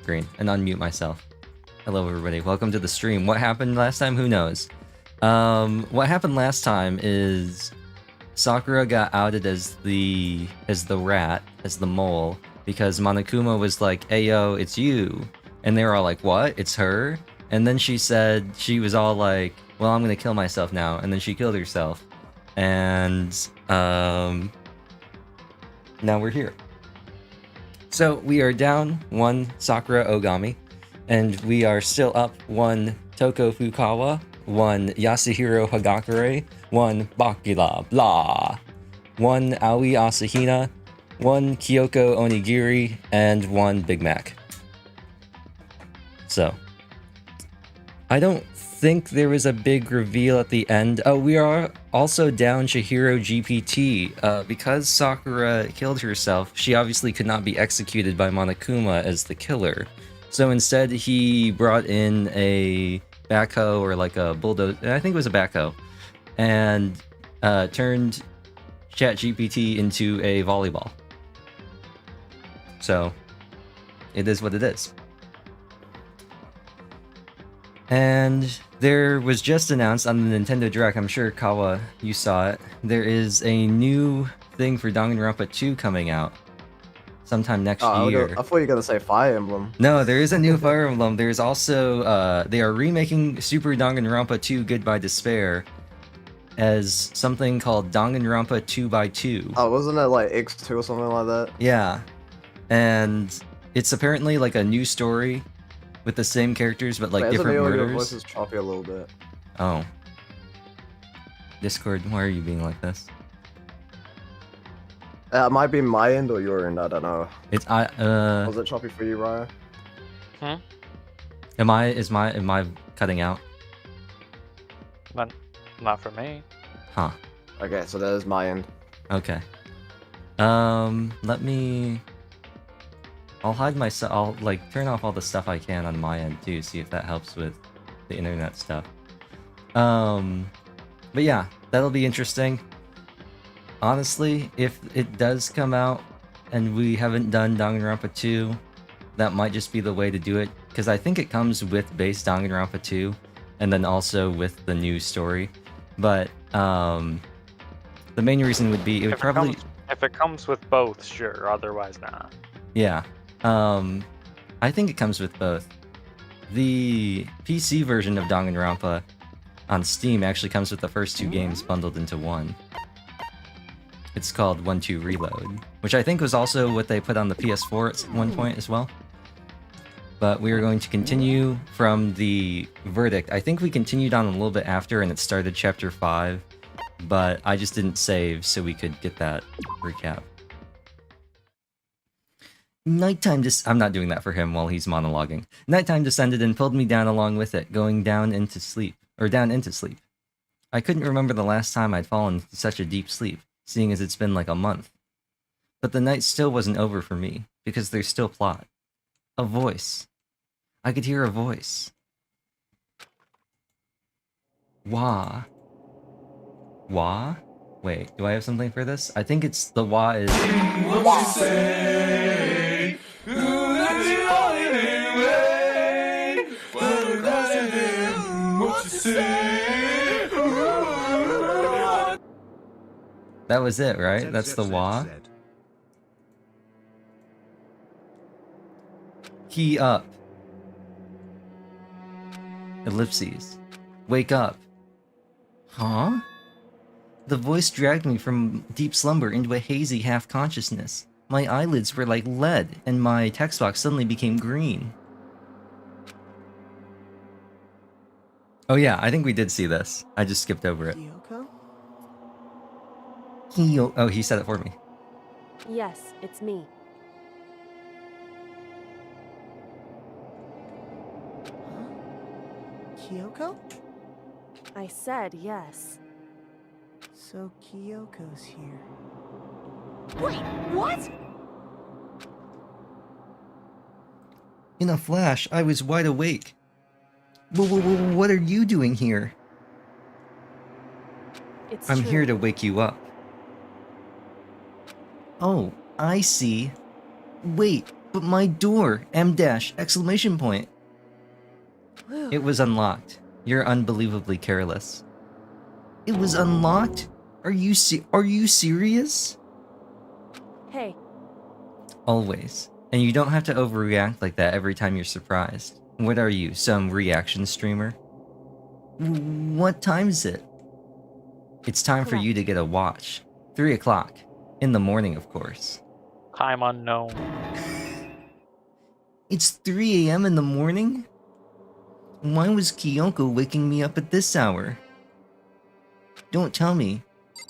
screen and unmute myself. Hello everybody, welcome to the stream. What happened last time? Who knows? What happened last time is Sakura got outed as the rat, as the mole, because Monokuma was like, "Ayo, it's you," and they were all like, "What? It's her?" And then she said she was all like, "Well, I'm gonna kill myself now," and then she killed herself, and now we're here. So we are down 1 Sakura Ogami, and we are still up 1 Toko Fukawa, 1 Yasuhiro Hagakure, 1 Bakila Blah, 1 Aoi Asahina, 1 Kyoko Onigiri, and 1 Big Mac. So, I don't think there was a big reveal at the end. Oh, we are also down Chihiro GPT. Because Sakura killed herself, she obviously could not be executed by Monokuma as the killer. So instead, he brought in a backhoe or like a bulldozer. I think it was a backhoe, and turned ChatGPT into a volleyball. So it is what it is. And there was just announced on the Nintendo Direct, I'm sure Kawa, you saw it, there is a new thing for Danganronpa 2 coming out sometime next year. I thought you were gonna say Fire Emblem. No, there is a new Fire Emblem. There's also, they are remaking Super Danganronpa 2 Goodbye Despair as something called Danganronpa 2x2. Oh, wasn't it like X2 or something like that? Yeah. And it's apparently like a new story with the same characters, but like different murders. Your voice is choppy a little bit. Oh. Discord, why are you being like this? It might be my end or your end, I don't know. It's Was it choppy for you, Raeo? Hmm? Am I cutting out? Not for me. Huh. Okay, so that is my end. Okay. Let me... I'll hide myself. I'll like turn off all the stuff I can on my end too, see if that helps with the internet stuff. But yeah, that'll be interesting. Honestly, if it does come out and we haven't done Danganronpa 2, that might just be the way to do it, because I think it comes with base Danganronpa 2 and then also with the new story. But the main reason would be it would probably... If it comes with both, sure. Otherwise, nah. Yeah. I think it comes with both. The PC version of Danganronpa on Steam actually comes with the first 2 games bundled into one. It's called 1-2 Reload, which I think was also what they put on the PS4 at one point as well. But we are going to continue from the verdict. I think we continued on a little bit after and it started chapter 5, but I just didn't save so we could get that recap. Nighttime I'm not doing that for him while he's monologuing. Nighttime descended and pulled me down along with it, going down into sleep. I couldn't remember the last time I'd fallen into such a deep sleep, seeing as it's been like a month. But the night still wasn't over for me, because there's still plot. A voice. I could hear a voice. Wah. Wah? Wait, do I have something for this? I think it's the wah is... What you say? That was it, right? That's the wah? Key up. Ellipses. Wake up. Huh? The voice dragged me from deep slumber into a hazy half-consciousness. My eyelids were like lead, and my text box suddenly became green. Oh yeah, I think we did see this. I just skipped over it. Kyoko? Oh, he said it for me. Yes, it's me. Huh? Kyoko? I said yes. So Kyoko's here. Wait, what? In a flash, I was wide awake. What are you doing here? I'm true. here to wake you up. Oh, I see. Wait, But my door, M dash, exclamation point. Whew. It was unlocked. You're unbelievably careless. It was unlocked? Are you serious? Hey, Always. And you don't have to overreact like that every time you're surprised. What are you, some reaction streamer? What time is it? It's time for you to get a watch. 3 o'clock. In the morning, of course. Time unknown. It's 3 a.m. in the morning? Why was Kyoko waking me up at this hour? Don't tell me.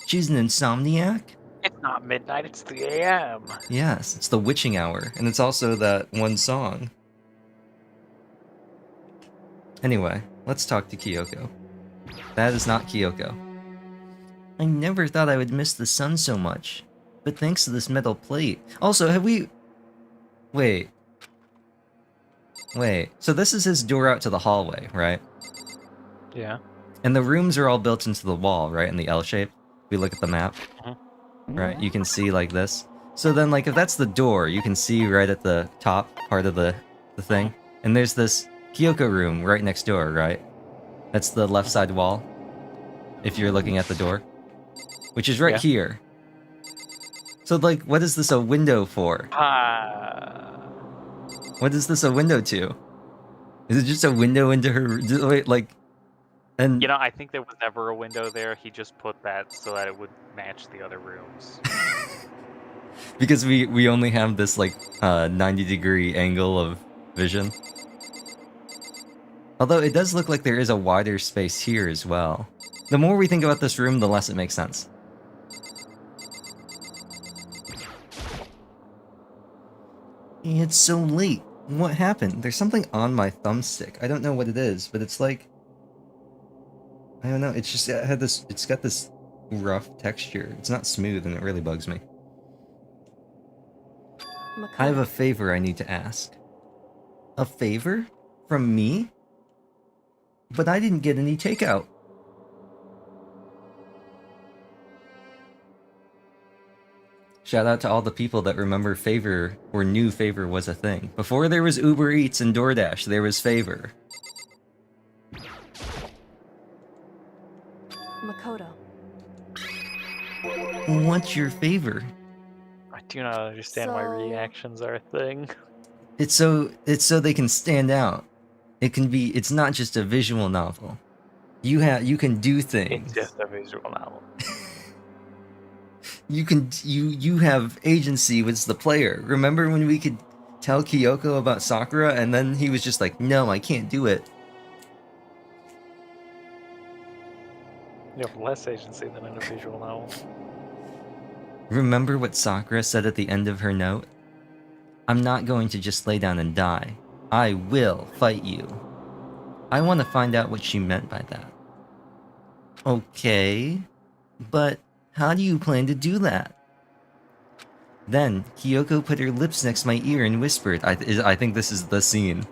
She's an insomniac? It's not midnight, it's 3 a.m. Yes, it's the witching hour, and it's also that one song. Anyway, let's talk to Kyoko. That is not Kyoko. I never thought I would miss the sun so much, but thanks to this metal plate. Also, have we... Wait, so this is his door out to the hallway, right? Yeah. And the rooms are all built into the wall, right, in the L shape? If we look at the map. Right, you can see like this. So then, like, if that's the door, you can see right at the top part of the thing. And there's this Kyoko room right next door, right? That's the left side wall. If you're looking at the door. Which is right here. So, like, what is this a window for? What is this a window to? Is it just a window into her... Wait, like... And... You know, I think there was never a window there. He just put that so that it would match the other rooms. Because we only have this, like, 90-degree angle of vision. Although it does look like there is a wider space here as well. The more we think about this room, the less it makes sense. It's so late. What happened? There's something on my thumbstick. I don't know what it is, but it's like... I don't know, it's just, it's got this rough texture. It's not smooth and it really bugs me. I have a favor I need to ask. A favor? From me? But I didn't get any takeout. Shout out to all the people that remember Favor or knew Favor was a thing. Before there was Uber Eats and DoorDash, there was Favor. Makoto. What's your favor? I do not understand why So- reactions are a thing. It's so they can stand out. It's not just a visual novel. You can do things. It's just a visual novel. You have agency with the player. Remember when we could tell Kyoko about Sakura and then he was just like, no, I can't do it. You have less agency than in a visual novel. Remember what Sakura said at the end of her note? I'm not going to just lay down and die. I will fight you. I want to find out what she meant by that. Okay, but how do you plan to do that? Then, Kyoko put her lips next to my ear and whispered, I think this is the scene.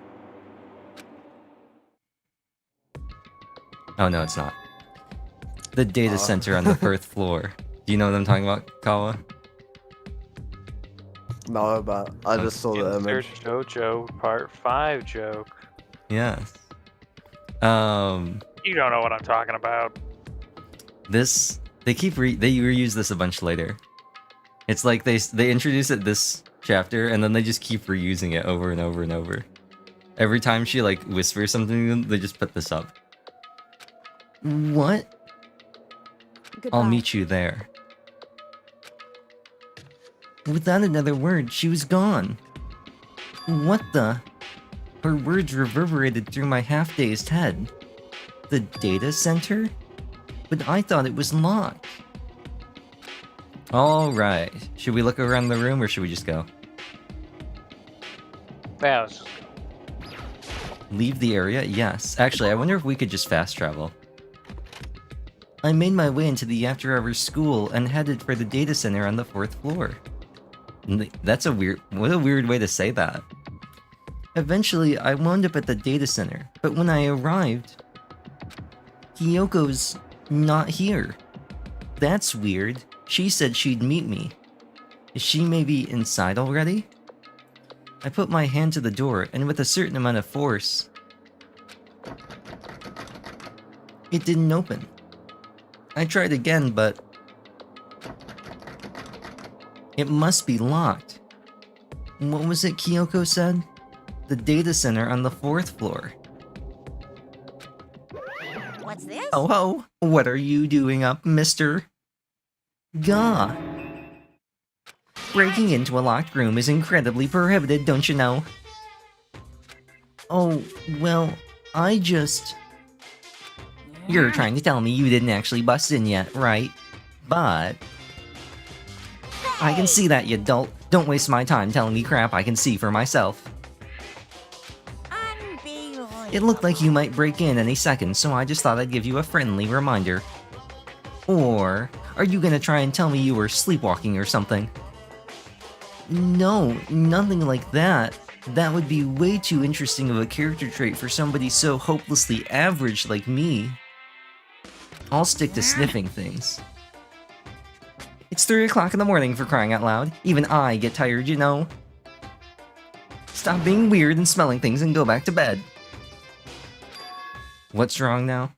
Oh no, it's not. The data center on the 4th floor. Do you know what I'm talking about, Kawa? No, but I just saw the Insert image. JoJo Part 5 joke. Yes. You don't know what I'm talking about. This they reuse this a bunch later. It's like they introduce it this chapter and then they just keep reusing it over and over and over. Every time she like whispers something to them, they just put this up. What? Goodbye. I'll meet you there. Without another word, she was gone. What the? Her words reverberated through my half-dazed head. The data center? But I thought it was locked. Alright. Should we look around the room or should we just go? Yeah, let's just Leave the area? Yes. Actually, I wonder if we could just fast travel. I made my way into the after-hours school and headed for the data center on the 4th floor. That's what a weird way to say that. Eventually, I wound up at the data center, but when I arrived, Kyoko's not here. That's weird. She said she'd meet me. Is she maybe inside already? I put my hand to the door, and with a certain amount of force, it didn't open. I tried again, but it must be locked. What was it Kyoko said? The data center on the 4th floor. What's this? Oh ho! What are you doing up, mister? Gah! Breaking into a locked room is incredibly prohibited, don't you know? Oh, well, I just... You're trying to tell me you didn't actually bust in yet, right? But... I can see that, you dolt. Don't waste my time telling me crap I can see for myself. Unbelievable. It looked like you might break in any second, so I just thought I'd give you a friendly reminder. Or, are you gonna try and tell me you were sleepwalking or something? No, nothing like that. That would be way too interesting of a character trait for somebody so hopelessly average like me. I'll stick to sniffing things. It's 3 o'clock in the morning, for crying out loud. Even I get tired, you know. Stop being weird and smelling things and go back to bed. What's wrong now?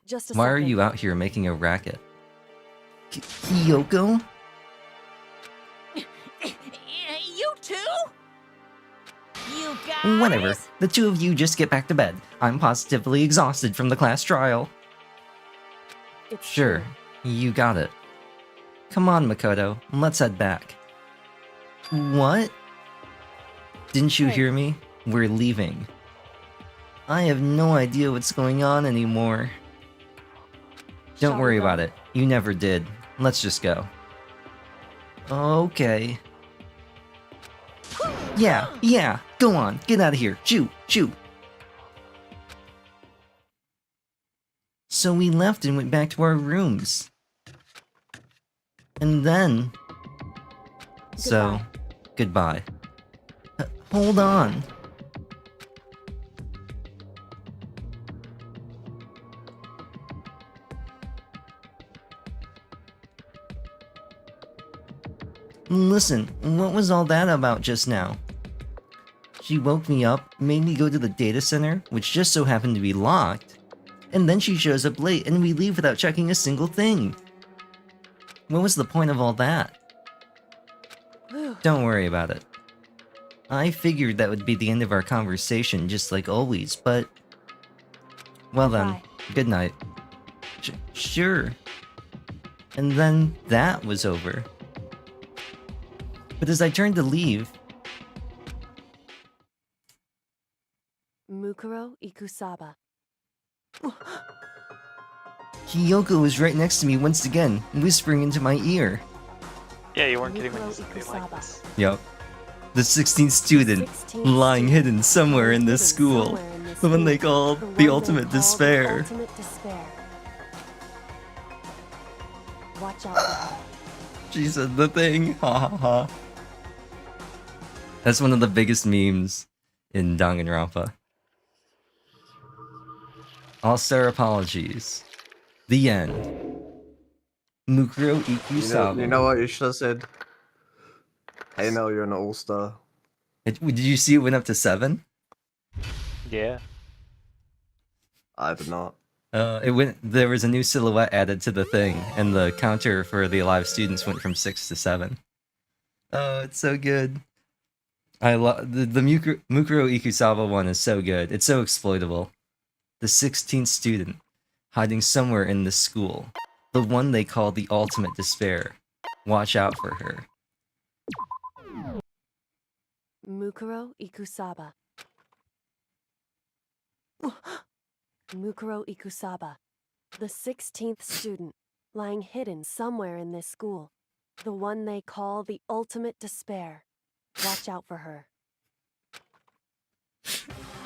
Just a Why are second. you out here making a racket? Kyoko? You too? You guys? Whatever. The two of you just get back to bed. I'm positively exhausted from the class trial. It's Sure, true. you got it. Come on, Makoto, let's head back. What? Didn't you Hey. hear me? We're leaving. I have no idea what's going on anymore. Don't Shall worry we go? about it. You never did. Let's just go. Okay. Yeah, go on, get out of here. Shoo. So we left and went back to our rooms. And then... So, goodbye. Hold on. Listen, what was all that about just now? She woke me up, made me go to the data center, which just so happened to be locked, and then she shows up late and we leave without checking a single thing. What was the point of all that? Whew. Don't worry about it. I figured that would be the end of our conversation, just like always, but... Well then, Bye. good night. Sure. And then that was over. But as I turned to leave, Mukuro Ikusaba. Kyoko was right next to me once again, whispering into my ear. Yeah, you weren't kidding when you Mukuro said they like Ikusaba. this. Yup. The 16th student, 16th lying student, hidden somewhere in this hidden school. somewhere in this The one they school. call The one the they ultimate call the despair. ultimate despair. Watch out for her. She said the thing. Ha ha ha. That's one of the biggest memes in Danganronpa. All-star apologies. The end. Mukuro Ikusaba. You know what you should have said? I know you're an all-star. Did you see it went up to 7? Yeah. I did not. There was a new silhouette added to the thing, and the counter for the alive students went from 6 to 7. Oh, it's so good. I love the Mukuro Ikusaba one is so good. It's so exploitable. The 16th student, hiding somewhere in this school. The one they call the ultimate despair. Watch out for her. Mukuro Ikusaba. Mukuro Ikusaba. The 16th student, lying hidden somewhere in this school. The one they call the ultimate despair. Watch out for her.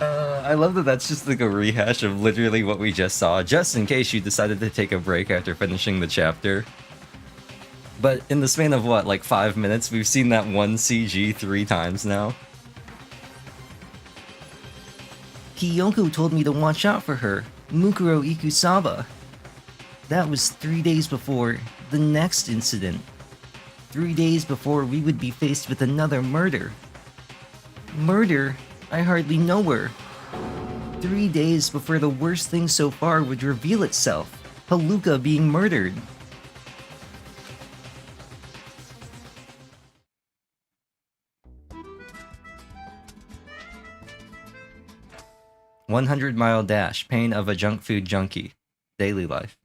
I love that that's just like a rehash of literally what we just saw, just in case you decided to take a break after finishing the chapter. But in the span of what, like 5 minutes, we've seen that one CG 3 times now. Kyoko told me to watch out for her, Mukuro Ikusaba. That was 3 days before the next incident. 3 days before we would be faced with another murder. Murder? I hardly know her. 3 days before the worst thing so far would reveal itself. Haluka being murdered. "100-mile dash, pain of a junk food junkie. Daily life."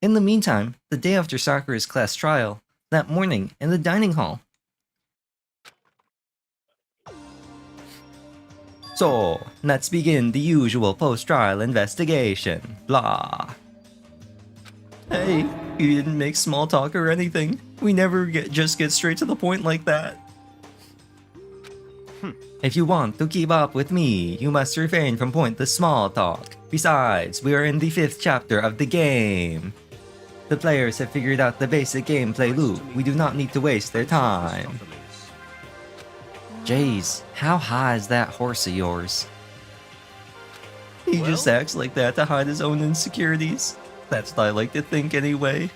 In the meantime, the day after Sakura's class trial, that morning in the dining hall. "So, let's begin the usual post-trial investigation. Blah." "Hey, you didn't make small talk or anything. We never just get straight to the point like that." "If you want to keep up with me, you must refrain from pointless small talk. Besides, we are in the 5th chapter of the game. The players have figured out the basic gameplay loop. We do not need to waste their time." Jeez, how high is that horse of yours? He just acts like that to hide his own insecurities. That's what I like to think anyway.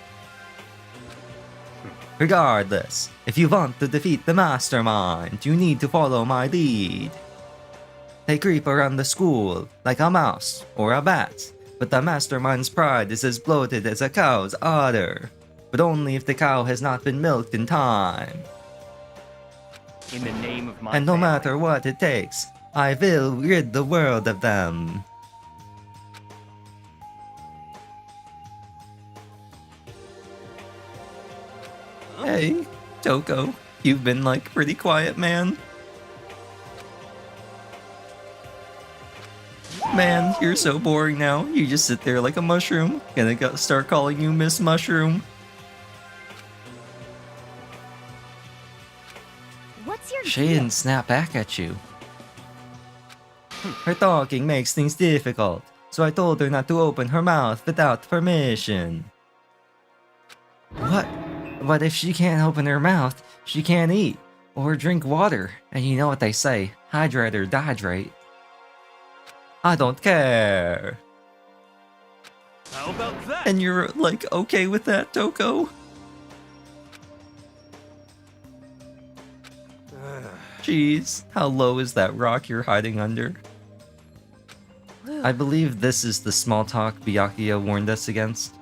"Regardless, if you want to defeat the mastermind, you need to follow my lead. They creep around the school like a mouse or a bat, but the mastermind's pride is as bloated as a cow's udder. But only if the cow has not been milked in time. In the name of my And no family. matter what it takes, I will rid the world of them." Hey, Toko, you've been like pretty quiet, man. Man, you're so boring now. You just sit there like a mushroom. Gonna start calling you Miss Mushroom. What's your She deal? didn't snap back at you. Her talking makes things difficult, so I told her not to open her mouth without permission. What? But if she can't open her mouth, she can't eat or drink water. And you know what they say, hydrate or dehydrate. I don't care. How about that? And you're like okay with that, Toko? Jeez, how low is that rock you're hiding under? I believe this is the small talk Byakuya warned us against.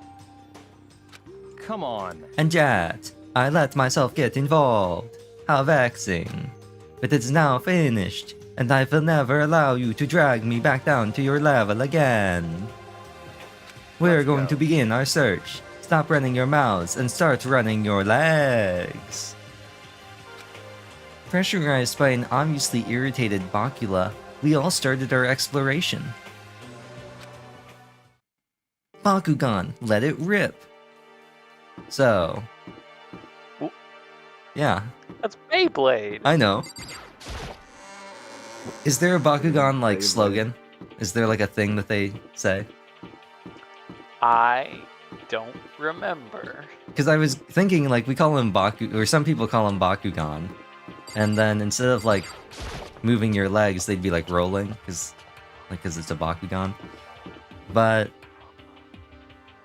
Come on. And yet, I let myself get involved. How vexing. But it's now finished, and I will never allow you to drag me back down to your level again. We're Let's going go. to begin our search. Stop running your mouths and start running your legs. Pressurized by an obviously irritated Bakula, we all started our exploration. Bakugan, let it rip. So... Oop. Yeah, That's Beyblade. I know. Is there a Bakugan, like, Beyblade. slogan? Is there, like, a thing that they say? I don't remember. Because I was thinking, like, we call him Baku... Or some people call him Bakugan. And then instead of, like, moving your legs, they'd be, like, rolling. Because it's a Bakugan. But...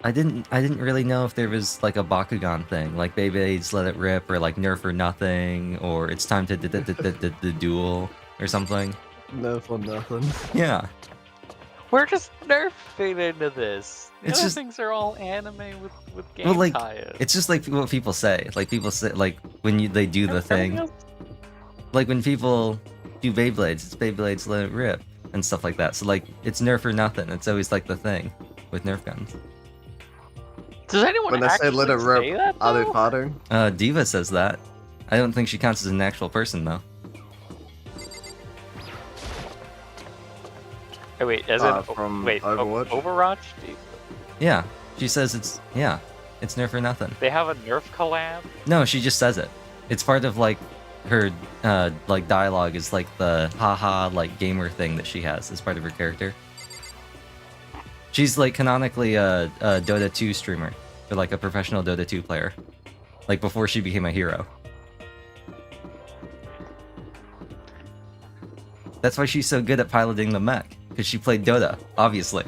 I didn't really know if there was like a Bakugan thing, like Beyblades Let It Rip, or like Nerf or Nothing, or It's Time to Duel, or something. No for nothing. Yeah, We're just nerfing into this. It's Those just- things are all anime with game well, like tie-ins. it's just like what people say. Like people say, like when they do the Everything thing, else- like when people do Beyblades, it's Beyblades Let It Rip and stuff like that. So like it's Nerf or Nothing. It's always like the thing with Nerf guns. Does anyone When they say actually let it say rip, that, are they though? farting? Diva says that. I don't think she counts as an actual person though. Hey, wait, is From wait, Overwatch? Overwatch? Yeah, she says it's Nerf or Nothing. They have a Nerf collab? No, she just says it. It's part of like her like dialogue is like the haha like gamer thing that she has as part of her character. She's like canonically a Dota 2 streamer, or like a professional Dota 2 player, like before she became a hero. That's why she's so good at piloting the mech, because she played Dota, obviously.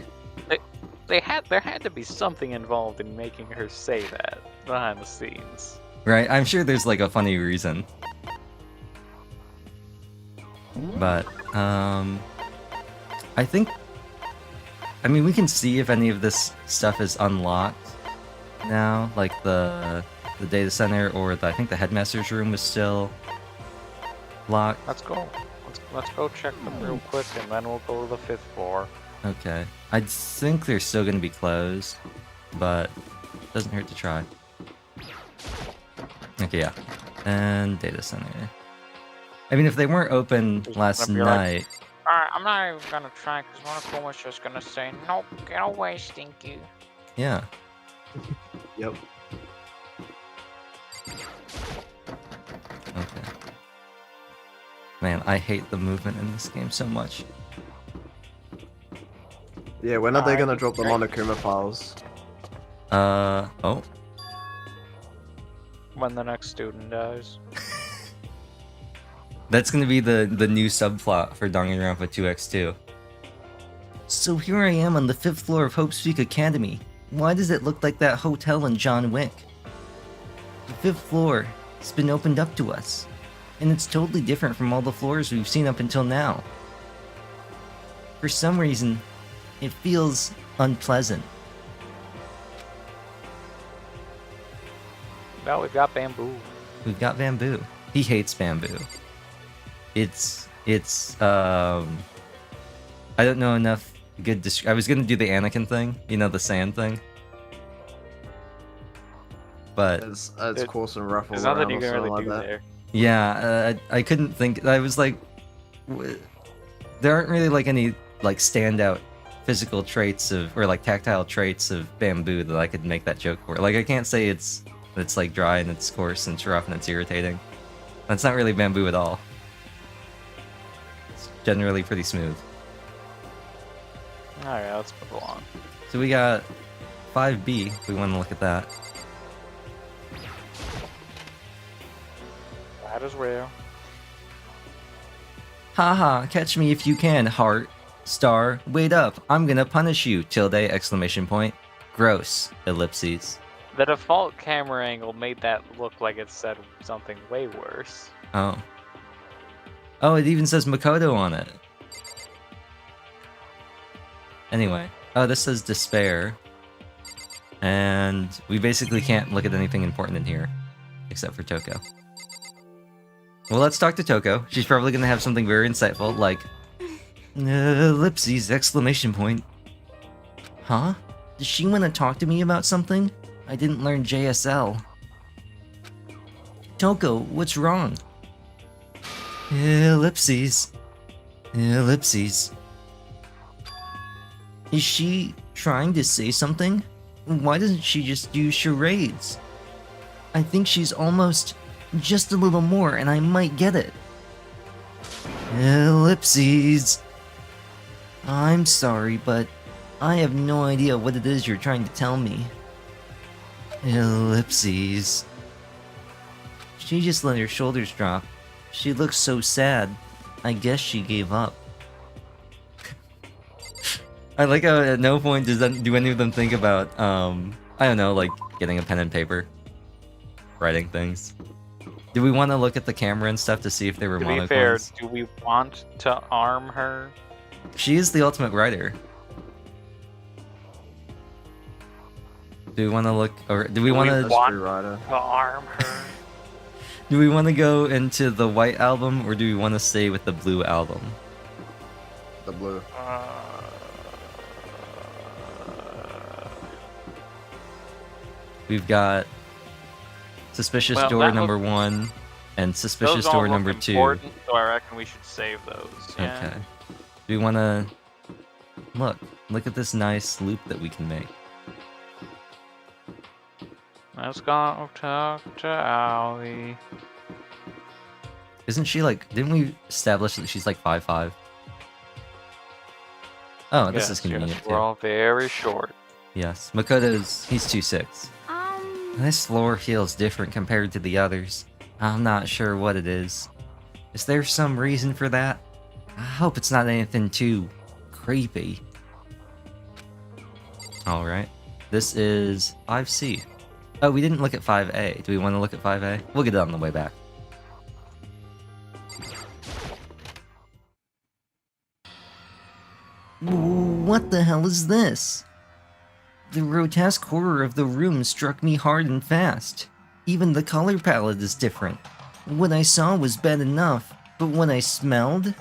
There had to be something involved in making her say that behind the scenes. Right? I'm sure there's like a funny reason. But I think, I mean, we can see if any of this stuff is unlocked now, like the data center, or I think the headmaster's room is still locked. Let's go. Let's go check them real quick, and then we'll go to the 5th floor. Okay, I think they're still going to be closed, but doesn't hurt to try. Okay, yeah, and data center. I mean, if they weren't open last gonna be like- night, Alright, I'm not even gonna try, because Monocoma's just gonna say, nope, get away, Stinky. yeah. Yep. Okay. Man, I hate the movement in this game so much. Yeah, when are they Alright, gonna drop the great. Monokuma files? Oh. When the next student dies. That's gonna be the new subplot for Danganronpa 2x2. So here I am on the 5th floor of Hope's Peak Academy. Why does it look like that hotel in John Wick? The 5th floor has been opened up to us, and it's totally different from all the floors we've seen up until now. For some reason, it feels unpleasant. Now we've got Bamboo. We've got Bamboo. He hates Bamboo. It's I don't know enough good I was gonna do the Anakin thing, you know, the sand thing. But It's It- coarse and rough all There's nothing around you or can something really like do that. there. yeah, I couldn't think. I was like, there aren't really like any like standout physical traits of, or like tactile traits of Bamboo that I could make that joke for. Like I can't say it's like dry and it's coarse and it's rough and it's irritating. That's not really Bamboo at all. It's generally pretty smooth. Alright, let's move on. So we got 5B, if we want to look at that. That is Raeo. Haha, catch me if you can, heart. Star, wait up, I'm gonna punish you, tilde, exclamation point. Gross, ellipses. The default camera angle made that look like it said something way worse. Oh. Oh, it even says Makoto on it. Anyway. Oh, this says despair. And we basically can't look at anything important in here. Except for Toko. Well, let's talk to Toko. She's probably gonna have something very insightful, like... ellipses, exclamation point. Huh? Does she want to talk to me about something? I didn't learn JSL. Toko, what's wrong? Ellipses. Ellipses. Is she trying to say something? Why doesn't she just do charades? I think she's almost just a little more and I might get it. Ellipses. I'm sorry, but I have no idea what it is you're trying to tell me. Ellipses. She just let her shoulders drop. She looks so sad. I guess she gave up. I like how at no point do any of them think about, I don't know, like getting a pen and paper, writing things. Do we want to look at the camera and stuff to see if they were To be fair, monoclones? do we want to arm her? She is the ultimate writer. Do we want to look, or do we want we to? want- Rider. To arm her? Do we want to go into the white album, or do we want to stay with the blue album? The blue. We've got suspicious Well, door that number 1 and suspicious Those all door look number 2. important, so I reckon we should save those. Yeah. Okay. Do we want to look at this nice loop that we can make? Let's go talk to Owlie. Isn't she like? Didn't we establish that she's like 5'5"? Oh, this is convenient yes, too. we're all very short. Yes, Makoto's he's 2'6". This floor feels different compared to the others. I'm not sure what it is. Is there some reason for that? I hope it's not anything too creepy. Alright. This is 5C. Oh, we didn't look at 5A. Do we want to look at 5A? We'll get it on the way back. What the hell is this? The grotesque horror of the room struck me hard and fast. Even the color palette is different. What I saw was bad enough, but what I smelled?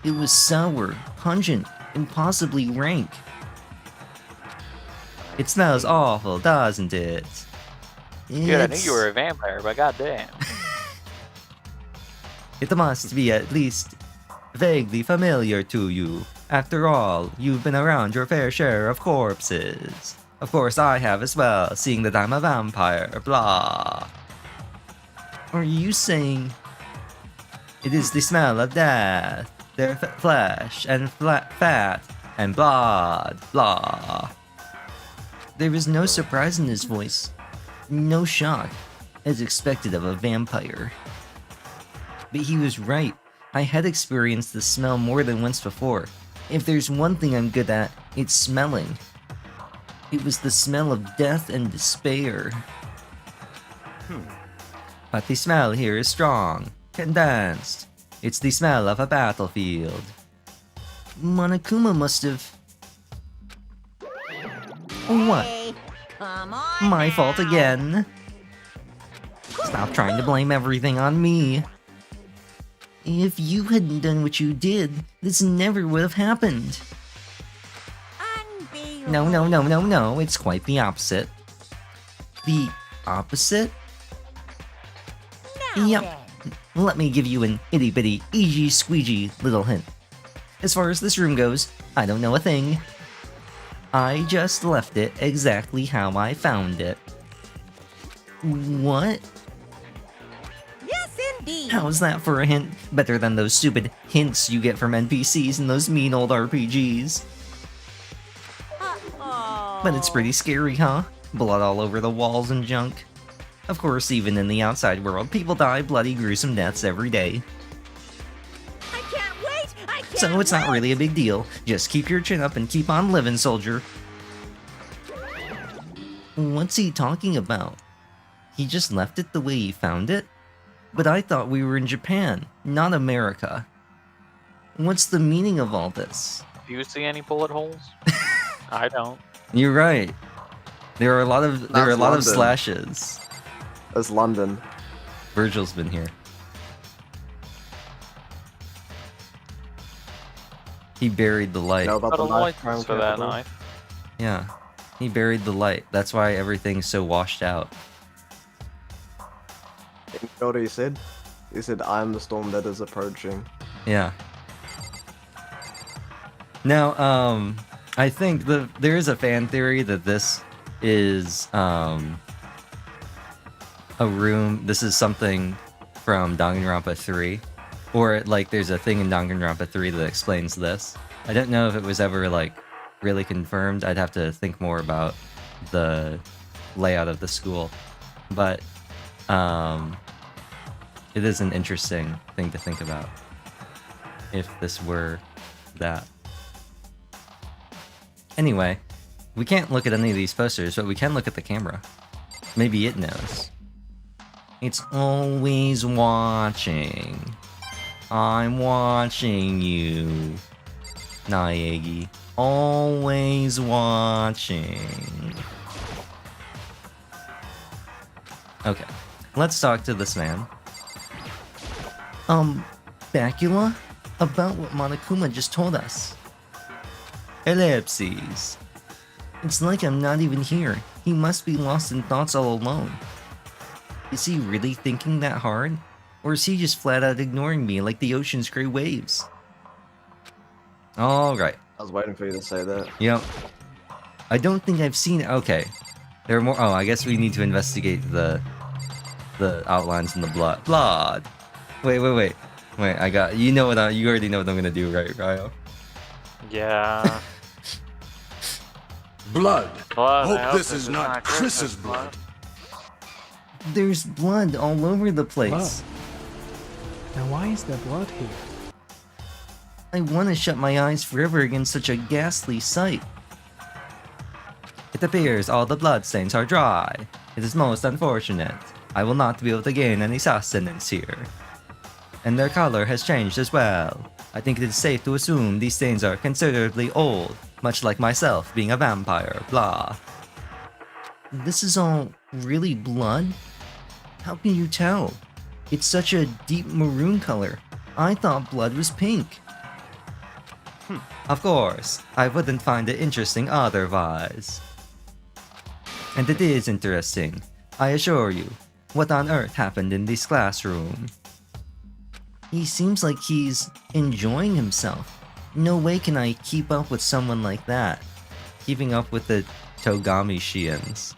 It was sour, pungent, impossibly rank. It smells awful, doesn't it? Good, I knew you were a vampire, but goddamn. It must be at least vaguely familiar to you. After all, you've been around your fair share of corpses. Of course I have as well, seeing that I'm a vampire, blah. Are you saying it is the smell of death, their flesh and fat and blood, blah? There was no surprise in his voice, no shock, as expected of a vampire. But he was right. I had experienced the smell more than once before. If there's one thing I'm good at, it's smelling. It was the smell of death and despair. But the smell here is strong, condensed. It's the smell of a battlefield. Monokuma must have... What? Hey, come on. My fault now. again. Stop trying to blame everything on me. If you hadn't done what you did, this never would have happened. Unbelievable. No, it's quite the opposite. The opposite? Now Yep. then. Let me give you an itty bitty, easy squeegee little hint. As far as this room goes, I don't know a thing. I just left it exactly how I found it. What? Yes, indeed. How's that for a hint? Better than those stupid hints you get from NPCs in those mean old RPGs. Uh-oh. But it's pretty scary, huh? Blood all over the walls and junk. Of course, even in the outside world, people die bloody, gruesome deaths every day. I can't wait. I can't So it's not wait. really a big deal. Just keep your chin up and keep on living, soldier. What's he talking about? He just left it the way he found it? But I thought we were in Japan, not America. What's the meaning of all this? Do you see any bullet holes? I don't. You're right. There are a lot of London. slashes. That's London. Virgil's been here. He buried the light. Know about Got a the knife license crime for that capital? knife. Yeah. He buried the light. That's why everything's so washed out. You know what he said? He said, "I am the storm that is approaching." Yeah. Now, I think there is a fan theory that this is a room. This is something from Danganronpa 3, or like there's a thing in Danganronpa 3 that explains this. I don't know if it was ever like really confirmed. I'd have to think more about the layout of the school, but it is an interesting thing to think about if this were that. Anyway, we can't look at any of these posters, but we can look at the camera. Maybe it knows. It's always watching. I'm watching you, Naegi. Always watching. Okay, let's talk to this man. Bacula? About what Monokuma just told us. Ellipses. It's like I'm not even here. He must be lost in thoughts all alone. Is he really thinking that hard? Or is he just flat out ignoring me like the ocean's gray waves? Alright. I was waiting for you to say that. Yep. I don't think I've seen... Okay. There are more... Oh, I guess we need to investigate the outlines in the blood. Wait, I got... You know what you already know what I'm gonna do, right, Raeo? Yeah. Blood. Blood, I Hope this is not Chris's blood. There's blood all over the place. Now why is there blood here? I want to shut my eyes forever against such a ghastly sight. It appears all the bloodstains are dry. It is most unfortunate. I will not be able to gain any sustenance here. And their color has changed as well. I think it is safe to assume these stains are considerably old, much like myself being a vampire, blah. This is all really blood? How can you tell? It's such a deep maroon color. I thought blood was pink. Of course, I wouldn't find it interesting otherwise. And it is interesting, I assure you. What on earth happened in this classroom? He seems like he's enjoying himself. No way can I keep up with someone like that. Keeping up with the Togami Shians.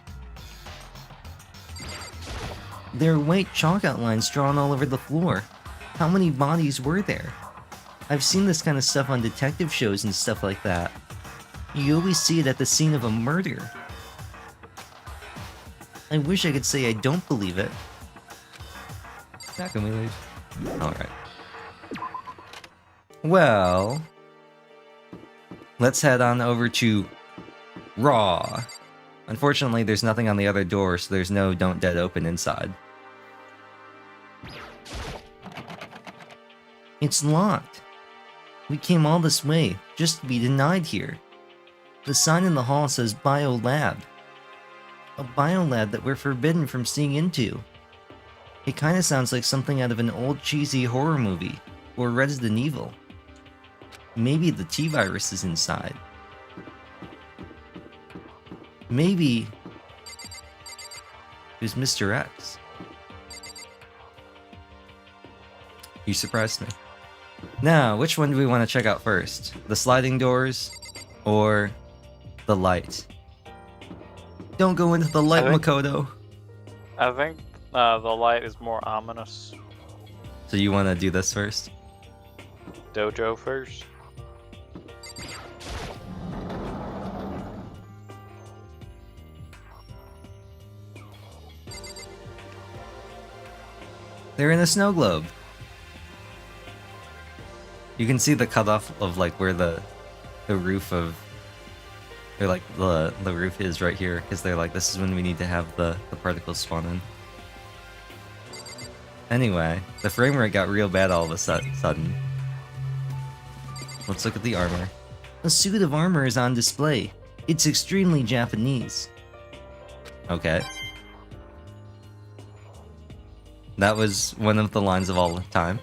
There are white chalk outlines drawn all over the floor. How many bodies were there? I've seen this kind of stuff on detective shows and stuff like that. You always see it at the scene of a murder. I wish I could say I don't believe it. Now can we leave? Alright. Well... let's head on over to RAAH. Unfortunately, there's nothing on the other door, so there's no Don't Dead Open inside. It's locked. We came all this way, just to be denied here. The sign in the hall says Biolab. A biolab that we're forbidden from seeing into. It kinda sounds like something out of an old cheesy horror movie, or Resident Evil. Maybe the T-virus is inside. Maybe... it was Mr. X. You surprised me. Now, which one do we want to check out first? The sliding doors, or the light? Don't go into the light, Makoto. I think the light is more ominous. So you want to do this first? Dojo first. They're in a snow globe. You can see the cutoff of like where the roof of, or like the roof is right here, because they're like, this is when we need to have the particles spawn in. Anyway, the frame rate got real bad all of a sudden. Let's look at the armor. A suit of armor is on display. It's extremely Japanese. Okay. That was one of the lines of all time.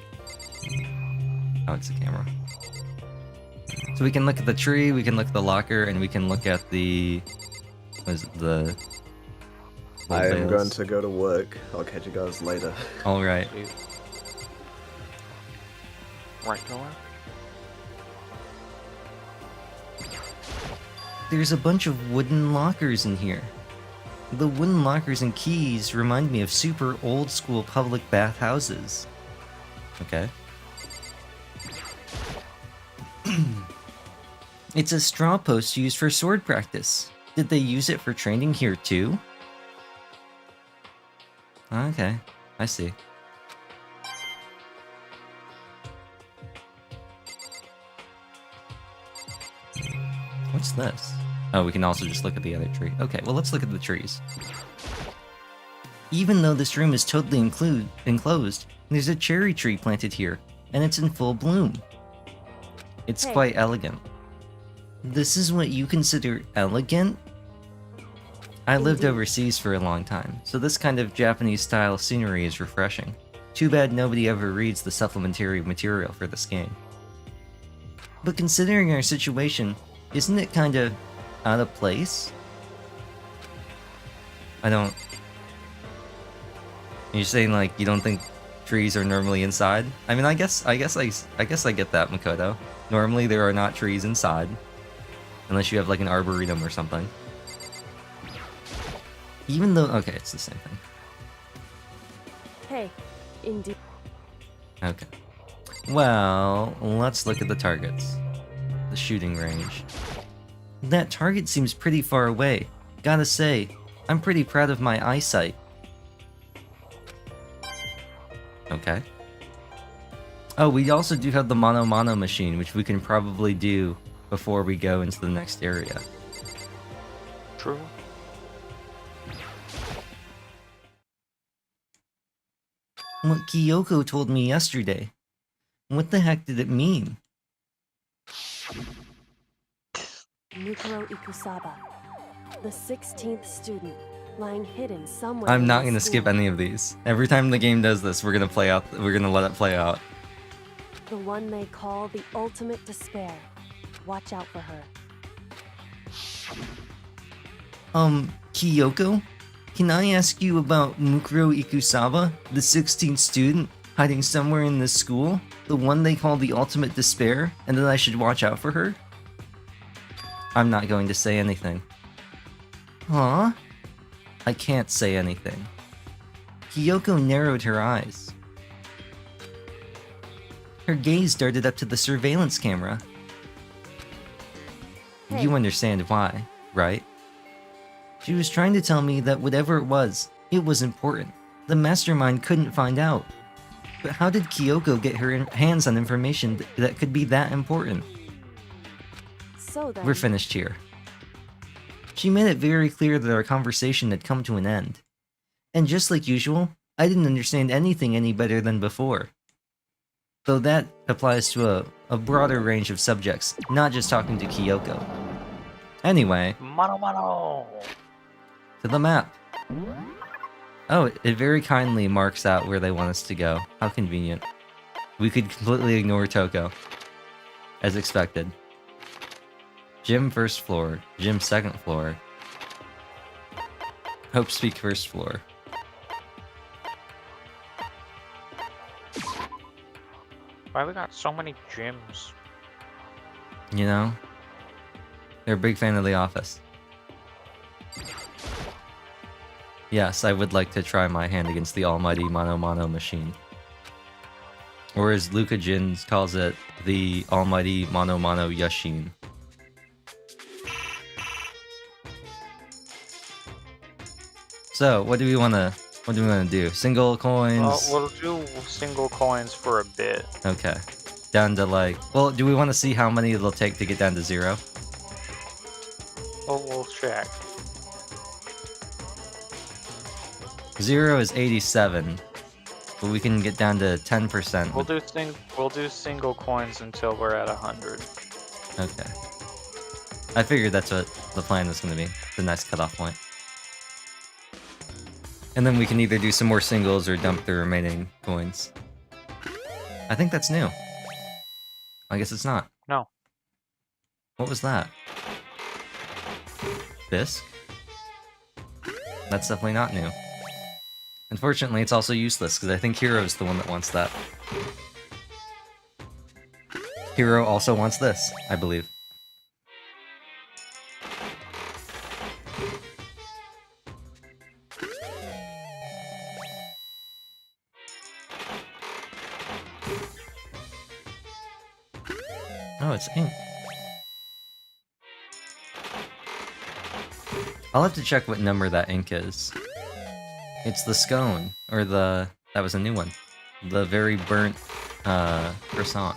Oh, it's a camera. So we can look at the tree, we can look at the locker, and we can look at the... what is it? The... I am going to go to work. I'll catch you guys later. Alright. Right to work. There's a bunch of wooden lockers in here. The wooden lockers and keys remind me of super old school public bathhouses. Okay. It's a straw post used for sword practice. Did they use it for training here too? Okay, I see. What's this? Oh, we can also just look at the other tree. Okay, well let's look at the trees. Even though this room is totally enclosed, there's a cherry tree planted here, and it's in full bloom. It's quite elegant. This is what you consider elegant? I lived overseas for a long time, so this kind of Japanese-style scenery is refreshing. Too bad nobody ever reads the supplementary material for this game. But considering our situation, isn't it kind of out of place? I don't... You're saying like you don't think trees are normally inside? I mean, I guess I get that, Makoto. Normally there are not trees inside, unless you have like an arboretum or something. Even though, okay, it's the same thing. Hey, indeed. Okay. Well, let's look at the targets. The shooting range. That target seems pretty far away. Gotta say, I'm pretty proud of my eyesight. Okay. Oh, we also do have the mono machine, which we can probably do before we go into the next area. True. What Kyoko told me yesterday. What the heck did it mean? Mukuro Ikusaba, the 16th student, lying hidden somewhere. I'm in not the gonna school. skip any of these. Every time the game does this, we're gonna let it play out. The one they call the ultimate despair. Watch out for her. Kyoko? Can I ask you about Mukuro Ikusaba, the 16th student, hiding somewhere in this school? The one they call the ultimate despair, and that I should watch out for her? I'm not going to say anything. Huh? I can't say anything. Kyoko narrowed her eyes. Her gaze darted up to the surveillance camera. Hey. You understand why, right? She was trying to tell me that whatever it was important. The mastermind couldn't find out. But how did Kyoko get her hands on information that could be that important? So then, We're finished here. She made it very clear that our conversation had come to an end. And just like usual, I didn't understand anything any better than before. Though that applies to a broader range of subjects, not just talking to Kyoko. Anyway, Mano. to the map. Oh, it very kindly marks out where they want us to go. How convenient. We could completely ignore Toko. As expected. Gym first floor. Gym second floor. Hope Speak first floor. Why we got so many gyms? You know? They're a big fan of The Office. Yes, I would like to try my hand against the almighty Mano Mano machine. Or as Luca Jins calls it, the almighty Mano Mano Yashin. So, what do we wanna do? Single coins? We'll do single coins for a bit. Okay. Down to like, well, do we want to see how many it'll take to get down to 0? We'll check. 0 is 87, but we can get down to 10%. We'll do single coins until we're at 100. Okay. I figured that's what the plan was going to be. The nice cutoff point. And then we can either do some more singles or dump the remaining coins. I think that's new. I guess it's not. No. What was that? Bisque? That's definitely not new. Unfortunately, it's also useless, because I think Hero's the one that wants that. Hero also wants this, I believe. Oh, it's ink. I'll have to check what number that ink is. It's the scone, or the... that was a new one. The very burnt, croissant.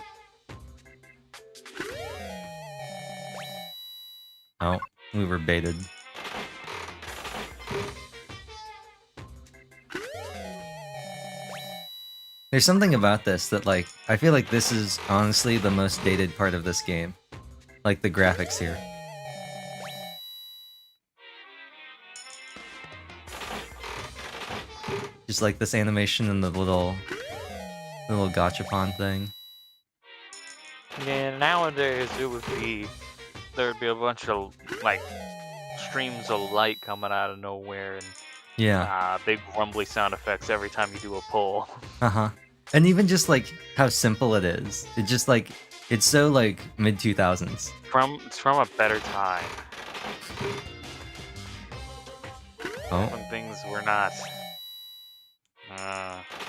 Oh, we were baited. There's something about this that, like, I feel like this is honestly the most dated part of this game. Like, the graphics here. Just like this animation and the little gachapon thing. Yeah, nowadays there'd be a bunch of like streams of light coming out of nowhere and Yeah. big rumbly sound effects every time you do a pull. Uh-huh. And even just like how simple it is. It just like it's so like mid 2000s. It's from a better time. Oh. When things were not.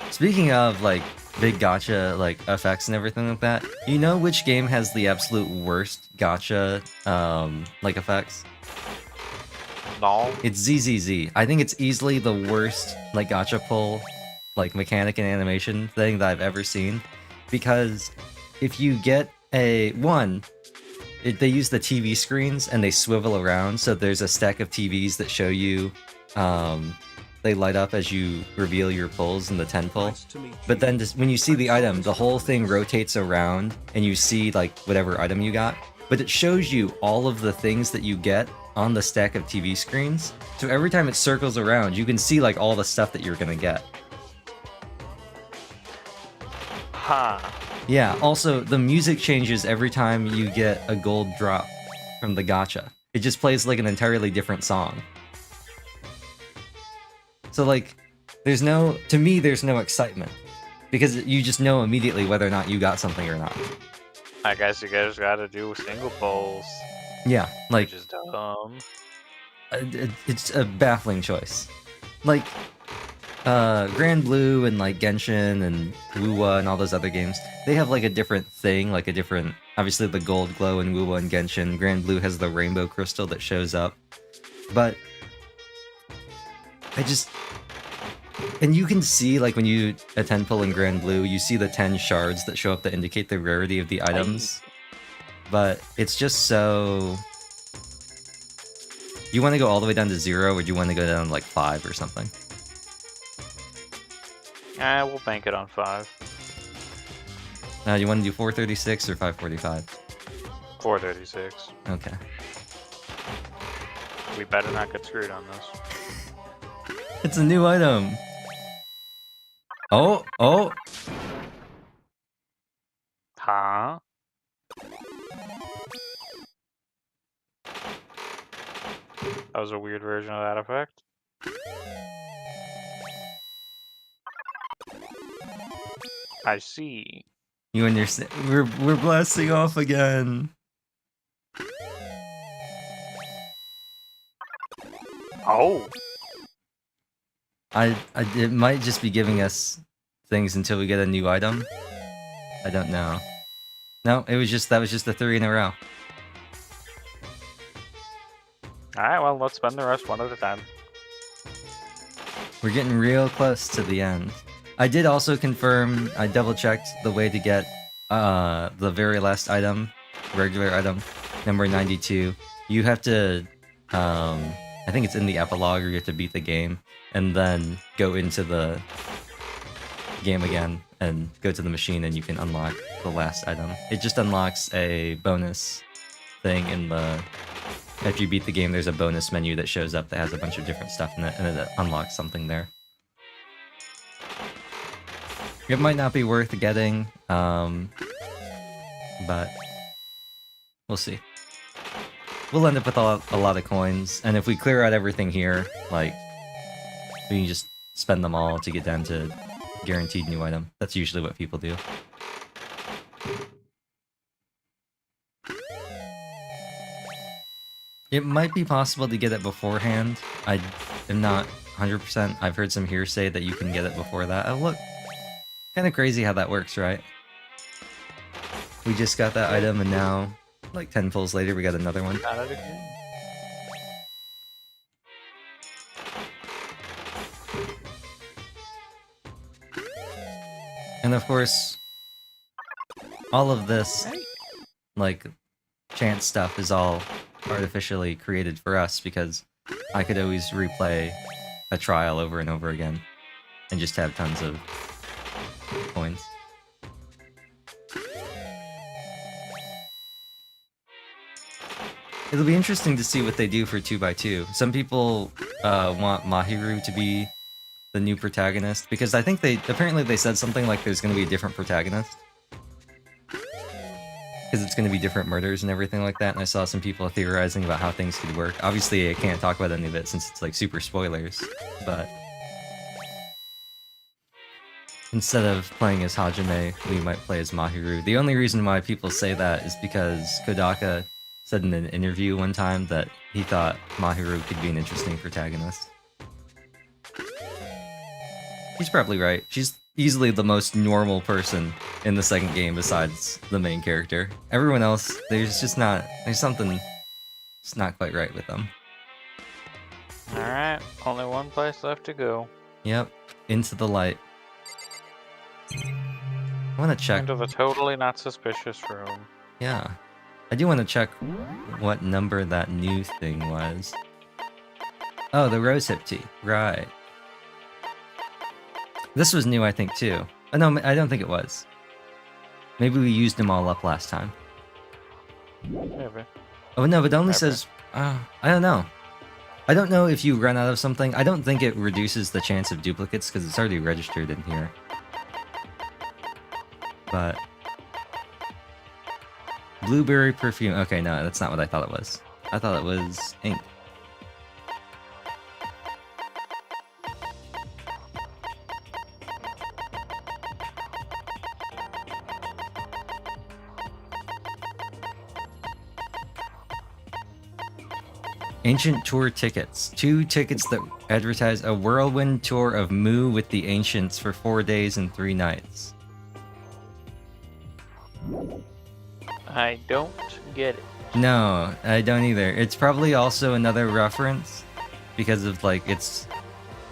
Speaking of like big gacha like effects and everything like that, you know which game has the absolute worst gacha like effects? No. It's ZZZ. I think it's easily the worst like gacha pull like mechanic and animation thing that I've ever seen, because if you get they use the TV screens and they swivel around, so there's a stack of TVs that show you they light up as you reveal your pulls in the 10 pull. But then just when you see the item, the whole thing rotates around and you see like whatever item you got. but it shows you all of the things that you get on the stack of TV screens. So every time it circles around, you can see like all the stuff that you're gonna get. Huh. Yeah, also the music changes every time you get a gold drop from the gacha. It just plays like an entirely different song. So like, to me, there's no excitement. Because you just know immediately whether or not you got something or not. I guess you guys gotta do single polls. Yeah, like, Which is dumb. it's a baffling choice. Like, Grand Blue and like Genshin and Wuwa and all those other games, they have like a different thing, like a different, obviously the gold glow in Wuwa and Genshin. Grand Blue has the rainbow crystal that shows up. But and you can see, like, when you attend pull in Grand Blue, you see the 10 shards that show up that indicate the rarity of the items. But it's just so... You want to go all the way down to 0, or do you want to go down to, like, 5 or something? We'll bank it on 5. You want to do 436 or 545? 436. Okay. We better not get screwed on this. It's a new item! Oh! Huh? That was a weird version of that effect. I see. You understand? We're blasting off again! Oh! It might just be giving us things until we get a new item. I don't know. No, that was just the 3 in a row. Alright, well, let's spend the rest one at a time. We're getting real close to the end. I did also confirm, I double checked the way to get the very last item, regular item, number 92. You have to, I think it's in the epilogue, or you have to beat the game, and then go into the game again and go to the machine and you can unlock the last item. It just unlocks a bonus thing in the... After you beat the game, there's a bonus menu that shows up that has a bunch of different stuff in it, and it unlocks something there. It might not be worth getting, but we'll see. We'll end up with a lot of coins, and if we clear out everything here, like, we can just spend them all to get down to guaranteed new item. That's usually what people do. It might be possible to get it beforehand. I am not 100%. I've heard some hearsay that you can get it before that. Oh, look. Kind of crazy how that works, right? We just got that item, and now, like 10 pulls later, we got another one. Got it again. And of course, all of this, like, chance stuff is all artificially created for us, because I could always replay a trial over and over again and just have tons of coins. It'll be interesting to see what they do for 2x2. Some people want Mahiru to be the new protagonist, because I think apparently they said something like there's going to be a different protagonist. Because it's going to be different murders and everything like that, and I saw some people theorizing about how things could work. Obviously, I can't talk about any of it since it's like super spoilers, but instead of playing as Hajime, we might play as Mahiru. The only reason why people say that is because Kodaka said in an interview one time that he thought Mahiru could be an interesting protagonist. He's probably right. She's easily the most normal person in the second game besides the main character. Everyone else, there's something just not quite right with them. Alright, only one place left to go. Yep, into the light. I want to check. Into the totally not suspicious room. Yeah. I do want to check what number that new thing was. Oh, the rosehip tea. Right. This was new, I think, too. Oh, no, I don't think it was. Maybe we used them all up last time. Maybe. Oh no, but it only Maybe. says. I don't know. I don't know if you run out of something. I don't think it reduces the chance of duplicates because it's already registered in here. But blueberry perfume. Okay, no, that's not what I thought it was. I thought it was ink. Ancient tour tickets. 2 tickets that advertise a whirlwind tour of Mu with the Ancients for 4 days and 3 nights. I don't get it. No, I don't either. It's probably also another reference because of like it's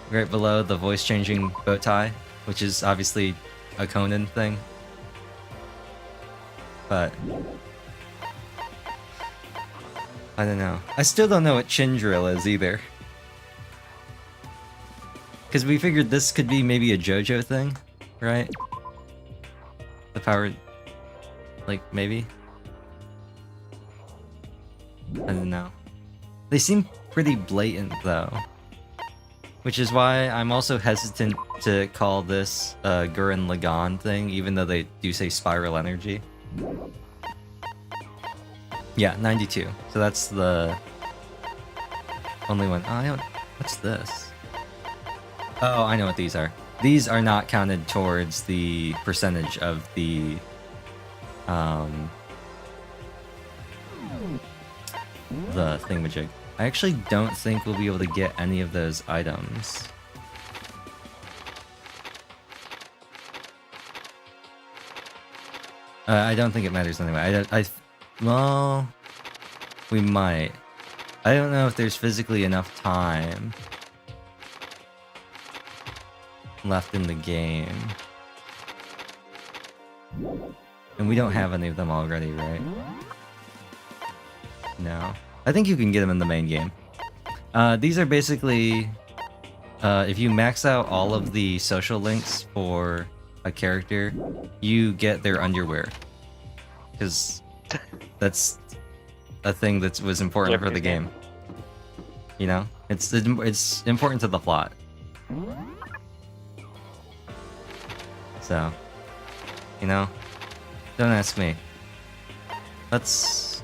right below the voice changing bow tie, which is obviously a Conan thing. But I don't know. I still don't know what chin drill is either. Because we figured this could be maybe a JoJo thing, right? The power... like, maybe? I don't know. They seem pretty blatant, though. Which is why I'm also hesitant to call this a Gurren Lagann thing, even though they do say spiral energy. Yeah, 92. So that's the only one. Oh, I don't... What's this? Oh, I know what these are. These are not counted towards the percentage of the... the thingamajig. I actually don't think we'll be able to get any of those items. I don't think it matters anyway. Well, we might. I don't know if there's physically enough time left in the game. And we don't have any of them already, right? No. I think you can get them in the main game. These are basically... if you max out all of the social links for a character, you get their underwear. Because that's a thing that was important for the game. You know? It's important to the plot. So, you know, don't ask me. Let's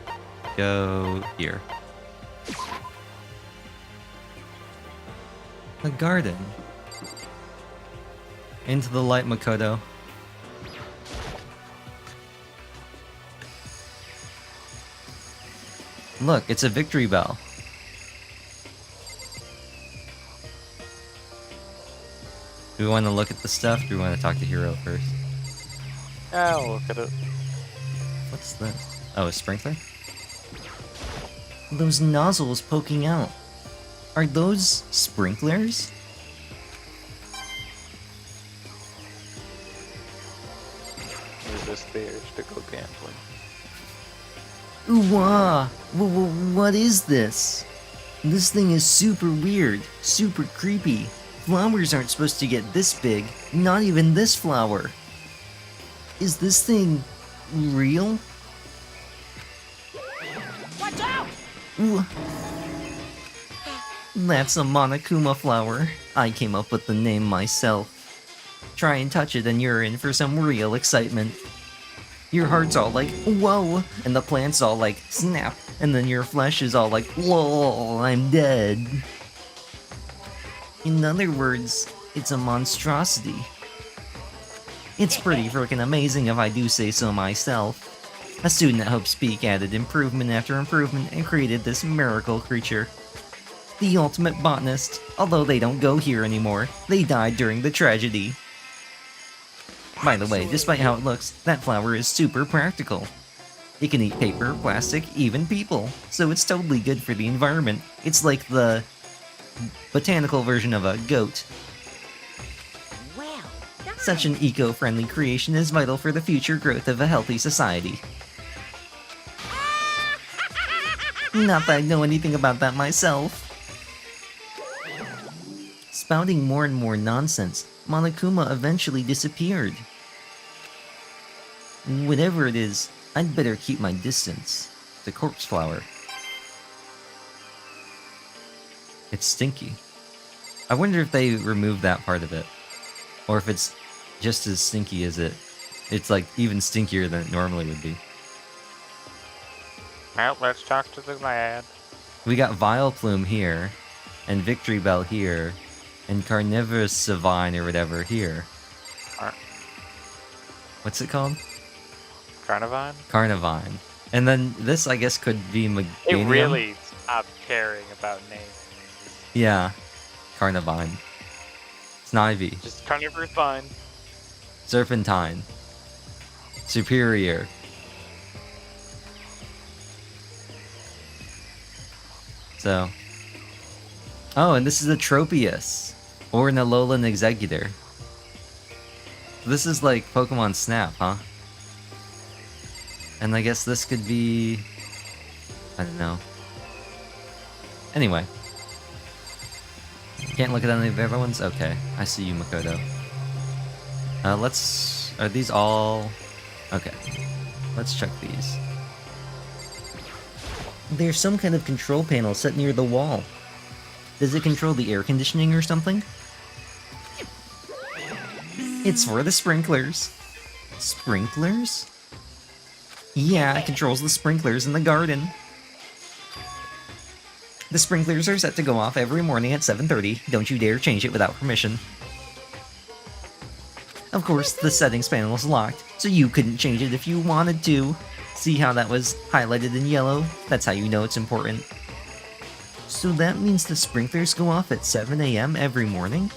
go here. The garden. Into the light, Makoto. Look, it's a victory bell. Do we want to look at the stuff? Or do we want to talk to Hero first? I'll look at it. What's this? Oh, a sprinkler? Those nozzles poking out. Are those sprinklers? Use this stairs to go gambling. Ooh-wah! What is this? This thing is super weird, super creepy. Flowers aren't supposed to get this big, not even this flower. Is this thing real? Watch out! Ooh. That's a Monokuma flower. I came up with the name myself. Try and touch it and you're in for some real excitement. Your heart's all like, whoa, and the plant's all like, snap, and then your flesh is all like, whoa, I'm dead. In other words, it's a monstrosity. It's pretty freaking amazing if I do say so myself. A student at Hope's Peak added improvement after improvement and created this miracle creature. The ultimate botanist, although they don't go here anymore, they died during the tragedy. By the way, despite how it looks, that flower is super practical. It can eat paper, plastic, even people, so it's totally good for the environment. It's like the botanical version of a goat. Well, Such an eco-friendly creation is vital for the future growth of a healthy society. Not that I know anything about that myself. Spouting more and more nonsense, Monokuma eventually disappeared. Whatever it is, I'd better keep my distance. The corpse flower. It's stinky. I wonder if they removed that part of it. Or if it's just as stinky as it. It's like even stinkier than it normally would be. Well, let's talk to the lad. We got Vileplume here, and Victory Bell here, and Carnivorous Savine or whatever here. What's it called? Carnivine? Carnivine. And then this, I guess, could be Meganium. They really stopped caring about names. Yeah. Carnivine. Snivy. Just carnivorous vine. Serpentine. Superior. So. Oh, and this is a Tropius. Or an Alolan Executor. This is like Pokemon Snap, huh? And I guess this could be... I don't know. Anyway. Can't look at any of the other ones? Okay, I see you, Makoto. Let's... Are these all... Okay. Let's check these. There's some kind of control panel set near the wall. Does it control the air conditioning or something? It's for the sprinklers. Sprinklers? Yeah, it controls the sprinklers in the garden. The sprinklers are set to go off every morning at 7:30. Don't you dare change it without permission. Of course, the settings panel is locked, so you couldn't change it if you wanted to. See how that was highlighted in yellow? That's how you know it's important. So that means the sprinklers go off at 7 AM every morning?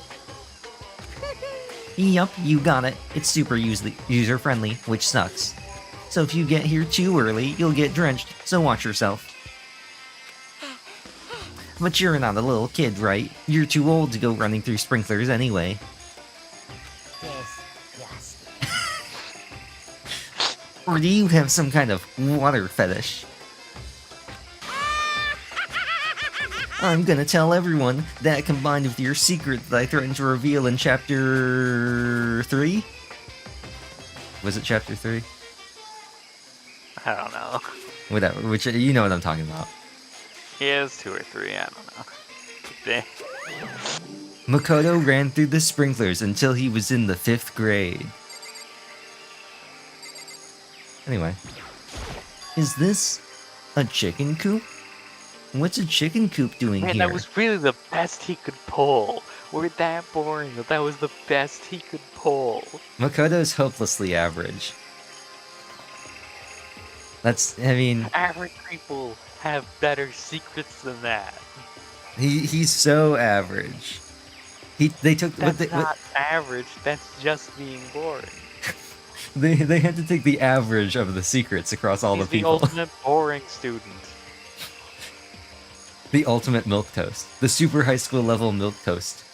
Yup, you got it. It's super user-friendly, which sucks. So if you get here too early, you'll get drenched, so watch yourself. But you're not a little kid, right? You're too old to go running through sprinklers anyway. Or do you have some kind of water fetish? I'm gonna tell everyone that combined with your secret that I threatened to reveal in chapter 3? Was it chapter 3? I don't know. Whatever, which, you know what I'm talking about. He is 2 or 3, I don't know. Dang. Makoto ran through the sprinklers until he was in the 5th grade. Anyway. Is this a chicken coop? What's a chicken coop doing Man, here? that was really the best he could pull. We're that boring, but that was the best he could pull. Makoto's hopelessly average. That's, I mean... Average people have better secrets than that. He's so average. They took... That's not average, that's just being boring. They had to take the average of the secrets across all the people. He's the ultimate boring student. The ultimate milquetoast. The super high school level milquetoast.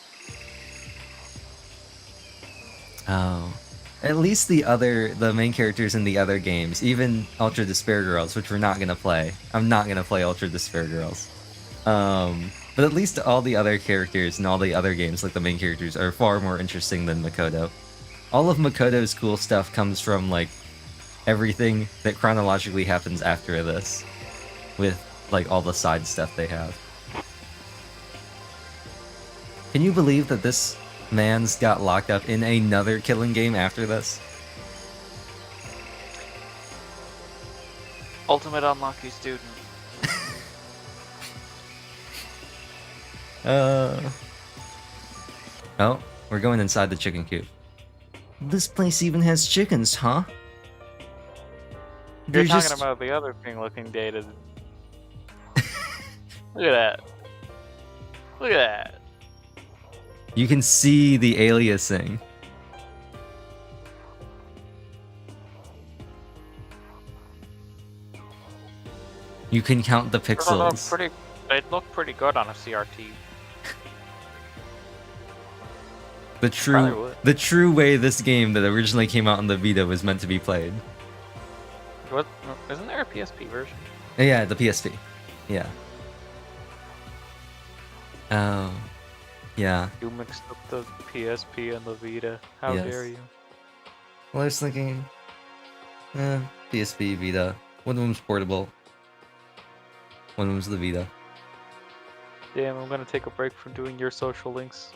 Oh. At least the main characters in the other games, even Ultra Despair Girls, which we're not gonna play. I'm not gonna play Ultra Despair Girls. But at least all the other characters in all the other games, like the main characters, are far more interesting than Makoto. All of Makoto's cool stuff comes from, like, everything that chronologically happens after this. With, like, all the side stuff they have. Can you believe that this man's got locked up in another killing game after this? Ultimate unlucky student. Oh, we're going inside the chicken coop. This place even has chickens, huh? You're talking about the other thing looking dated. Look at that. Look at that. You can see the aliasing. You can count the pixels. They look pretty good on a CRT. The true way this game that originally came out on the Vita was meant to be played. What? Isn't there a PSP version? Yeah, the PSP. Yeah. Oh. Yeah. You mixed up the PSP and the Vita. How Yes. dare you? Well, I was thinking... PSP, Vita. One of them's portable. When was the Vita? Damn, I'm gonna take a break from doing your social links.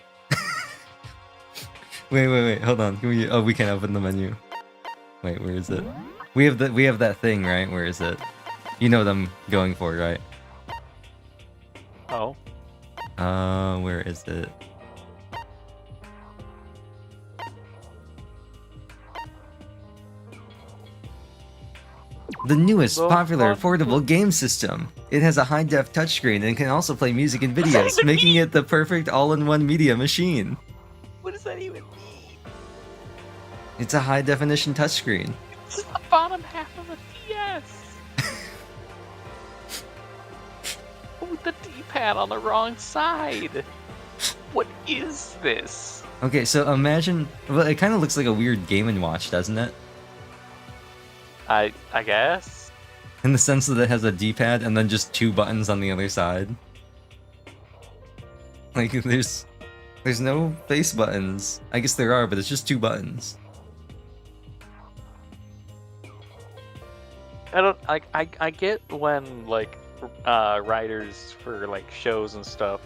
Wait. Hold on. Can we? Oh, we can't open the menu. Wait, where is it? We have that thing, right? Where is it? You know what I'm going for, right? Oh. Where is it? The newest popular portable game system. It has a high-def touchscreen and can also play music and videos, making it the perfect all-in-one media machine. What does that even mean? It's a high-definition touchscreen. It's the bottom half of a DS. With the D-pad on the wrong side. What is this? Okay, so imagine... Well, it kind of looks like a weird Game & Watch, doesn't it? I guess. In the sense that it has a D-pad and then just 2 buttons on the other side. Like, there's no face buttons. I guess there are, but it's just 2 buttons. I get when, like, writers for, like, shows and stuff,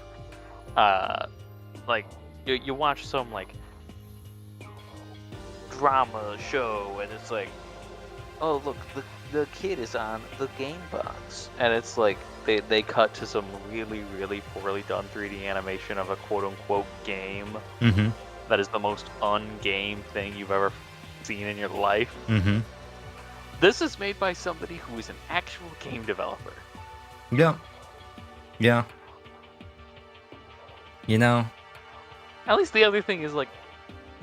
like, you watch some, like, drama show and it's like, oh, look, the kid is on the game box. And it's like, they cut to some really, really poorly done 3D animation of a quote-unquote game. Mm-hmm. That is the most un-game thing you've ever seen in your life. Mm-hmm. This is made by somebody who is an actual game developer. Yeah. Yeah. You know? At least the other thing is, like,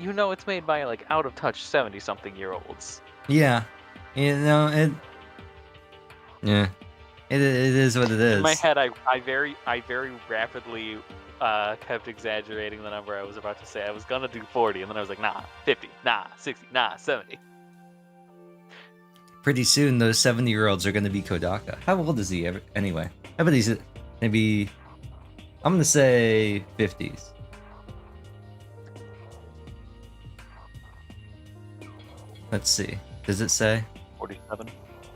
you know it's made by, like, out-of-touch 70-something-year-olds. Yeah. You know, yeah, it is what it is. In my head, I very rapidly kept exaggerating the number I was about to say. I was gonna do 40, and then I was like, nah, 50, nah, 60, nah, 70. Pretty soon, those 70-year-olds are gonna be Kodaka. How old is he anyway? I bet he's maybe, I'm gonna say 50s. Let's see. Does it say? 47.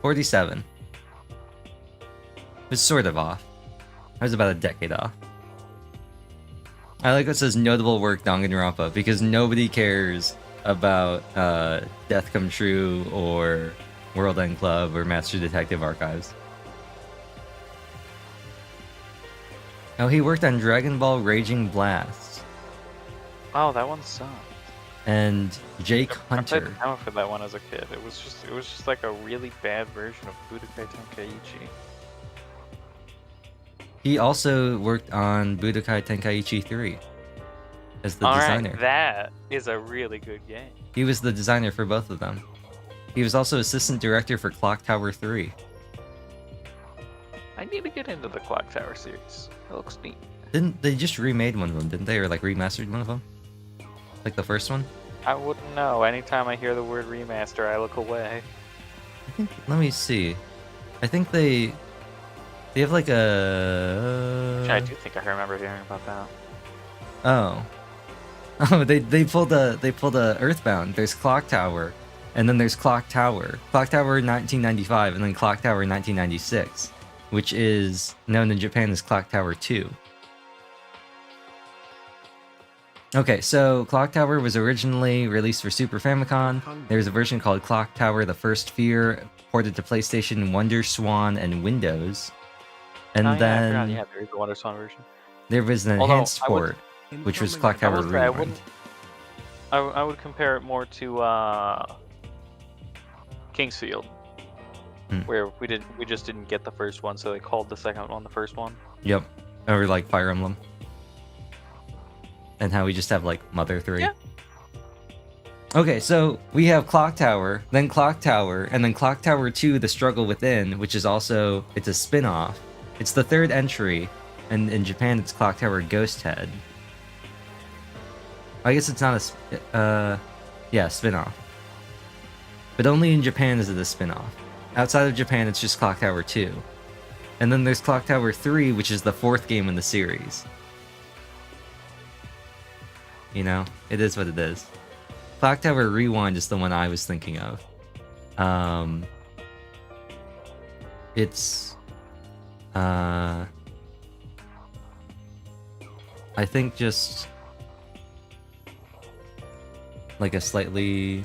47. It's sort of off. I was about a decade off. I like what it says notable work Danganronpa because nobody cares about Death Come True or World End Club or Master Detective Archives. Oh, he worked on Dragon Ball Raging Blast. Oh, that one sucked. And Jake I Hunter. played the demo for that one as a kid. It was just like a really bad version of Budokai Tenkaichi. He also worked on Budokai Tenkaichi 3 as the designer. Alright, that is a really good game. He was the designer for both of them. He was also assistant director for Clock Tower 3. I need to get into the Clock Tower series. It looks neat. Didn't they just remade one of them, didn't they? Or like remastered one of them? Like the first one? I wouldn't know. Anytime I hear the word remaster, I look away. I think, let me see. I think they have like a... I do think I remember hearing about that. Oh. Oh, they pulled a Earthbound. There's Clock Tower, and then there's Clock Tower. Clock Tower 1995, and then Clock Tower 1996, which is known in Japan as Clock Tower 2. Okay, so Clock Tower was originally released for Super Famicom. There's a version called Clock Tower The First Fear, ported to PlayStation, Wonder Swan, and Windows. And then I forgot, there is the Wonder Swan version. there was an enhanced port, which was Clock Tower Rewind. I would compare it more to Kingsfield, where we just didn't get the first one, so they called the second one the first one. Yep, or like Fire Emblem. And how we just have like Mother 3. Yeah. Okay, so we have Clock Tower, then Clock Tower, and then Clock Tower 2, The Struggle Within, which is also, it's a spin-off. It's the third entry, and in Japan it's Clock Tower Ghost Head. I guess it's not a spin-off. But only in Japan is it a spin-off. Outside of Japan, it's just Clock Tower 2. And then there's Clock Tower 3, which is the fourth game in the series. You know, it is what it is. Clock Tower Rewind is the one I was thinking of. It's I think just like a slightly...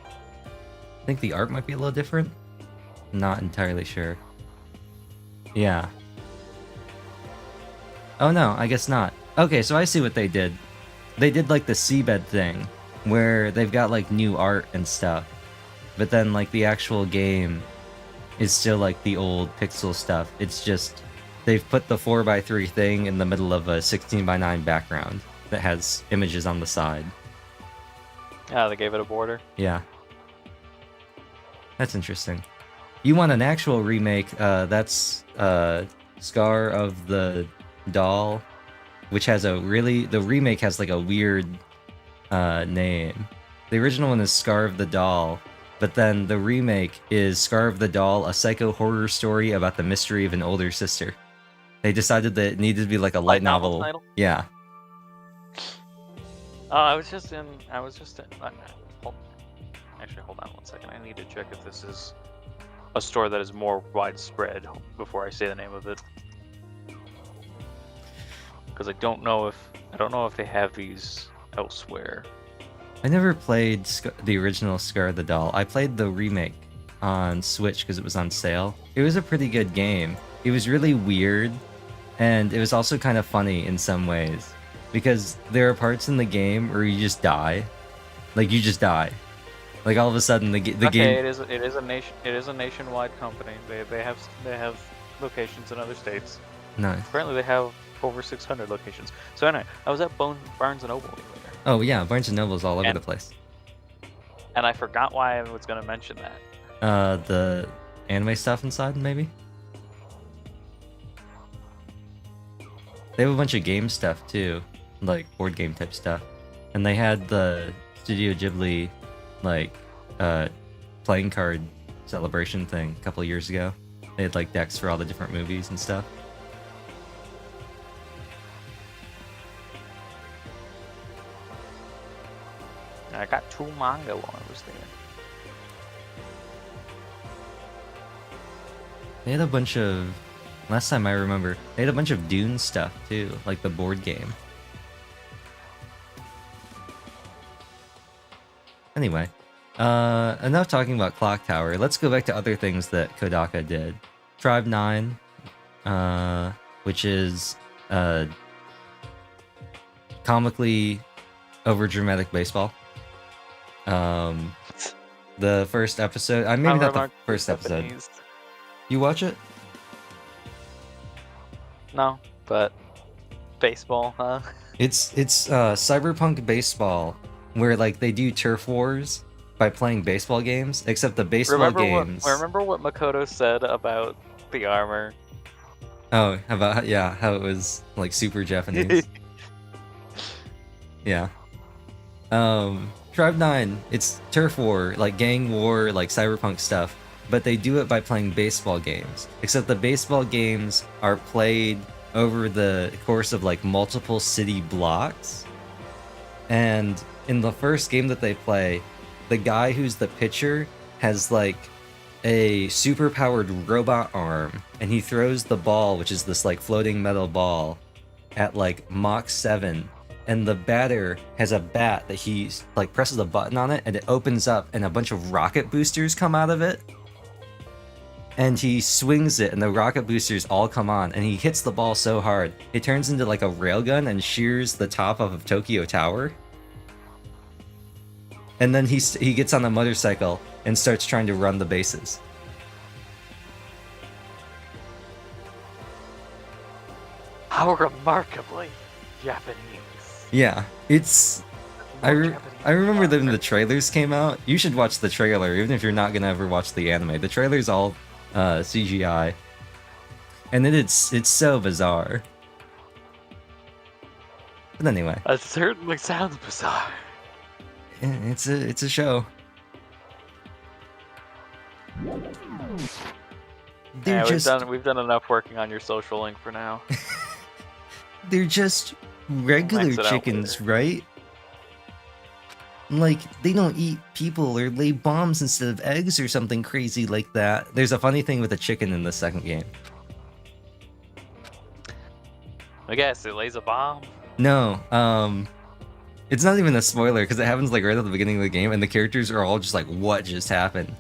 I think the art might be a little different. Not entirely sure. Yeah. Oh no, I guess not. Okay, so I see what they did. They did like the seabed thing, where they've got like new art and stuff, but then like the actual game is still like the old pixel stuff. It's just they've put the 4x3 thing in the middle of a 16:9 background that has images on the side. Yeah, they gave it a border. Yeah. That's interesting. You want an actual remake, that's Scar of the Doll, which has a really... The remake has like a weird name. The original one is Scar of the Doll, but then the remake is Scar of the Doll, a psycho horror story about the mystery of an older sister. They decided that it needed to be like a light novel. Title? Yeah. I was just in. Actually, hold on one second. I need to check if this is a store that is more widespread before I say the name of it, because I don't know if they have these elsewhere. I never played the original Scar of the Doll. I played the remake on Switch because it was on sale. It was a pretty good game. It was really weird, and it was also kind of funny in some ways, because there are parts in the game where you just die. Like, you just die. Like, all of a sudden the game... It is a nationwide company. They have locations in other states. Nice. Apparently they have over 600 locations. So anyway, I was at Barnes & Noble earlier. Oh yeah, Barnes & Noble's all over the place. And I forgot why I was going to mention that. The anime stuff inside, maybe? They have a bunch of game stuff too, like board game type stuff. And they had the Studio Ghibli, like, playing card celebration thing a couple of years ago. They had like decks for all the different movies and stuff. I got 2 manga while I was there. They had a bunch of... Last time I remember, they had a bunch of Dune stuff too, like the board game. Anyway, enough talking about Clock Tower. Let's go back to other things that Kodaka did. Tribe 9, which is comically overdramatic baseball. The first episode, maybe not the first episode. Japanese. You watch it? No, but baseball, huh? It's cyberpunk baseball, where like they do turf wars by playing baseball games, except the baseball games. Remember what Makoto said about the armor? Oh, how it was like super Japanese. Yeah. Tribe 9, it's turf war, like gang war, like cyberpunk stuff, but they do it by playing baseball games. Except the baseball games are played over the course of like multiple city blocks. And in the first game that they play, the guy who's the pitcher has like a super powered robot arm, and he throws the ball, which is this like floating metal ball, at like Mach 7. And the batter has a bat that he like presses a button on it and it opens up and a bunch of rocket boosters come out of it. And he swings it and the rocket boosters all come on and he hits the ball so hard it turns into like a railgun and shears the top of Tokyo Tower. And then he gets on a motorcycle and starts trying to run the bases. How remarkably Japanese. Yeah, it's... I remember that when the trailers came out. You should watch the trailer, even if you're not gonna ever watch the anime. The trailer's all CGI. And then it's so bizarre. But anyway. It certainly sounds bizarre. Yeah, it's a show. Yeah, we've done enough working on your social link for now. They're just regular chickens, right? Like, they don't eat people or lay bombs instead of eggs or something crazy like that. There's a funny thing with a chicken in the second game. I guess it lays a bomb. No, it's not even a spoiler because it happens like right at the beginning of the game, and the characters are all just like, "What just happened?"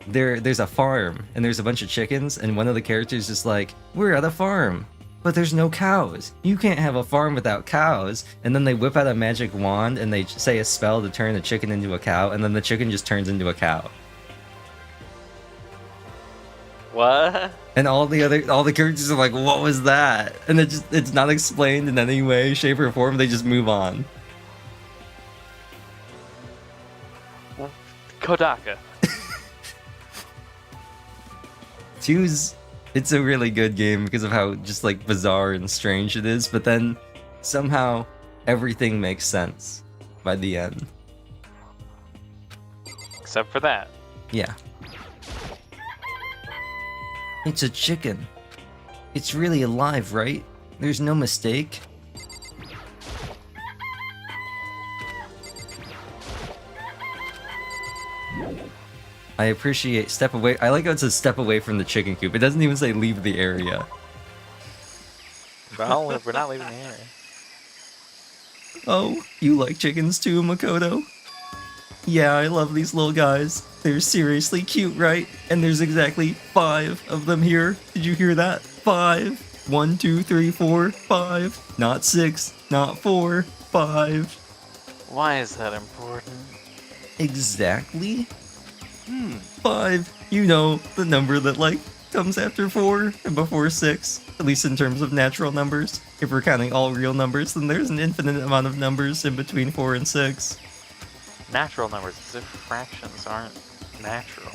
There's a farm and there's a bunch of chickens, and one of the characters is like, "We're at a farm, but there's no cows. You can't have a farm without cows." And then they whip out a magic wand and they say a spell to turn a chicken into a cow, and then the chicken just turns into a cow. What? And all the characters are like, "What was that?" And it's not explained in any way, shape, or form. They just move on. Kodaka. It's a really good game because of how just like bizarre and strange it is, but then somehow everything makes sense by the end. Except for that. Yeah. It's a chicken. It's really alive, right? There's no mistake. I appreciate step away. I like how it says step away from the chicken coop. It doesn't even say leave the area. Well, we're not leaving the area. Oh, you like chickens too, Makoto? Yeah, I love these little guys. They're seriously cute, right? And there's exactly 5 of them here. Did you hear that? 5. 1, 2, 3, 4, 5. Not 6, not 4, 5. Why is that important? Exactly? 5. You know, the number that, like, comes after 4 and before 6. At least in terms of natural numbers. If we're counting all real numbers, then there's an infinite amount of numbers in between 4 and 6. Natural numbers, as if fractions aren't natural.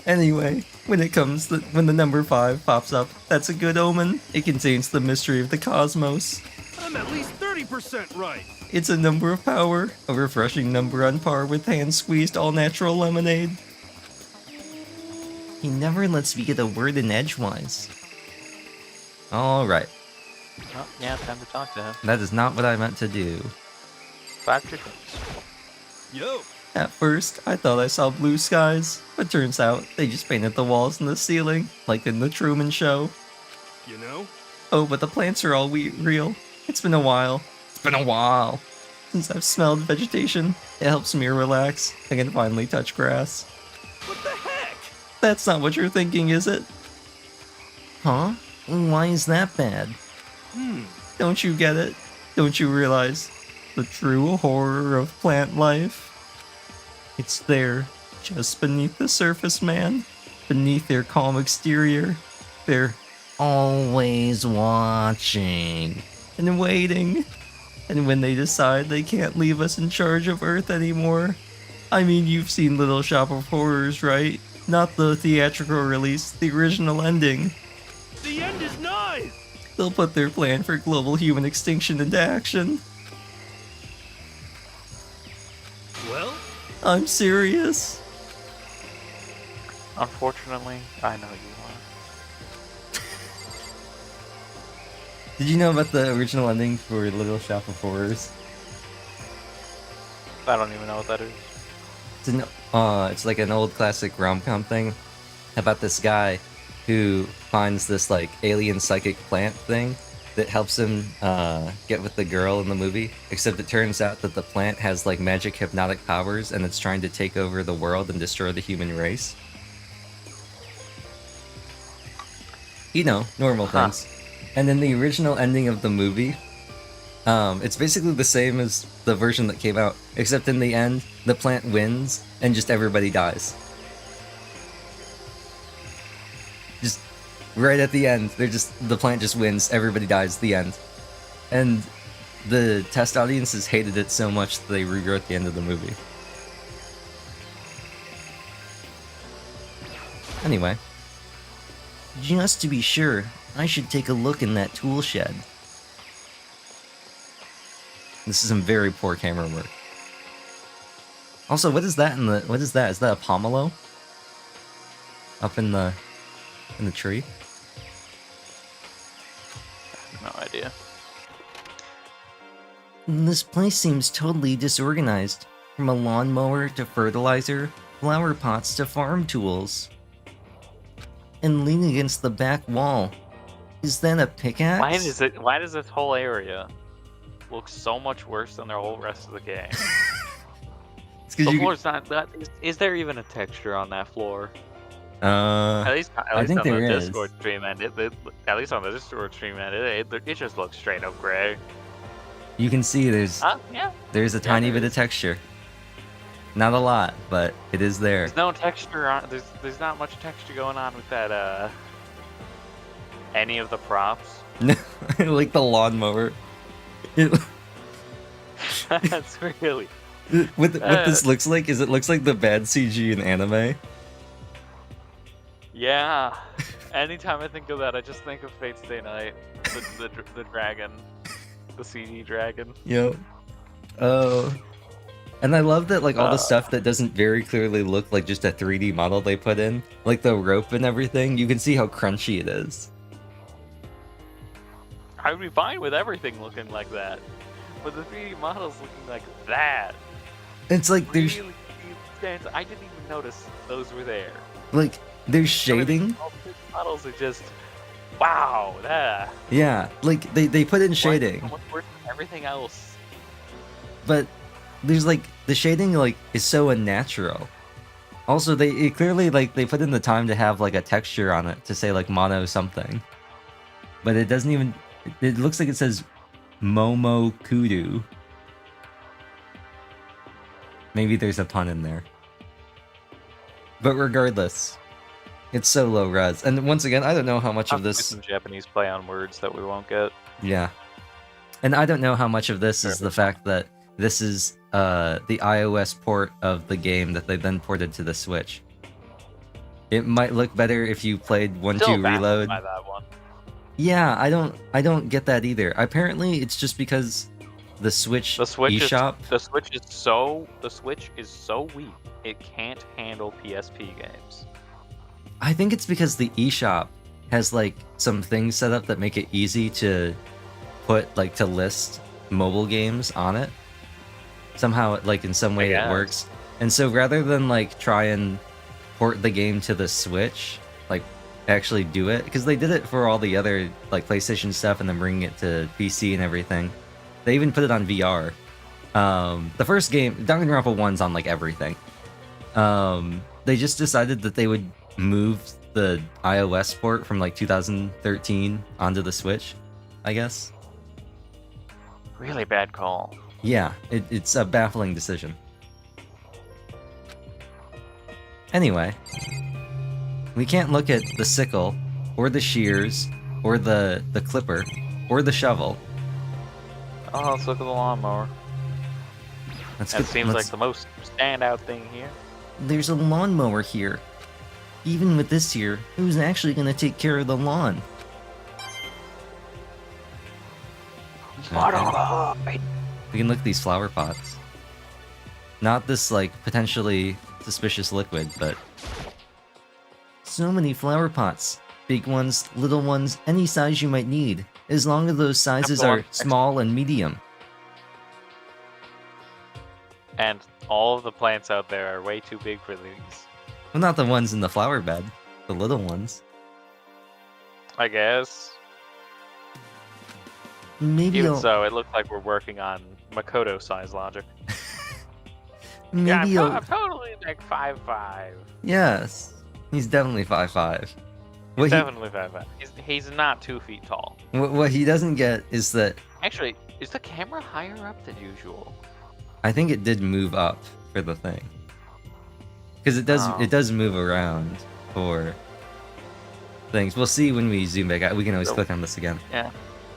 Anyway, when the number 5 pops up, that's a good omen. It contains the mystery of the cosmos. I'm at least 30% right. It's a number of power, a refreshing number on par with hand-squeezed all-natural lemonade. He never lets me get a word in edgewise. Alright, Oh, yeah, time to talk to him. that is not what I meant to do. 5 chickens. Yo. At first, I thought I saw blue skies, but turns out they just painted the walls and the ceiling, like in the Truman Show. You know? Oh, but the plants are all real. It's been a while. Since I've smelled vegetation, it helps me relax. I can finally touch grass. What the heck? That's not what you're thinking, is it? Huh? Why is that bad? Don't you get it? Don't you realize the true horror of plant life? It's there, just beneath the surface, man. Beneath their calm exterior. They're always watching and waiting. And when they decide they can't leave us in charge of Earth anymore, I mean, you've seen Little Shop of Horrors, right? Not the theatrical release, the original ending. The end is nigh! They'll put their plan for global human extinction into action. Well? I'm serious. Unfortunately, I know you are. Did you know about the original ending for Little Shop of Horrors? I don't even know what that is. It's like an old classic rom-com thing about this guy who finds this like alien psychic plant thing that helps him get with the girl in the movie, except it turns out that the plant has like magic hypnotic powers and it's trying to take over the world and destroy the human race. You know, normal things. And then the original ending of the movie, it's basically the same as the version that came out, except in the end, the plant wins and just everybody dies. Just right at the end, the plant just wins, everybody dies, the end. And the test audiences hated it so much that they rewrote the end of the movie. Anyway, just to be sure, I should take a look in that tool shed. This is some very poor camera work. Also, what is that what is that? Is that a pomelo? Up in the tree? No idea. This place seems totally disorganized. From a lawnmower to fertilizer, flower pots to farm tools. and leaning against the back wall. Is that a pickaxe? Why does this whole area look so much worse than the whole rest of the game? It's 'cause The you... floor's not that. Is there even a texture on that floor? At least I think on the there is. Discord stream end, at least on the Discord stream end, it just looks straight up gray. You can see there's Yeah. there's a tiny bit of texture. Not a lot, but it is there. There's no texture on. There's not much texture going on with that. Any of the props. Like the lawnmower. That's really. What this looks like is it looks like the bad CG in anime. Yeah. Anytime I think of that, I just think of Fate Stay Night, the dragon, the CG dragon. Yep. Oh. And I love that, like, all the stuff that doesn't very clearly look like just a 3D model they put in, like the rope and everything, you can see how crunchy it is. I would be fine with everything looking like that, but the 3D models looking like that. It's like there's Really, I didn't even notice those were there. like there's shading. All the models are just wow. That Yeah, like they put in shading, so much worse than everything else. but there's like the shading like is so unnatural. Also, it clearly like they put in the time to have like a texture on it to say like mono something, but it doesn't even. It looks like it says Momo Kudu. Maybe there's a pun in there. But regardless, it's so low res. And once again, I don't know how much of this... Some Japanese play on words that we won't get. Yeah. And I don't know how much of this is the fact that this is the iOS port of the game that they then ported to the Switch. It might look better if you played 1-2 Still Reload. baffled by that one. Yeah, I don't get that either. Apparently, it's just because the Switch eShop. The Switch is so weak it can't handle PSP games. I think it's because the eShop has like some things set up that make it easy to put like to list mobile games on it. Somehow, like in some way, it works. And so rather than like try and port the game to the Switch, like actually do it, because they did it for all the other like PlayStation stuff and then bringing it to PC and everything. They even put it on VR. The first game, Danganronpa 1's on like everything. They just decided that they would move the iOS port from like 2013 onto the Switch, I guess. Really bad call. Yeah, it's a baffling decision. Anyway, we can't look at the sickle, or the shears, or the clipper, or the shovel. Oh, let's look at the lawnmower. That seems like the most standout thing here. There's a lawnmower here. Even with this here, who's actually going to take care of the lawn? Okay. We can look at these flower pots. Not this, like, potentially suspicious liquid, but... So many flower pots. Big ones, little ones, any size you might need. As long as those sizes are small and medium. And all of the plants out there are way too big for these. Well, not the ones in the flower bed. The little ones. I guess. Maybe Even so, it looks like we're working on Makoto size logic. Maybe yeah, I'm totally like 5'5". Yes. He's definitely 5'5". He's definitely 5'5". He's not 2 feet tall. What he doesn't get is that... Actually, is the camera higher up than usual? I think it did move up for the thing. Because it does move around for things. We'll see when we zoom back out. We can always click on this again. Yeah.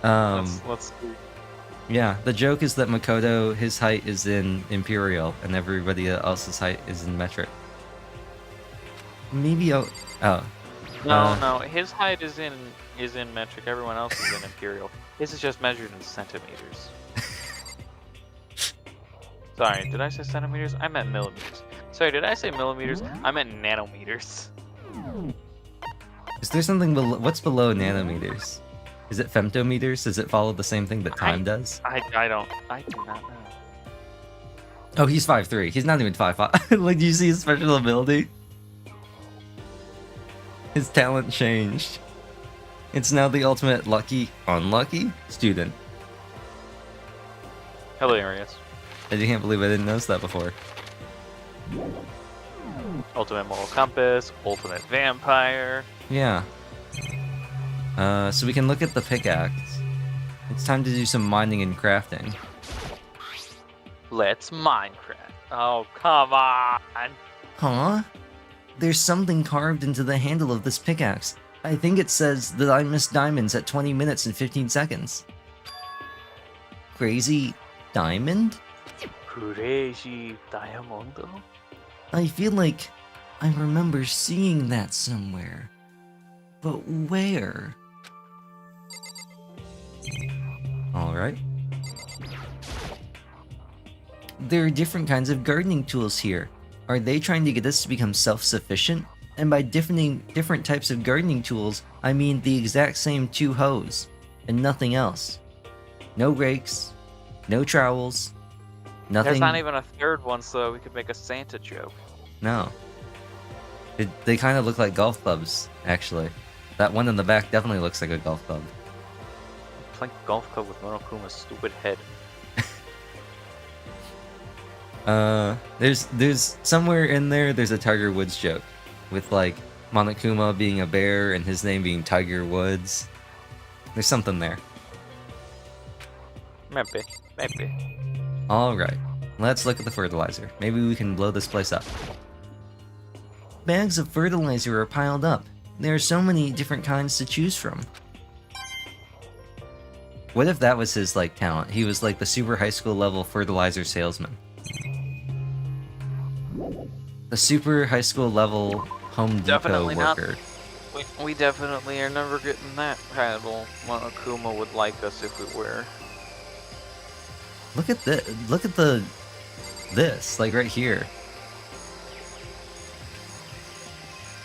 Let's see. Yeah, the joke is that Makoto, his height is in Imperial, and everybody else's height is in metric. Maybe I'll... Oh. No, his height is in metric. Everyone else is in Imperial. His is just measured in centimeters. Sorry, did I say centimeters? I meant millimeters. Sorry, did I say millimeters? I meant nanometers. Is there something below... What's below nanometers? Is it femtometers? Does it follow the same thing that time does? I do not know. Oh, he's 5'3". He's not even 5'5". Like, do you see his special ability? His talent changed. It's now the ultimate lucky, unlucky student. Hilarious. I can't believe I didn't notice that before. Ultimate moral compass, ultimate vampire. Yeah. So we can look at the pickaxe. It's time to do some mining and crafting. Let's Minecraft. Oh, come on. Huh? There's something carved into the handle of this pickaxe. I think it says that I missed diamonds at 20 minutes and 15 seconds. Crazy diamond? Crazy Diamondo? I feel like I remember seeing that somewhere. But where? Alright. There are different kinds of gardening tools here. Are they trying to get us to become self-sufficient? And by different types of gardening tools, I mean the exact same 2 hoes, and nothing else. No rakes, no trowels, nothing. There's not even a third one, so we could make a Santa joke. No. They kind of look like golf clubs, actually. That one in the back definitely looks like a golf club. Playing golf club with Monokuma's stupid head. There's somewhere in there, there's a Tiger Woods joke. With, like, Monokuma being a bear and his name being Tiger Woods. There's something there. Maybe. Alright, let's look at the fertilizer. Maybe we can blow this place up. Bags of fertilizer are piled up. There are so many different kinds to choose from. What if that was his, like, talent? He was, like, the super high school level fertilizer salesman. The super high school level Home Depot Definitely not. worker. We definitely are never getting that title. Monokuma would like us if we were. Look at this. Look at this, like right here.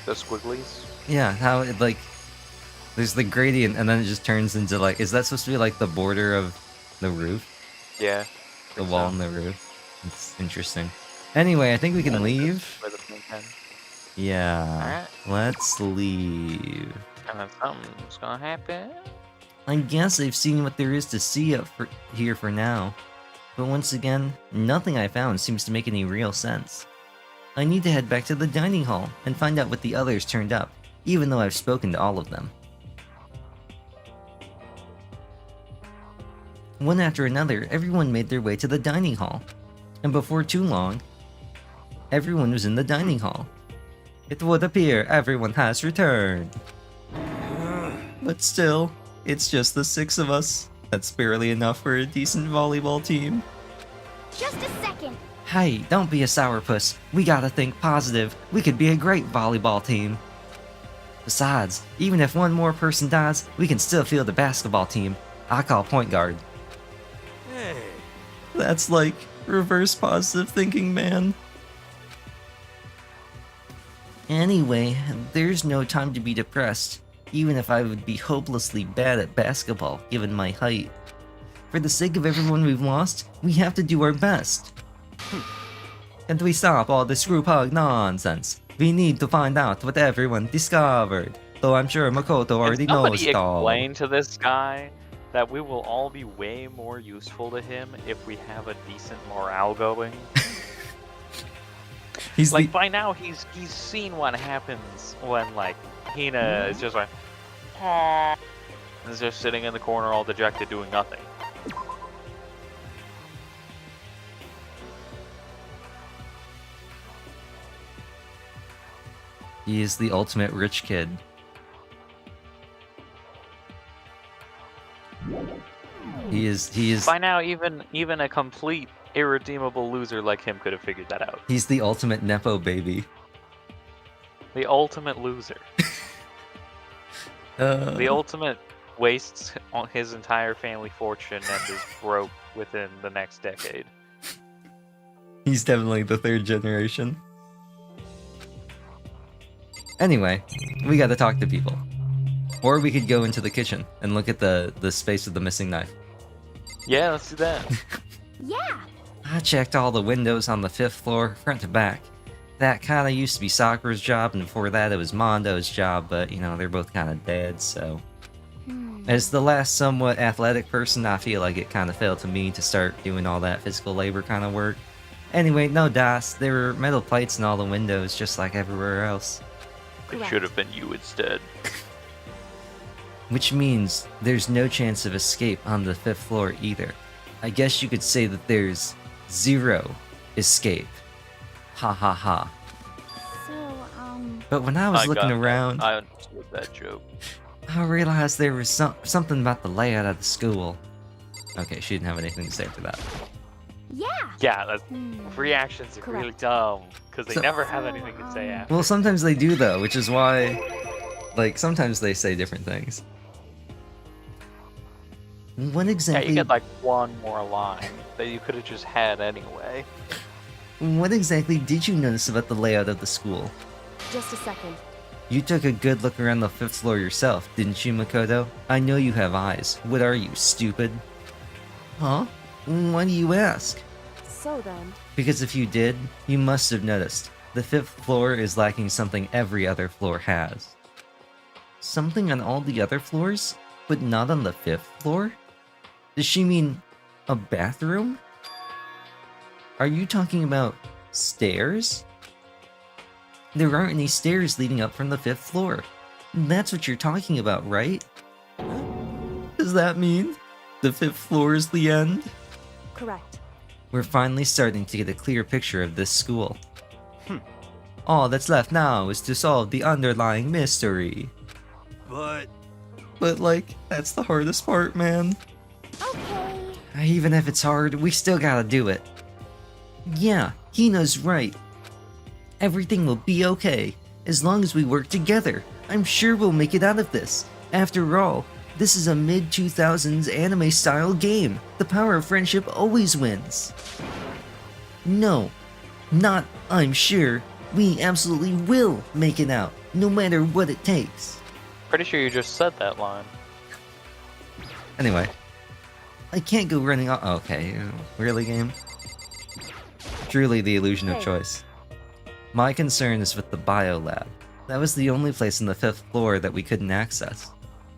The squigglies? Yeah, how it, like, there's the gradient and then it just turns into, like, is that supposed to be like the border of the roof? Yeah. The wall and the roof? It's interesting. Anyway, I think we can leave. Yeah. Let's leave. And then something's gonna happen. I guess I've seen what there is to see here for now. But once again, nothing I found seems to make any real sense. I need to head back to the dining hall and find out what the others turned up, even though I've spoken to all of them. One after another, everyone made their way to the dining hall. And before too long, everyone was in the dining hall. It would appear everyone has returned. But still, it's just the 6 of us. That's barely enough for a decent volleyball team. Just a second. Hey, don't be a sourpuss. We gotta think positive. We could be a great volleyball team. Besides, even if one more person dies, we can still field a basketball team. I call point guard. Hey. That's like reverse positive thinking, man. Anyway, there's no time to be depressed, even if I would be hopelessly bad at basketball given my height. For the sake of everyone we've lost, we have to do our best. And we stop all the screw-pug nonsense. We need to find out what everyone discovered. Though I'm sure Makoto already knows it all. Explain to this guy that we will all be way more useful to him if we have a decent morale going. He's like by now he's seen what happens when like Hina is just like is just sitting in the corner all dejected doing nothing. He is the ultimate rich kid. He is By now even a complete irredeemable loser like him could have figured that out. He's the ultimate Nepo baby. The ultimate loser. The ultimate wastes his entire family fortune and is broke within the next decade. He's definitely the 3rd generation. Anyway, we gotta talk to people. Or we could go into the kitchen and look at the space of the missing knife. Yeah, let's do that. Yeah. I checked all the windows on the 5th floor, front to back. that kind of used to be Sakura's job, and before that it was Mondo's job, but, you know, they're both kind of dead, so... As the last somewhat athletic person, I feel like it kind of fell to me to start doing all that physical labor kind of work. Anyway, no das, there were metal plates in all the windows, just like everywhere else. It Correct. should have been you instead. Which means there's no chance of escape on the 5th floor either. I guess you could say that there's 0 escape. Ha ha ha. So, But when I was looking got that. around, I understood that joke. I realized there was something about the layout of the school. Okay, she didn't have anything to say after that. yeah. Yeah, that's, Hmm. reactions are really Correct. dumb because they So- never have anything to say after. Well, sometimes they do though, which is why, like, sometimes they say different things. What Yeah, exactly? you get like one more line that you could have just had anyway. What exactly did you notice about the layout of the school? Just a second. You took a good look around the 5th floor yourself, didn't you, Makoto? I know you have eyes. What are you, stupid? Huh? Why do you ask? So then, Because if you did, you must have noticed. The 5th floor is lacking something every other floor has. Something on all the other floors, but not on the 5th floor? Does she mean a bathroom? Are you talking about stairs? There aren't any stairs leading up from the 5th floor. That's what you're talking about, right? Does that mean the 5th floor is the end? correct. We're finally starting to get a clear picture of this school. All that's left now is to solve the underlying mystery. But But, like, that's the hardest part, man. Okay. Even if it's hard, we still gotta do it. Yeah, Hina's right. Everything will be okay, as long as we work together. I'm sure we'll make it out of this. After all, this is a mid-2000s anime-style game. The power of friendship always wins. No, not I'm sure. We absolutely will make it out, no matter what it takes. Pretty sure you just said that line. Anyway, I can't go running off. Okay, really, game? Truly the illusion of Hey. choice. My concern is with the bio lab. That was the only place on the 5th floor that we couldn't access.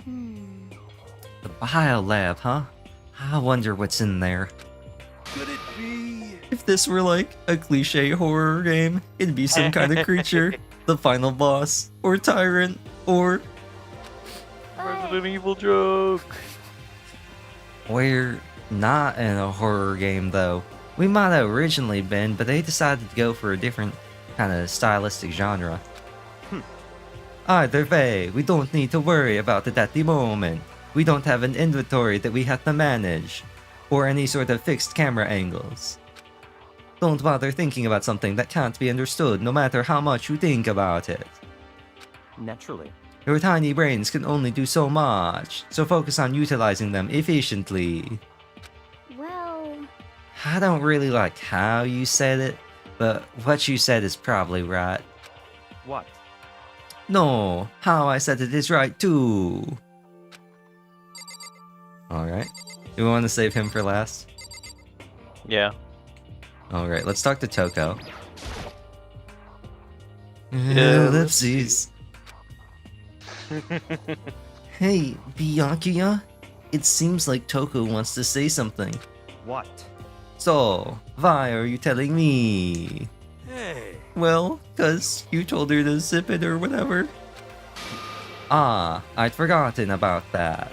The bio lab, huh? I wonder what's in there. could it be? If this were like a cliche horror game, it'd be some kind of creature, the final boss, or tyrant, or Resident Evil joke. we're not in a horror game though. We might have originally been, but they decided to go for a different kind of stylistic genre. Either way, we don't need to worry about it at the moment. We don't have an inventory that we have to manage, or any sort of fixed camera angles. Don't bother thinking about something that can't be understood no matter how much you think about it. Naturally. Your tiny brains can only do so much, so focus on utilizing them efficiently. Well, I don't really like how you said it, but what you said is probably right. What? No, how I said it is right too. Alright. Do we want to save him for last? Yeah. Alright, let's talk to Toko. Yeah, Ellipses. Hey, Byakuya? It seems like Toko wants to say something. What? So, why are you telling me? Hey, Well, 'cause you told her to zip it or whatever. Ah, I'd forgotten about that.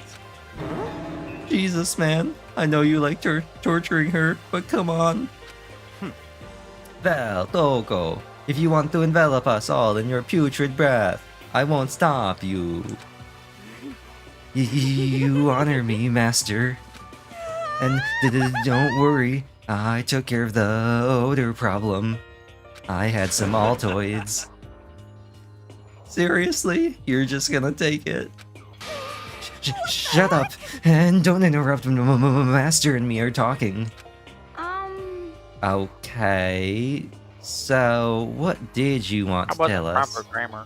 Jesus, man. I know you like torturing her, but come on. Well, Toko, if you want to envelop us all in your putrid breath, I won't stop you. You honor me, master. And don't worry, I took care of the odor problem. I had some Altoids. Seriously? You're just gonna take it? Shut up! And don't interrupt when Master and me are talking. Okay. So, what did you want How to about tell the us? proper grammar?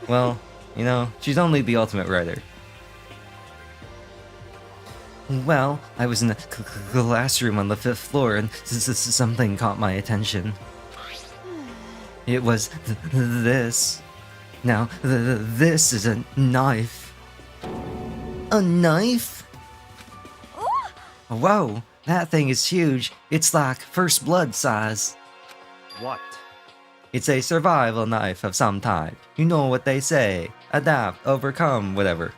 Well, you know, she's only the ultimate writer. Well, I was in the classroom on the 5th floor and something caught my attention. It was this. Now, this is a knife. A knife? Whoa, that thing is huge. It's like first blood size. What? It's a survival knife of some type. You know what they say. Adapt, overcome, whatever.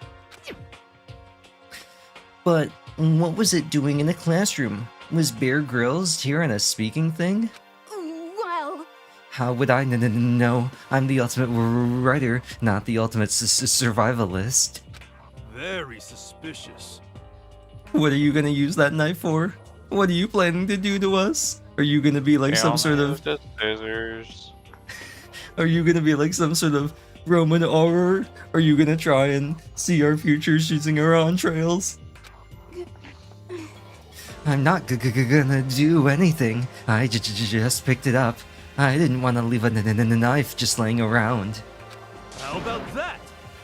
But what was it doing in the classroom? Was Bear Grylls here on a speaking thing? Well, How would I know? I'm the ultimate writer, not the ultimate survivalist. Very suspicious. What are you gonna use that knife for? What are you planning to do to us? Are you gonna be like some sort of... Just scissors. Are you gonna be like some sort of Roman horror? Are you gonna try and see our futures using our entrails? I'm not gonna do anything. I just picked it up. I didn't want to leave a knife just laying around. How about that?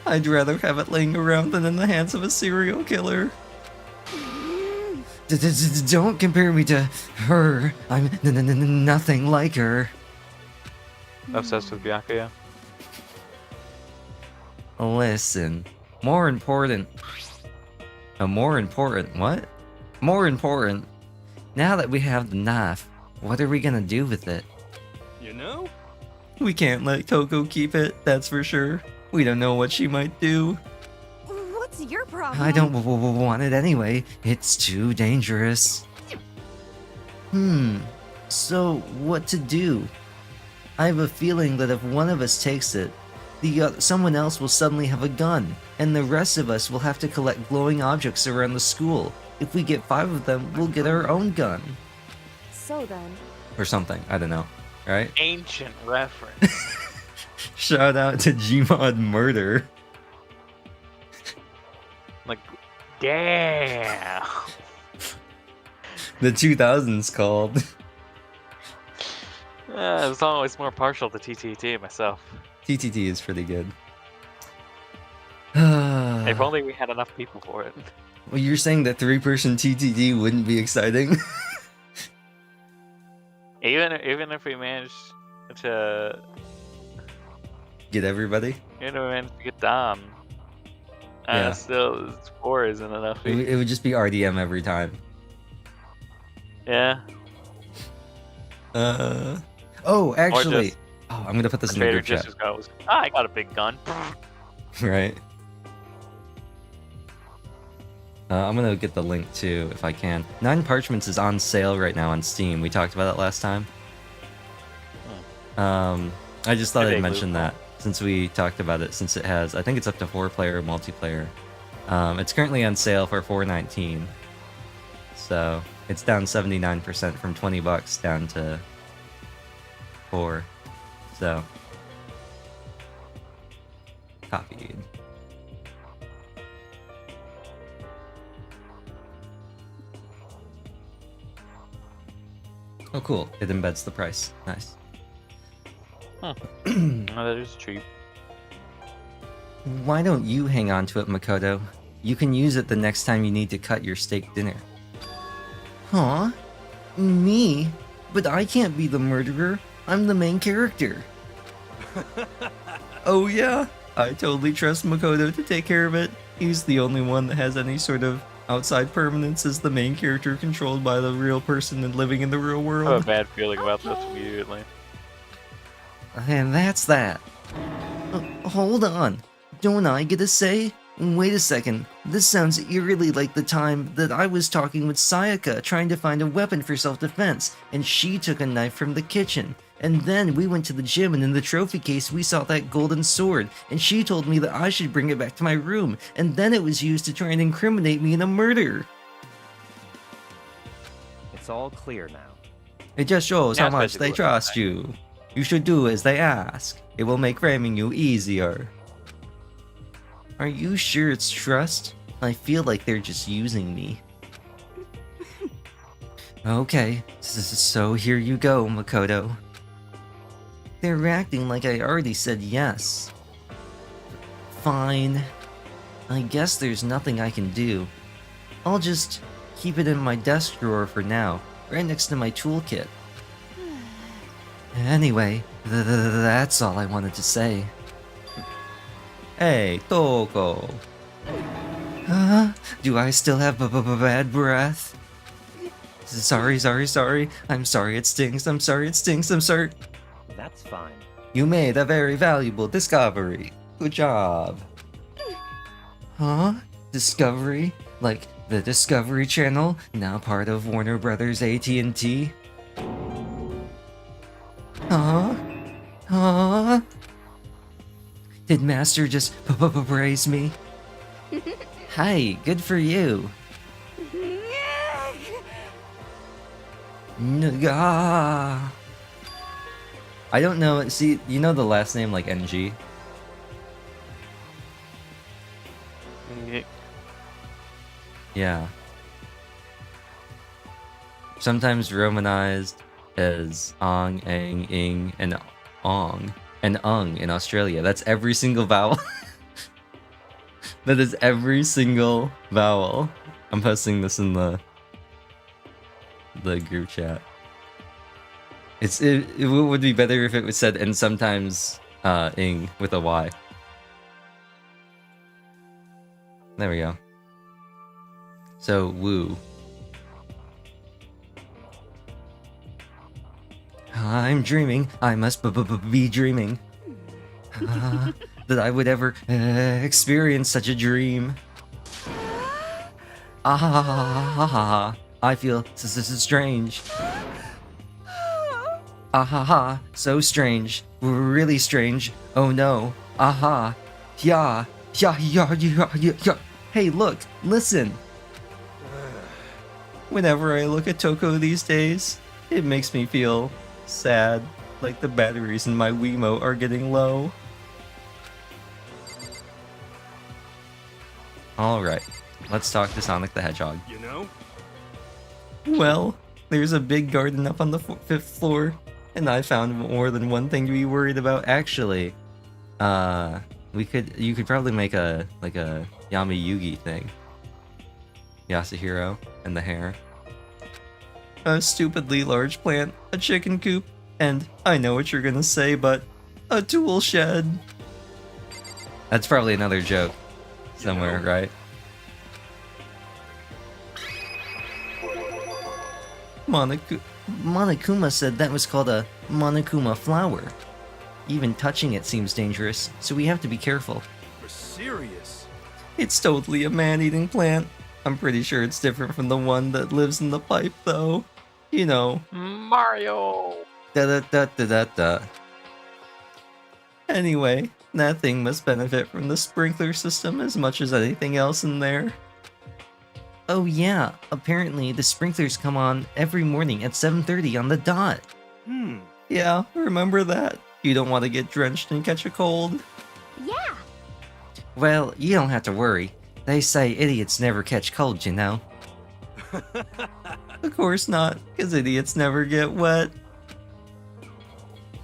I'd rather have it laying around than in the hands of a serial killer. Don't compare me to her. I'm nothing like her. Obsessed with Bianca, yeah. Listen, more important. More important, what? More important. Now that we have the knife, what are we gonna do with it? You know? We can't let Coco keep it, that's for sure. We don't know what she might do. What's your problem? I don't want it anyway. It's too dangerous. So what to do? I have a feeling that if one of us takes it, someone else will suddenly have a gun, and the rest of us will have to collect glowing objects around the school. If we get 5 of them, we'll get our own gun. So then, Or something, I don't know. Right? Ancient reference. Shout out to Gmod Murder. Like, damn. The 2000s called. I was always more partial to TTT myself. TTT is pretty good. If only we had enough people for it. Well, you're saying that 3-person TTT wouldn't be exciting? Even if we managed to Get everybody? managed to get Dom, Yeah. still 4 isn't enough. It would just be RDM every time. Yeah. Oh, actually. just- Oh, I'm gonna put this in the Trader group chat. just goes, I got a big gun. Right. I'm gonna get the link too, if I can. 9 Parchments is on sale right now on Steam. We talked about it last time. I just thought I'd mention that since we talked about it, since it has, I think it's up to 4-player multiplayer. It's currently on sale for $4.19. So it's down 79% from $20 down to 4. So copied. Oh, cool. It embeds the price. Nice. Huh. Oh, that is cheap. Why don't you hang on to it, Makoto? You can use it the next time you need to cut your steak dinner. Huh? Me? But I can't be the murderer. I'm the main character. Oh yeah? I totally trust Makoto to take care of it. He's the only one that has any sort of outside permanence as the main character controlled by the real person and living in the real I have world. a bad feeling about this immediately. And that's that. Hold on. Don't I get a say? Wait a second. This sounds eerily like the time that I was talking with Sayaka trying to find a weapon for self-defense, and she took a knife from the kitchen. And then we went to the gym, and in the trophy case we saw that golden sword, and she told me that I should bring it back to my room, and then it was used to try and incriminate me in a murder. It's all clear now. It just shows Yeah, how much especially they with trust you. You should do as they ask. It will make framing you easier. Are you sure it's trust? I feel like they're just using me. Okay, so here you go, Makoto. They're acting like I already said yes. Fine. I guess there's nothing I can do. I'll just keep it in my desk drawer for now, right next to my toolkit. Anyway, That's all I wanted to say. Hey, Toko. Huh? Do I still have bad breath? Sorry. I'm sorry it stings. I'm sorry. That's fine. You made a very valuable discovery. Good job. Huh? Discovery? Like the Discovery Channel, now part of Warner Brothers AT&T? Huh? Huh? Did Master just praise me? Hi, good for you. Naga. I don't know. See, you know the last name like NG? Yeah. Sometimes romanized as Ong, Ang, Ing, and Ong. And Ung in Australia. That's every single vowel. That is every single vowel. I'm posting this in the group chat. It would be better if it was said and sometimes ing with a Y. There we go. So woo. I'm dreaming. I must be dreaming. That I would ever experience such a dream. I feel this is strange. So strange. Really strange. Oh no. Yeah. Hey, look, listen. Whenever I look at Toko these days, it makes me feel sad, like the batteries in my Wiimote are getting low. Alright, let's talk to Sonic the Hedgehog. You know? Well, there's a big garden up on the 5th floor, and I found more than one thing to be worried about. Actually, you could probably make a Yami Yugi thing. Yasuhiro and the hair. A stupidly large plant, a chicken coop, and I know what you're gonna say, but a tool shed. That's probably another joke somewhere, right? Monokuma said that was called a Monokuma flower. Even touching it seems dangerous, so we have to be careful. You're serious? It's totally a man-eating plant. I'm pretty sure it's different from the one that lives in the pipe, though. You know. Mario! Da. Anyway, that thing must benefit from the sprinkler system as much as anything else in there. Oh yeah, apparently the sprinklers come on every morning at 7:30 on the dot. Yeah, remember that? You don't want to get drenched and catch a cold? Yeah. Well, you don't have to worry. They say idiots never catch colds, you know. Of course not, because idiots never get wet.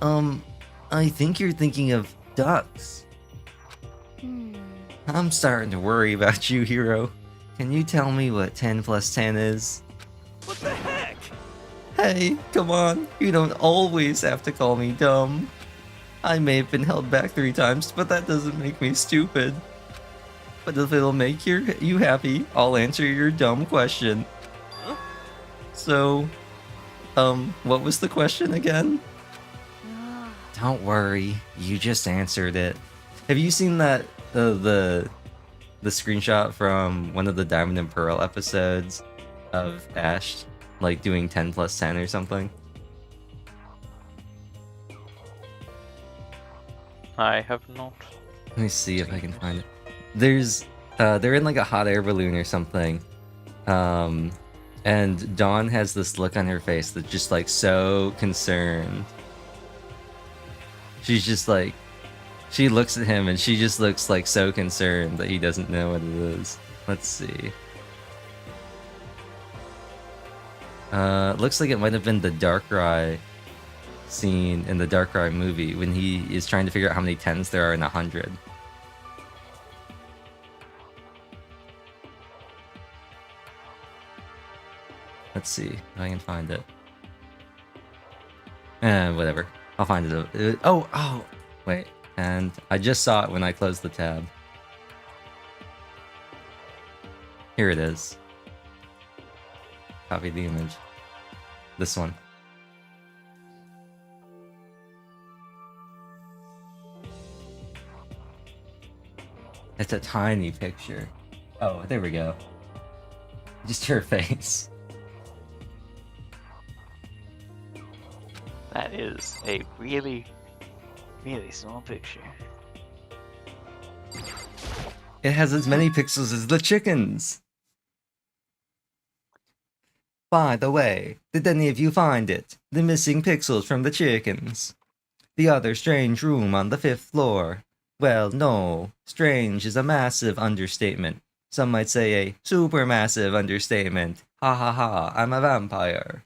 I think you're thinking of ducks. I'm starting to worry about you, Hero. Can you tell me what 10 plus 10 is? What the heck? Hey, come on. You don't always have to call me dumb. I may have been held back 3 times, but that doesn't make me stupid. But if it'll make you happy, I'll answer your dumb question. Huh? So, what was the question again? Don't worry, you just answered it. Have you seen that, the screenshot from one of the Diamond and Pearl episodes of Ash, like doing 10 plus 10 or something? I have not. Let me see if I can find it. They're in like a hot air balloon or something. And Dawn has this look on her face that's just like so concerned. She's just like, she looks at him and she just looks like so concerned that he doesn't know what it is. Let's see. Looks like it might have been the Darkrai scene in the Darkrai movie when he is trying to figure out how many 10s there are in 100. Let's see if I can find it. Whatever. I'll find it. Oh, wait. And I just saw it when I closed the tab. Here it is. Copy the image. This one. It's a tiny picture. Oh, there we go. Just her face. That is a really, really small picture. It has as many pixels as the chickens. By the way, did any of you find it? The missing pixels from the chickens. The other strange room on the 5th floor. Well, no. Strange is a massive understatement. Some might say a supermassive understatement. Ha ha ha, I'm a vampire.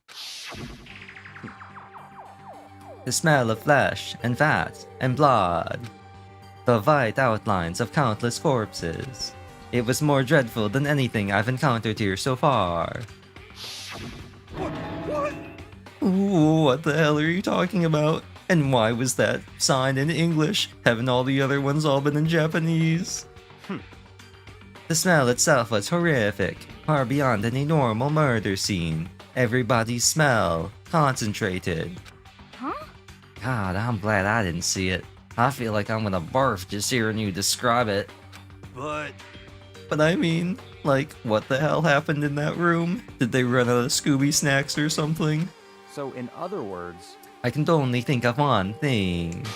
The smell of flesh and fat and blood. The white outlines of countless corpses. It was more dreadful than anything I've encountered here so far. What? Ooh, what the hell are you talking about? And why was that sign in English? Haven't all the other ones all been in Japanese? The smell itself was horrific, far beyond any normal murder scene. Everybody's smell, concentrated. Huh? God, I'm glad I didn't see it. I feel like I'm gonna barf just hearing you describe it. But I mean, like, what the hell happened in that room? Did they run out of Scooby snacks or something? So, in other words, I can only think of one thing.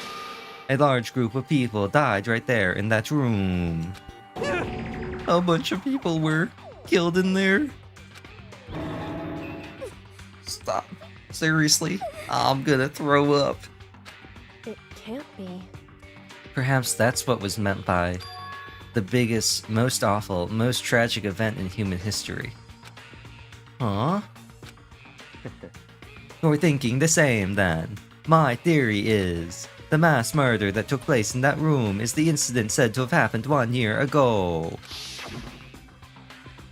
A large group of people died right there in that room. A bunch of people were killed in there. Stop. Seriously, I'm gonna throw up. It can't be. Perhaps that's what was meant by the biggest, most awful, most tragic event in human history. Huh? You're thinking the same then. My theory is, the mass murder that took place in that room is the incident said to have happened 1 year ago.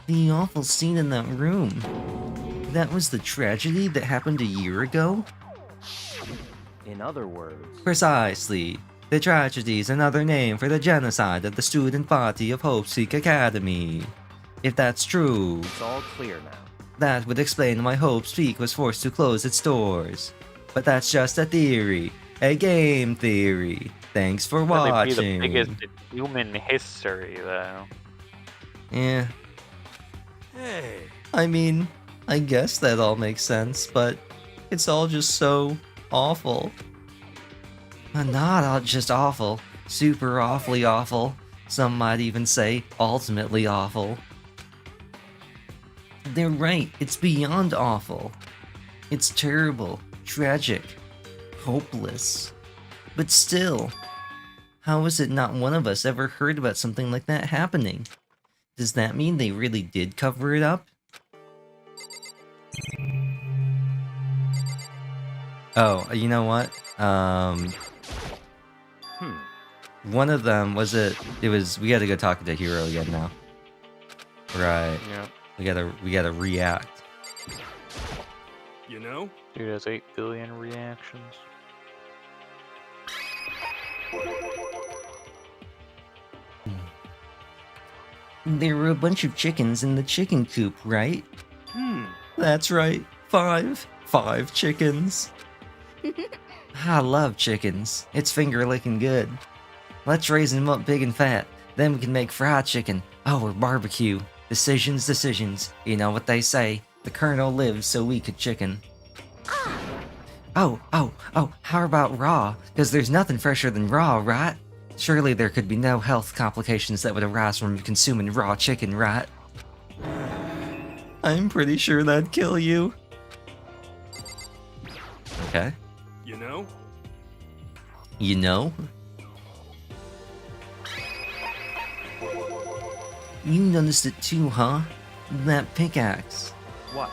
The awful scene in that room. That was the tragedy that happened a year ago? in other words, Precisely. The tragedy is another name for the genocide of the student body of Hope Seek Academy. If that's true, it's all clear now. that would explain why Hope Peak was forced to close its doors. But that's just a theory. A game theory. Thanks for watching. That'd be the biggest in human history, though. Yeah, hey, I mean, I guess that all makes sense, but it's all just so awful. Not all just awful. Super awfully awful. Some might even say ultimately awful. They're right, it's beyond awful. It's terrible, tragic, hopeless. But still, how is it not one of us ever heard about something like that happening? Does that mean they really did cover it up? Oh, you know what? One of them was we gotta go talk to Hero again now. Right. Yeah. We gotta react. you know? Dude has 8 billion reactions. There were a bunch of chickens in the chicken coop, right? That's right. 5 chickens. I love chickens. It's finger licking good. Let's raise them up big and fat. Then we can make fried chicken. Oh, or barbecue. Decisions. You know what they say. The Colonel lives so we could chicken. Oh, how about raw? Because there's nothing fresher than raw, right? Surely there could be no health complications that would arise from consuming raw chicken, right? I'm pretty sure that'd kill you. Okay. You know? You know? You noticed it too, huh? That pickaxe. What?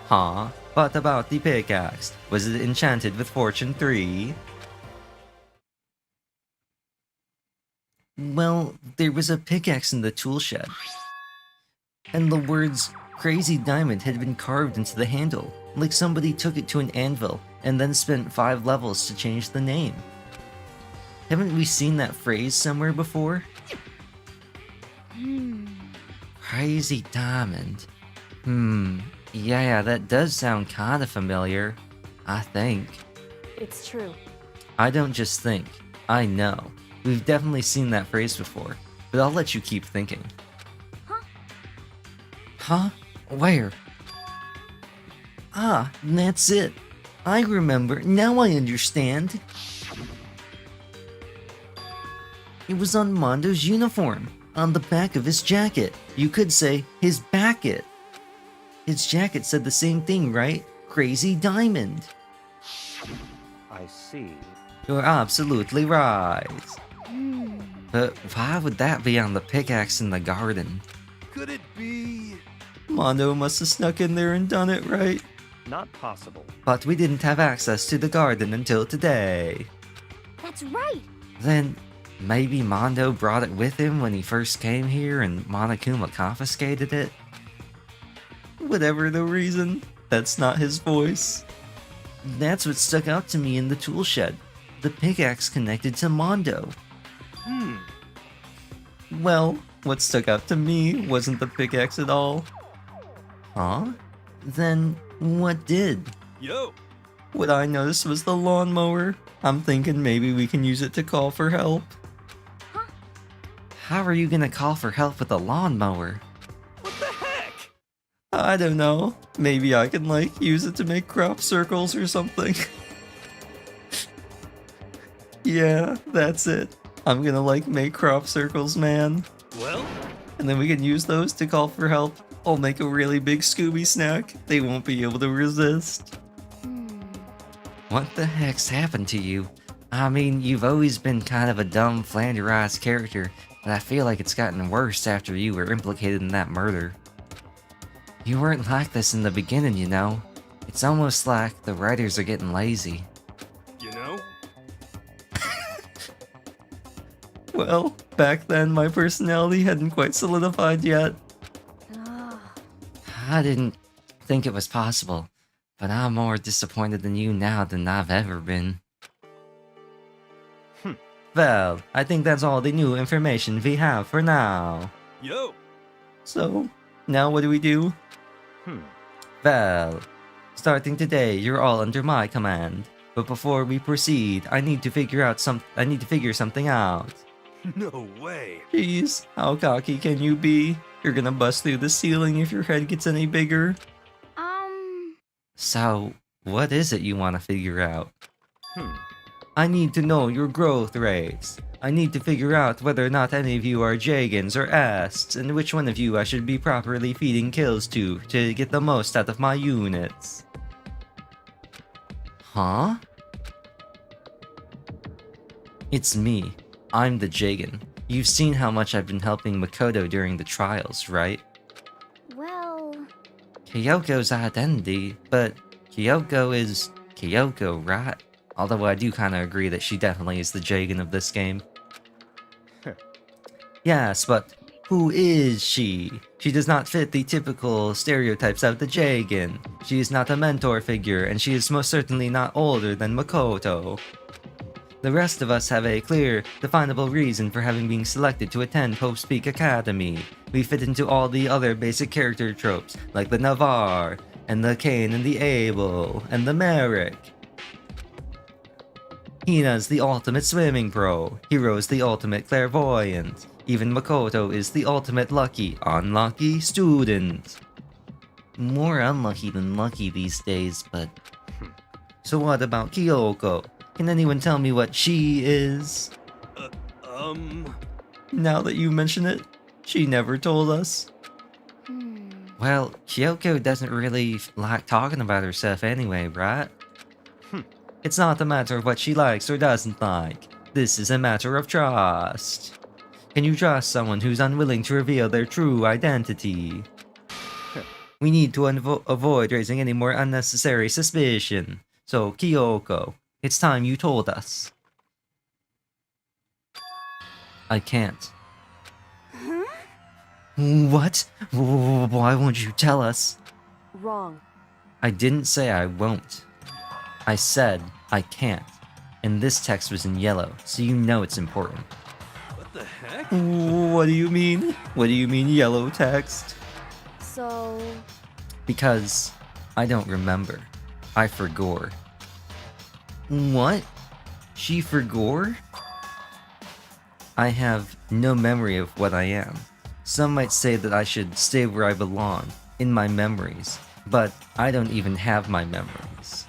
Huh? What about the pickaxe? Was it enchanted with Fortune 3? Well, there was a pickaxe in the tool shed. And the words Crazy Diamond had been carved into the handle. like somebody took it to an anvil and then spent 5 levels to change the name. Haven't we seen that phrase somewhere before? Crazy Diamond. Yeah, that does sound kinda familiar. I think. It's true. I don't just think. I know. We've definitely seen that phrase before, but I'll let you keep thinking. Huh? Where? Ah, that's it. I remember. Now I understand. It was on Mondo's uniform, on the back of his jacket. You could say his backet. His jacket said the same thing, right? Crazy Diamond. I see. You're absolutely right. But why would that be on the pickaxe in the garden? Could it be? Mondo must have snuck in there and done it, right? Not possible. But we didn't have access to the garden until today. That's right. Then maybe Mondo brought it with him when he first came here and Monokuma confiscated it? Whatever the reason, that's not his voice. That's what stuck out to me in the tool shed. The pickaxe connected to Mondo. Well, what stuck out to me wasn't the pickaxe at all. Huh? Then what did? Yo! What I noticed was the lawnmower. I'm thinking maybe we can use it to call for help. How are you gonna call for help with a lawnmower? What the heck? I don't know. Maybe I can, like, use it to make crop circles or something. Yeah, that's it. I'm gonna, like, make crop circles, man. Well? And then we can use those to call for help. I'll make a really big Scooby snack. They won't be able to resist. What the heck's happened to you? I mean, you've always been kind of a dumb, flanderized character, but I feel like it's gotten worse after you were implicated in that murder. You weren't like this in the beginning, you know. It's almost like the writers are getting lazy. You know? Well, back then my personality hadn't quite solidified yet. I didn't think it was possible, but I'm more disappointed in you now than I've ever been. Well, I think that's all the new information we have for now. Yo! So, now what do we do? Well, starting today, you're all under my command. But before we proceed, I need to figure something out. No way! Jeez, how cocky can you be? You're gonna bust through the ceiling if your head gets any bigger. So, what is it you want to figure out? I need to know your growth rates. I need to figure out whether or not any of you are Jagans or Asts, and which one of you I should be properly feeding kills to get the most out of my units. Huh? It's me. I'm the Jagan. You've seen how much I've been helping Makoto during the trials, right? Well... Kyoko's identity, but Kyoko is Kyoko, right? Although I do kinda agree that she definitely is the Jagan of this game. Yes, but who is she? She does not fit the typical stereotypes of the Jagan. She is not a mentor figure, and she is most certainly not older than Makoto. The rest of us have a clear, definable reason for having been selected to attend Hope's Peak Academy. We fit into all the other basic character tropes, like the Navarre, and the Cain and the Abel, and the Merrick. Hina's the ultimate swimming pro, Hiro's the ultimate clairvoyant, even Makoto is the ultimate lucky, unlucky student. More unlucky than lucky these days, but... So what about Kyoko? Can anyone tell me what she is? Now that you mention it, she never told us. Well, Kyoko doesn't really like talking about herself anyway, right? It's not a matter of what she likes or doesn't like. This is a matter of trust. Can you trust someone who's unwilling to reveal their true identity? We need to avoid raising any more unnecessary suspicion. So, Kyoko, it's time you told us. I can't. What? Why won't you tell us? Wrong. I didn't say I won't. I said I can't. And this text was in yellow, so you know it's important. What the heck? What do you mean? What do you mean yellow text? So, Because I don't remember. I forgore. What? She forgore? I have no memory of what I am. Some might say that I should stay where I belong, in my memories, but I don't even have my memories.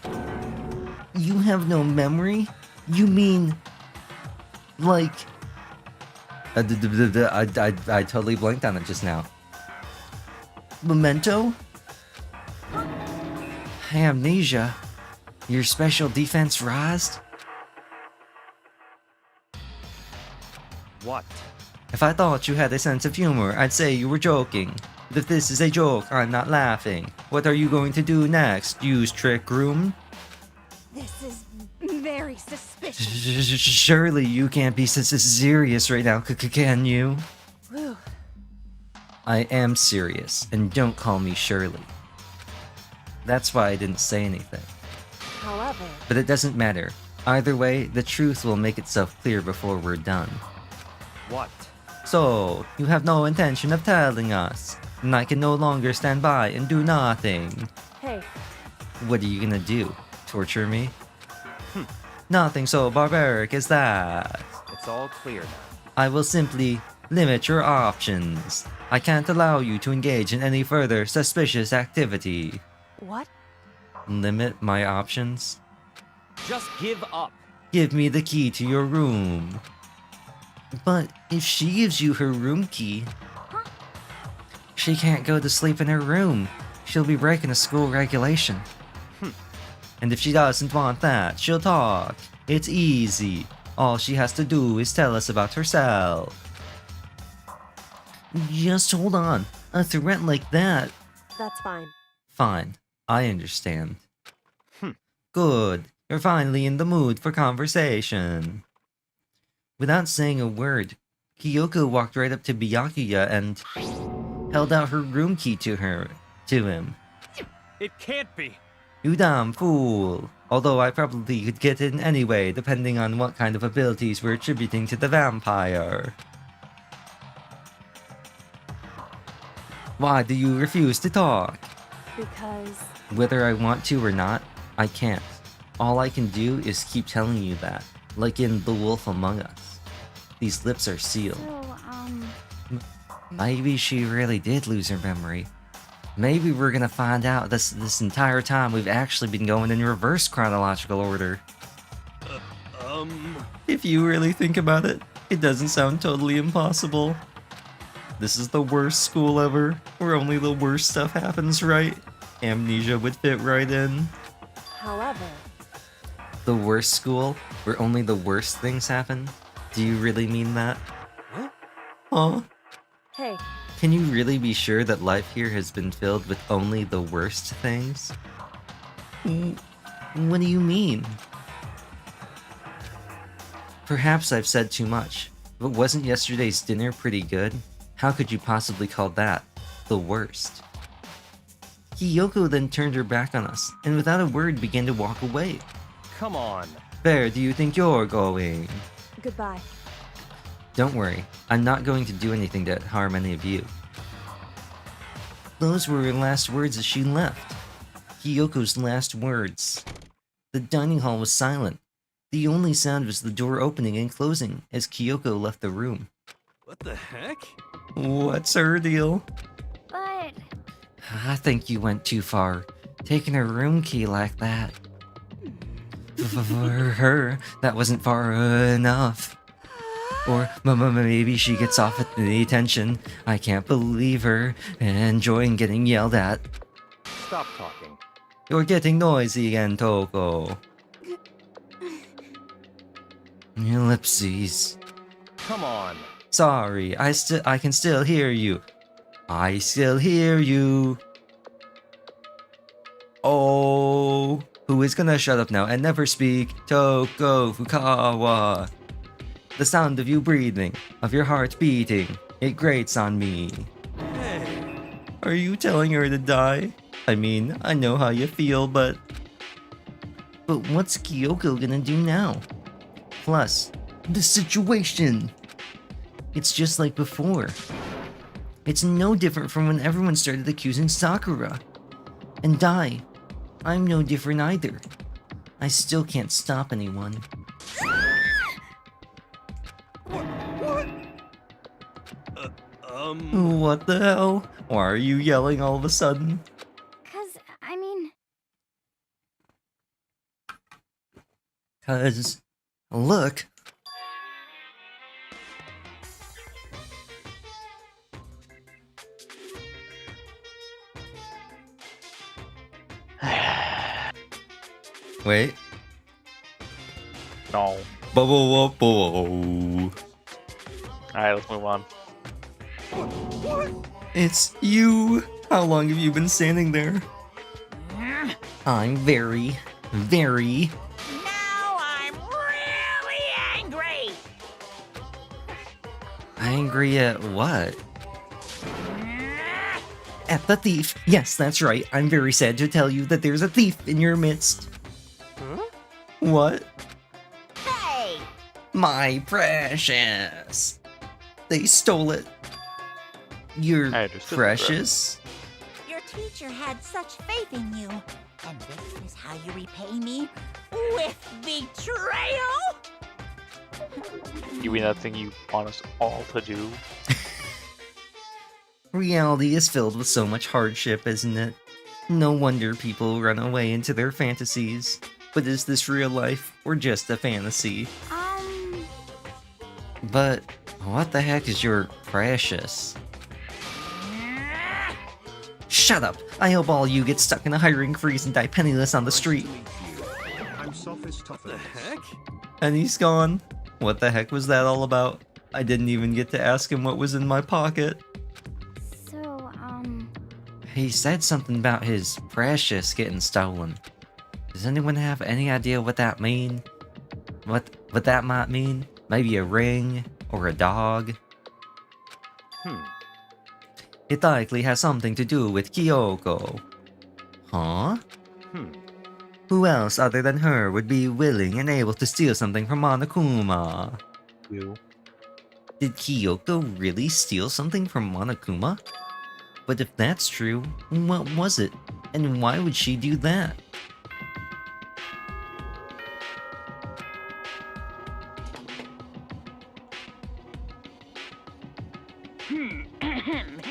You have no memory? You mean... like... I totally blanked on it just now. Memento? Amnesia? Your special defense raised? What? If I thought you had a sense of humor, I'd say you were joking. But if this is a joke, I'm not laughing. What are you going to do next? Use Trick Room? This is very suspicious. Surely you can't be serious right now, can you? whew. I am serious, and don't call me Shirley. That's why I didn't say anything. However, But it doesn't matter. Either way, the truth will make itself clear before we're done. What? So, you have no intention of telling us, and I can no longer stand by and do nothing. hey, What are you gonna do? Torture me? Nothing so barbaric as that. It's all clear now. I will simply limit your options. I can't allow you to engage in any further suspicious activity. what? Limit my options? Just give up. Give me the key to your room. But if she gives you her room key, she can't go to sleep in her room. She'll be breaking a school regulation. And if she doesn't want that, she'll talk. It's easy. All she has to do is tell us about herself. Just hold on. A threat like that. That's fine. Fine. I understand. Good. You're finally in the mood for conversation. Without saying a word, Kyoko walked right up to Byakuya and held out her room key to him. It can't be. You damn fool. Although I probably could get in anyway, depending on what kind of abilities we're attributing to the vampire. Why do you refuse to talk? Because, Whether I want to or not, I can't. All I can do is keep telling you that, like in The Wolf Among Us. These lips are sealed. So, Maybe she really did lose her memory. Maybe we're gonna find out this entire time we've actually been going in reverse chronological order. If you really think about it, it doesn't sound totally impossible. This is the worst school ever, where only the worst stuff happens, right? Amnesia would fit right in. however, The worst school, where only the worst things happen? Do you really mean that? Huh? hey, Can you really be sure that life here has been filled with only the worst things? What do you mean? Perhaps I've said too much, but wasn't yesterday's dinner pretty good? How could you possibly call that the worst? Kyoko then turned her back on us, and without a word began to walk away. Come on. Where do you think you're going? goodbye. Don't worry, I'm not going to do anything to harm any of you. Those were her last words as she left. Kyoko's last words. The dining hall was silent. The only sound was the door opening and closing as Kyoko left the room. What the heck? What's her deal? but I think you went too far, taking her room key like that. For her, that wasn't far enough. Or maybe she gets off at the attention. I can't believe her, enjoying getting yelled at. Stop talking. You're getting noisy again, Toko. Ellipses. Come on. Sorry, I can still hear you. I still hear you. Oh, who is gonna shut up now and never speak? Toko Fukawa. The sound of you breathing, of your heart beating, it grates on me. Hey. Are you telling her to die? I mean, I know how you feel, but what's Kyoko gonna do now? Plus, the situation! It's just like before. It's no different from when everyone started accusing Sakura. And I'm no different either. I still can't stop anyone. What? What the hell? Why are you yelling all of a sudden? I mean... 'Cause, look. Wait. No. Bo. Alright, let's move on. It's you! How long have you been standing there? I'm very... Now I'm really angry! Angry at what? At the thief. Yes, that's right. I'm very sad to tell you that there's a thief in your midst. Huh? What? Hey! My precious. They stole it. You're I understood precious? Your teacher had such faith in you. And this is how you repay me? With betrayal? You mean that thing you want us all to do? Reality is filled with so much hardship, isn't it? No wonder people run away into their fantasies. But is this real life, or just a fantasy? But what the heck is your precious? Shut up! I hope all you get stuck in a hiring freeze and die penniless on the street. What the heck? And he's gone. What the heck was that all about? I didn't even get to ask him what was in my pocket. So, He said something about his precious getting stolen. Does anyone have any idea what that mean? What that might mean? Maybe a ring? Or a dog? It likely has something to do with Kyoko. Huh? Who else other than her would be willing and able to steal something from Monokuma? You. Did Kyoko really steal something from Monokuma? But if that's true, what was it? And why would she do that?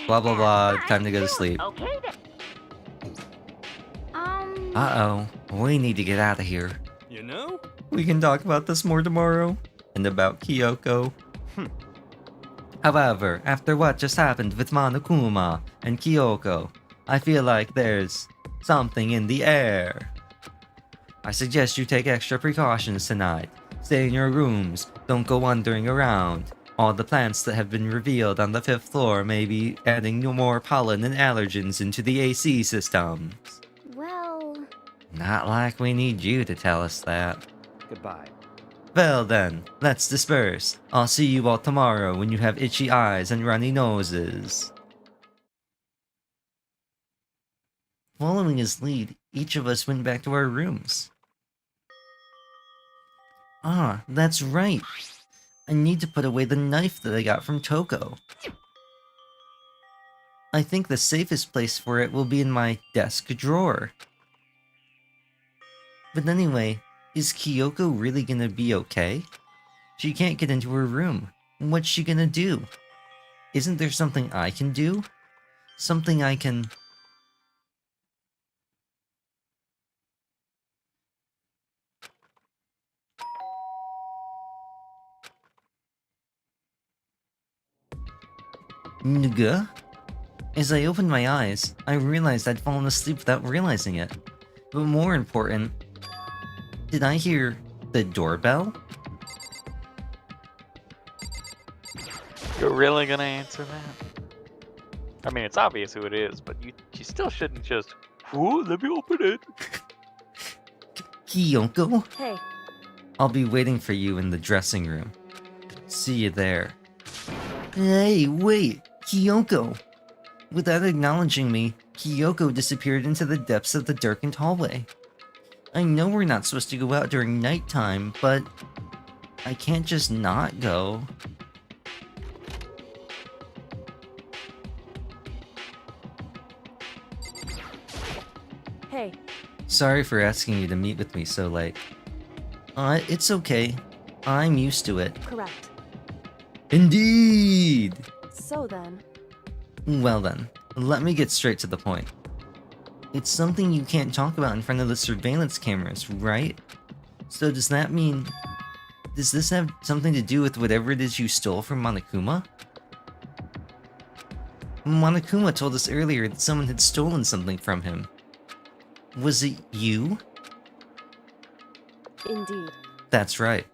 Blah blah blah, time to go to sleep. Okay then. Uh-oh, we need to get out of here. You know? We can talk about this more tomorrow. And about Kyoko. However, after what just happened with Monokuma and Kyoko, I feel like there's something in the air. I suggest you take extra precautions tonight. Stay in your rooms, don't go wandering around. All the plants that have been revealed on the 5th floor may be adding more pollen and allergens into the AC systems. well... Not like we need you to tell us that. Goodbye. Well then, let's disperse. I'll see you all tomorrow when you have itchy eyes and runny noses. Following his lead, each of us went back to our rooms. Ah, that's right. I need to put away the knife that I got from Toko. I think the safest place for it will be in my desk drawer. But anyway, is Kyoko really gonna be okay? She can't get into her room. What's she gonna do? Isn't there something I can do? Something I can... Nuga? As I opened my eyes, I realized I'd fallen asleep without realizing it. But more important, did I hear the doorbell? You're really gonna answer that? I mean, it's obvious who it is, but you still shouldn't just, ooh, let me open it. Kyoko? Hey, I'll be waiting for you in the dressing room. See you there. Hey, wait! Kyoko! Without acknowledging me, Kyoko disappeared into the depths of the darkened hallway. I know we're not supposed to go out during nighttime, but I can't just not go. Hey, Sorry for asking you to meet with me so late. It's okay. I'm used to it. correct. Indeed! So then, Well then, let me get straight to the point. It's something you can't talk about in front of the surveillance cameras, right? So does that mean... Does this have something to do with whatever it is you stole from Monokuma? Monokuma told us earlier that someone had stolen something from him. Was it you? indeed. That's right.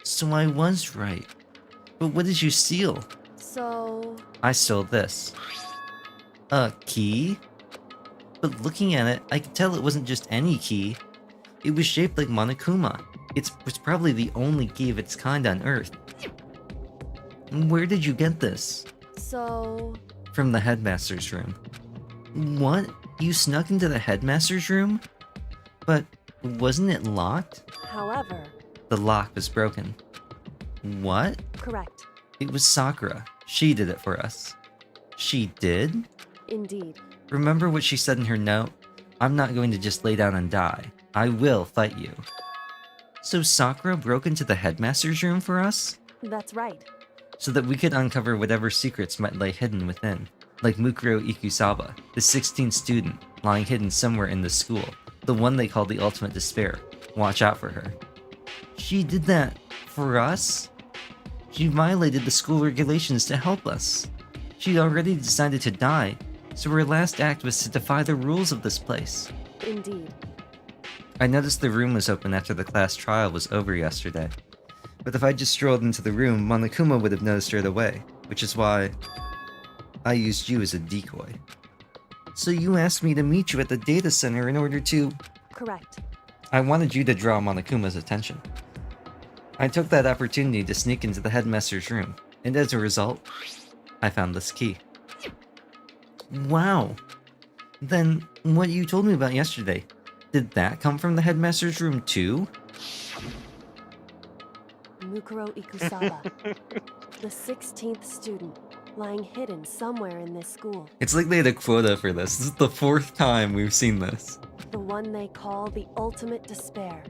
So I was right. But what did you steal? So, I stole this. A key? But looking at it, I could tell it wasn't just any key. It was shaped like Monokuma. It was probably the only key of its kind on Earth. Where did you get this? so, From the headmaster's room. What? You snuck into the headmaster's room? But wasn't it locked? however, The lock was broken. What? correct. It was Sakura. She did it for us. She did? Indeed. Remember what she said in her note? I'm not going to just lay down and die. I will fight you. So Sakura broke into the headmaster's room for us? That's right. So that we could uncover whatever secrets might lay hidden within. Like Mukuro Ikusaba, the 16th student, lying hidden somewhere in the school. The one they call the Ultimate Despair. Watch out for her. She did that for us? She violated the school regulations to help us. She'd already decided to die, so her last act was to defy the rules of this place. Indeed. I noticed the room was open after the class trial was over yesterday. But if I just strolled into the room, Monokuma would have noticed right away, which is why I used you as a decoy. So you asked me to meet you at the data center in order to... Correct. I wanted you to draw Monokuma's attention. I took that opportunity to sneak into the headmaster's room, and as a result, I found this key. Wow! Then, what you told me about yesterday, did that come from the headmaster's room too? Mukuro Ikusaba, the 16th student, lying hidden somewhere in this school. It's like they had a quota for this. This is the 4th time we've seen this. The one they call the Ultimate Despair.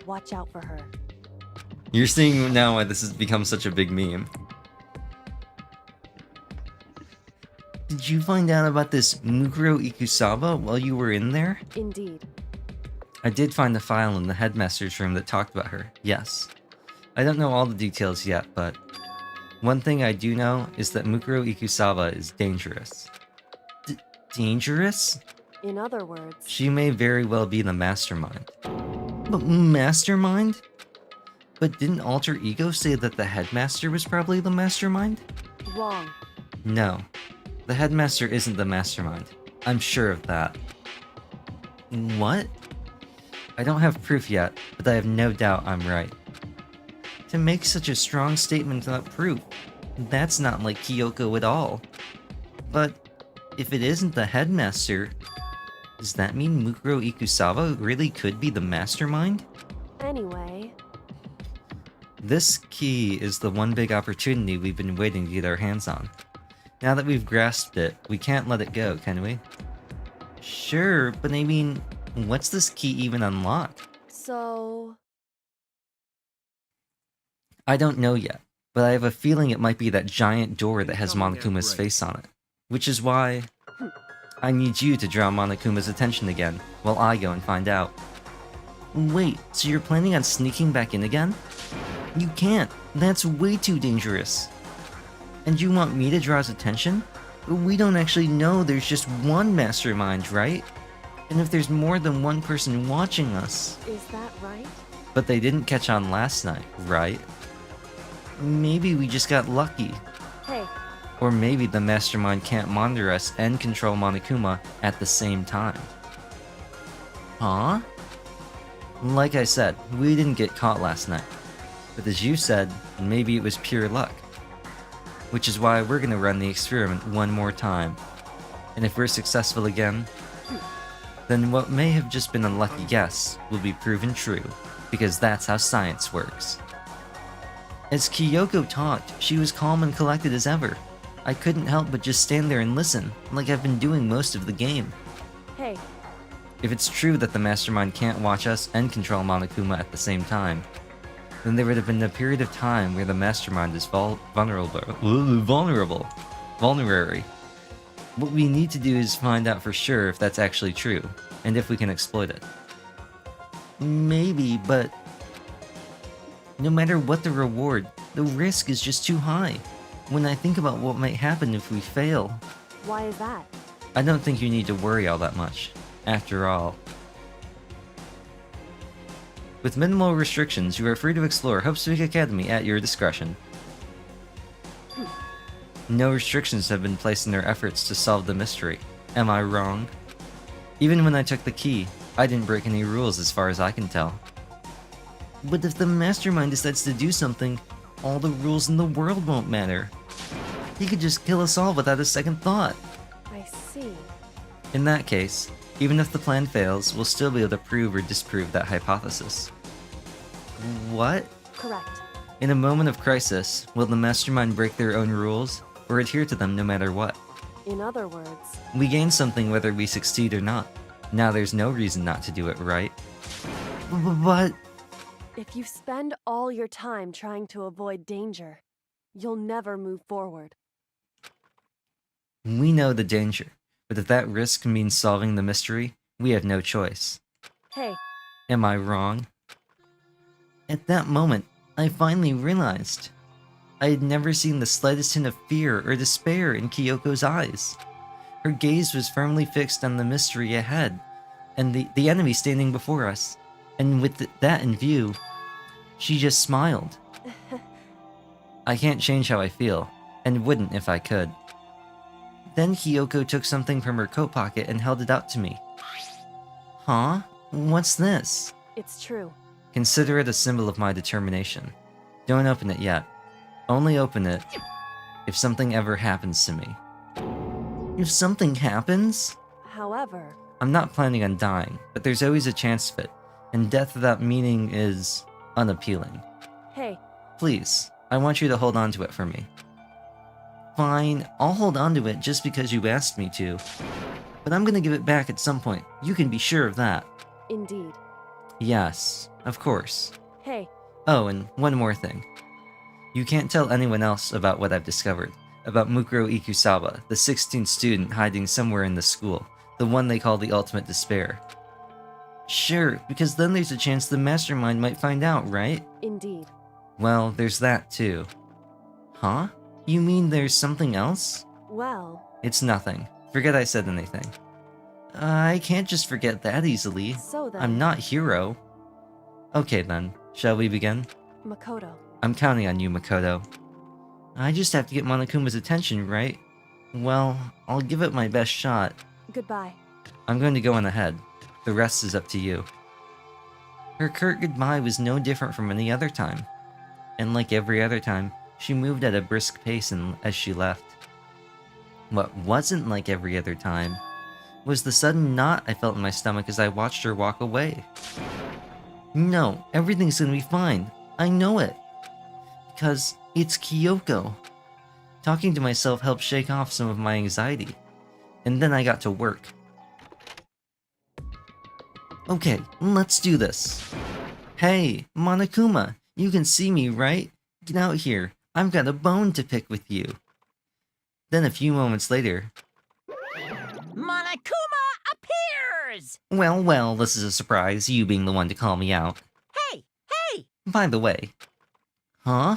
Watch out for her. You're seeing now why this has become such a big meme. Did you find out about this Mukuro Ikusaba while you were in there? Indeed. I did find a file in the headmaster's room that talked about her, yes. I don't know all the details yet, but one thing I do know is that Mukuro Ikusaba is dangerous. Dangerous? In other words, She may very well be the mastermind. But mastermind? But didn't Alter Ego say that the headmaster was probably the mastermind? wrong. No. The headmaster isn't the mastermind. I'm sure of that. What? I don't have proof yet, but I have no doubt I'm right. To make such a strong statement without proof, that's not like Kyoko at all. But if it isn't the headmaster, does that mean Mukuro Ikusaba really could be the mastermind? Anyway, This key is the one big opportunity we've been waiting to get our hands on. Now that we've grasped it, we can't let it go, can we? Sure, but I mean, what's this key even unlock? so, I don't know yet, but I have a feeling it might be that giant door that has Coming out Monokuma's right. face on it. Which is why I need you to draw Monokuma's attention again, while I go and find out. Wait, so you're planning on sneaking back in again? You can't. That's way too dangerous. And you want me to draw his attention? But we don't actually know there's just one mastermind, right? And if there's more than one person watching us... is that right? But they didn't catch on last night, right? Maybe we just got lucky. Hey, Or maybe the mastermind can't monitor us and control Monokuma at the same time. Huh? Like I said, we didn't get caught last night. But as you said, maybe it was pure luck. Which is why we're gonna run the experiment one more time. And if we're successful again, then what may have just been a lucky guess will be proven true, because that's how science works. As Kyoko talked, she was calm and collected as ever. I couldn't help but just stand there and listen, like I've been doing most of the game. Hey, If it's true that the Mastermind can't watch us and control Monokuma at the same time, then there would have been a period of time where the Mastermind is vulnerable. What we need to do is find out for sure if that's actually true, and if we can exploit it. Maybe, but no matter what the reward, the risk is just too high. When I think about what might happen if we fail, why is that? I don't think you need to worry all that much. After all, with minimal restrictions, you are free to explore Hope's Peak Academy at your discretion. No restrictions have been placed in their efforts to solve the mystery. Am I wrong? Even when I took the key, I didn't break any rules as far as I can tell. But if the Mastermind decides to do something, all the rules in the world won't matter. He could just kill us all without a second thought. I see. In that case, even if the plan fails, we'll still be able to prove or disprove that hypothesis. What? Correct. In a moment of crisis, will the Mastermind break their own rules, or adhere to them no matter what? In other words, We gain something whether we succeed or not. Now there's no reason not to do it, right? But... if you spend all your time trying to avoid danger, you'll never move forward. we know the danger, but if that risk means solving the mystery, we have no choice. Hey, Am I wrong? At that moment, I finally realized. I had never seen the slightest hint of fear or despair in Kyoko's eyes. Her gaze was firmly fixed on the mystery ahead, and the enemy standing before us. And with that in view, she just smiled. I can't change how I feel, and wouldn't if I could. Then Kyoko took something from her coat pocket and held it out to me. Huh? What's this? it's true. Consider it a symbol of my determination. Don't open it yet. Only open it if something ever happens to me. If something happens? However, I'm not planning on dying, but there's always a chance of it, and death without meaning is unappealing. hey, Please, I want you to hold on to it for me. Fine, I'll hold on to it just because you asked me to. But I'm gonna give it back at some point. You can be sure of that. indeed. Yes, of course. Hey, Oh, and one more thing. You can't tell anyone else about what I've discovered. About Mukuro Ikusawa, the 16th student hiding somewhere in the school. The one they call the Ultimate Despair. Sure, because then there's a chance the Mastermind might find out, right? indeed. Well, there's that too. Huh? You mean there's something else? Well, It's nothing. Forget I said anything. I can't just forget that easily. so then, I'm not Hero. Okay then, shall we begin? Makoto. I'm counting on you, Makoto. I just have to get Monokuma's attention, right? Well, I'll give it my best shot. Goodbye. I'm going to go on ahead. The rest is up to you. Her curt goodbye was no different from any other time. And like every other time, she moved at a brisk pace as she left. What wasn't like every other time was the sudden knot I felt in my stomach as I watched her walk away. No, everything's gonna be fine. I know it. Because it's Kyoko. Talking to myself helped shake off some of my anxiety. And then I got to work. Okay, let's do this. Hey, Monokuma, you can see me, right? Get out here. I've got a bone to pick with you. Then a few moments later... Monokuma appears! Well, this is a surprise, you being the one to call me out. Hey! By the way... Huh?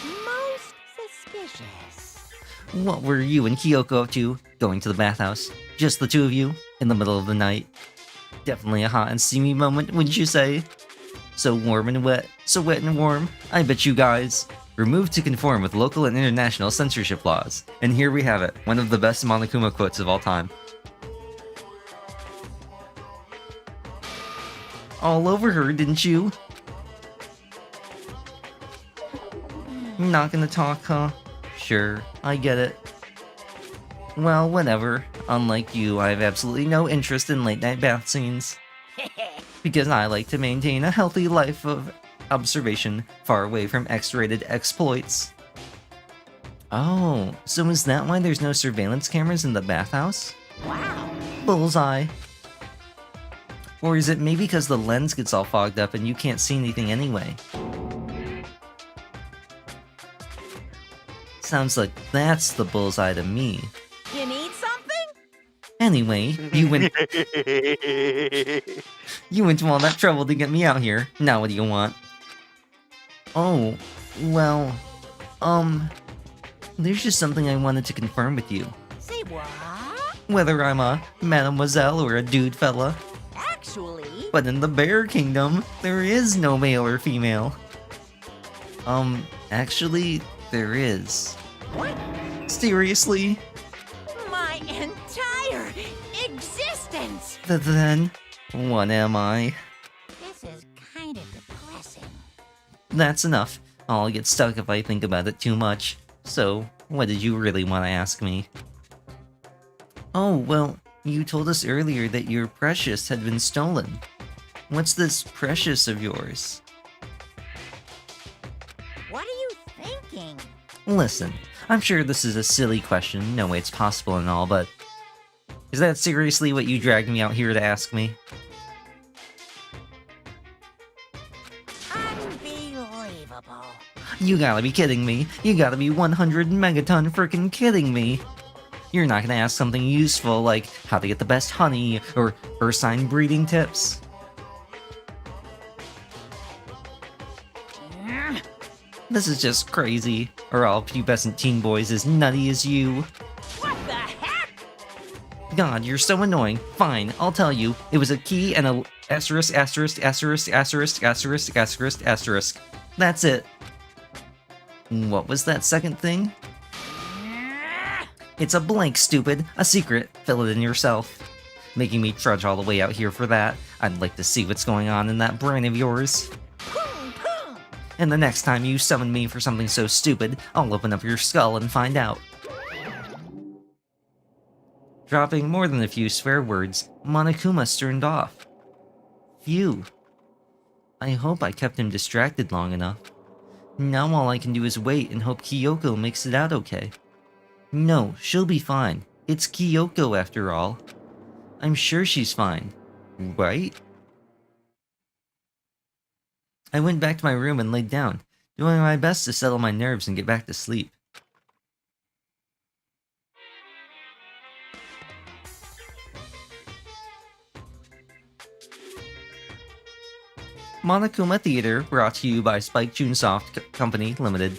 Most suspicious. What were you and Kyoko up to? Going to the bathhouse? Just the two of you? In the middle of the night? Definitely a hot and steamy moment, wouldn't you say? So warm and wet, so wet and warm. I bet you guys. Removed to conform with local and international censorship laws. And here we have it, one of the best Monokuma quotes of all time. All over her, didn't you? Not gonna talk, huh? Sure, I get it. Well, whatever. Unlike you, I have absolutely no interest in late-night bath scenes. Because I like to maintain a healthy life of observation, far away from X-rated exploits. Oh, so is that why there's no surveillance cameras in the bathhouse? Wow. Bullseye. Or is it maybe because the lens gets all fogged up and you can't see anything anyway? Sounds like that's the bullseye to me. You need something? Anyway, you went to all that trouble to get me out here. Now what do you want? Oh, well, there's just something I wanted to confirm with you. Say what? Whether I'm a mademoiselle or a dude fella. Actually... But in the bear kingdom, there is no male or female. Actually, there is. What? Seriously? My entire existence! Then, what am I? This is kind of depressing. That's enough. I'll get stuck if I think about it too much. So, what did you really want to ask me? Oh, well, you told us earlier that your precious had been stolen. What's this precious of yours? What are you thinking? Listen, I'm sure this is a silly question, no way it's possible and all, but... is that seriously what you dragged me out here to ask me? Unbelievable. You gotta be kidding me. You gotta be 100 megaton freaking kidding me. You're not gonna ask something useful like how to get the best honey or sign breeding tips. This is just crazy. Are all pubescent teen boys as nutty as you? What the heck? God, you're so annoying. Fine, I'll tell you. It was a key and a asterisk, asterisk, asterisk, asterisk, asterisk, asterisk, asterisk. That's it. What was that second thing? It's a blank, stupid. A secret. Fill it in yourself. Making me trudge all the way out here for that. I'd like to see what's going on in that brain of yours. And the next time you summon me for something so stupid, I'll open up your skull and find out. Dropping more than a few swear words, Monokuma stormed off. Phew. I hope I kept him distracted long enough. Now all I can do is wait and hope Kyoko makes it out okay. No, she'll be fine. It's Kyoko after all. I'm sure she's fine. Right? I went back to my room and laid down, doing my best to settle my nerves and get back to sleep. Monokuma Theater, brought to you by Spike Chunsoft Company Limited.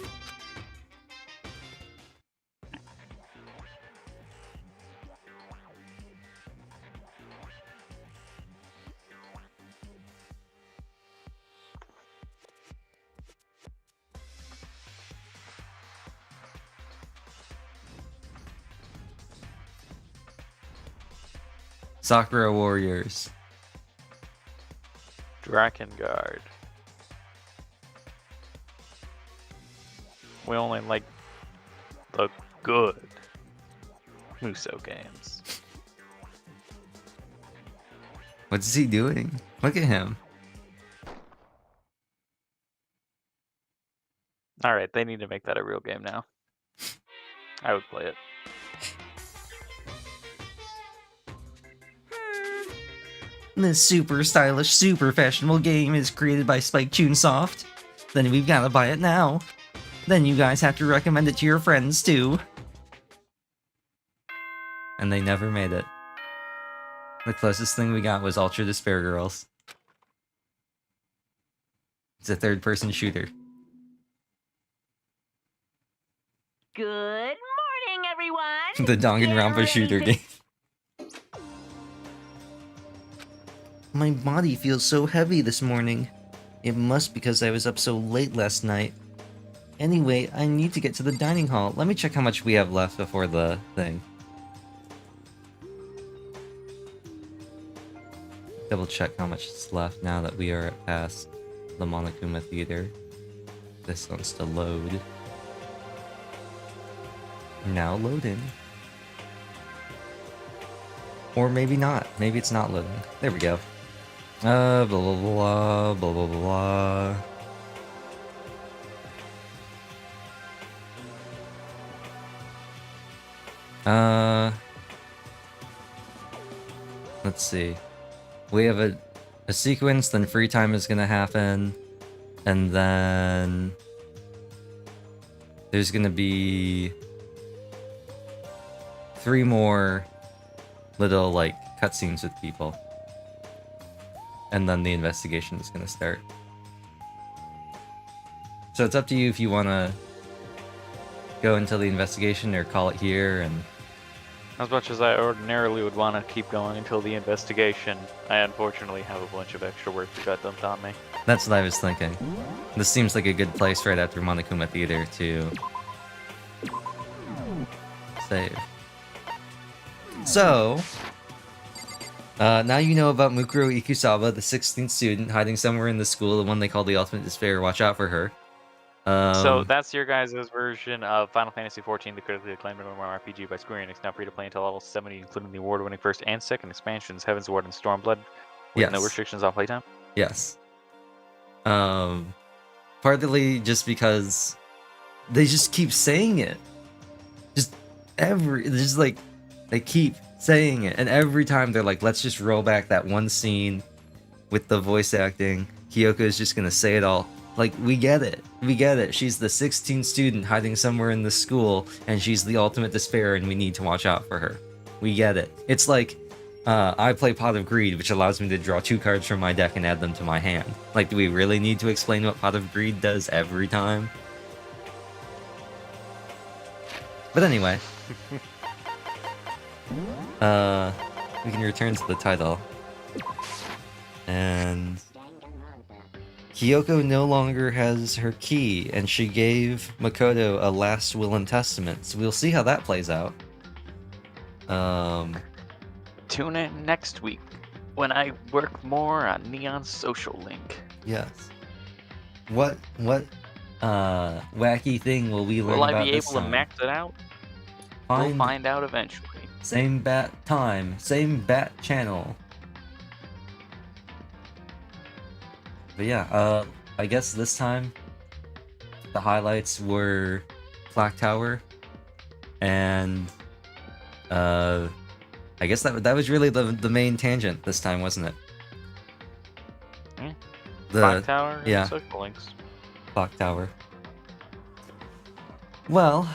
Sakura Warriors. Drakengard. We only like the good Muso games. What's he doing? Look at him. Alright, they need to make that a real game now. I would play it. This super stylish, super fashionable game is created by Spike Chunsoft. Then we've gotta buy it now. Then you guys have to recommend it to your friends too. And they never made it. The closest thing we got was Ultra Despair Girls. It's a third-person shooter. Good morning, everyone! The Danganronpa shooter game. My body feels so heavy this morning. It must because I was up so late last night. Anyway, I need to get to the dining hall. Let me check how much we have left before the thing. Double check how much is left now that we are past the Monokuma Theater. This wants to load. Now loading. Or maybe not. Maybe it's not loading. There we go. Blah blah blah blah blah blah. Let's see. We have a sequence, then free time is gonna happen, and then there's gonna be 3 more little like cutscenes with people, and then the investigation is gonna start. So it's up to you if you wanna go until the investigation or call it here. And as much as I ordinarily would want to keep going until the investigation, I unfortunately have a bunch of extra work that got dumped on me. that's what I was thinking. This seems like a good place right after Monokuma Theater to save. So, now you know about Mukuro Ikusawa, the 16th student hiding somewhere in the school, the one they call the Ultimate Despair. Watch out for her. So that's your guys' version of Final Fantasy XIV, the critically acclaimed MMORPG by Square Enix, now free to play until level 70, including the award-winning first and second expansions, Heaven's Ward and Stormblood, with no restrictions on playtime. Yes. Partly just because they just keep saying it. Just like, they keep saying it, and every time they're like, let's just roll back that one scene with the voice acting. Kyoko is just gonna say it all. Like, we get it. We get it. She's the 16th student hiding somewhere in the school, and she's the ultimate despair, and we need to watch out for her. We get it. It's like, I play Pot of Greed, which allows me to draw 2 cards from my deck and add them to my hand. Like, do we really need to explain what Pot of Greed does every time? But anyway. We can return to the title. And Kyoko no longer has her key, and she gave Makoto a last will and testament. So we'll see how that plays out. Tune in next week when I work more on Neon Social Link. Yes. What wacky thing will we learn Will I about be this able to time? max it out? We'll find out eventually. Same bat time, same bat channel. But yeah, I guess this time the highlights were Clock Tower, and I guess that was really the main tangent this time, wasn't it? Yeah. The Clock Tower, yeah. Social Links. Clock Tower. Well,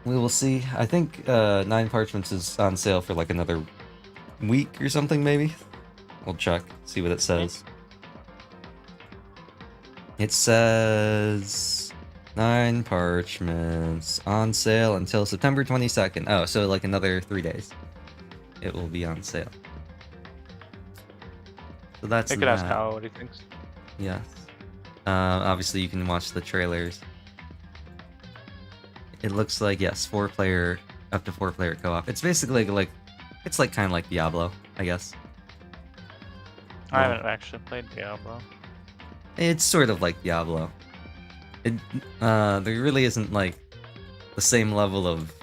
we will see. I think 9 Parchments is on sale for like another week or something, maybe. We'll check, see what it says. It says 9 Parchments on sale until September 22nd. Oh, so like another 3 days. It will be on sale. So that's I could ask Hao what he thinks. Yes. Obviously, you can watch the trailers. It looks like, yes, 4-player, up to 4-player co-op. It's basically like, it's like kind of like Diablo, I guess. I haven't actually played Diablo. It's sort of like Diablo. There really isn't like the same level of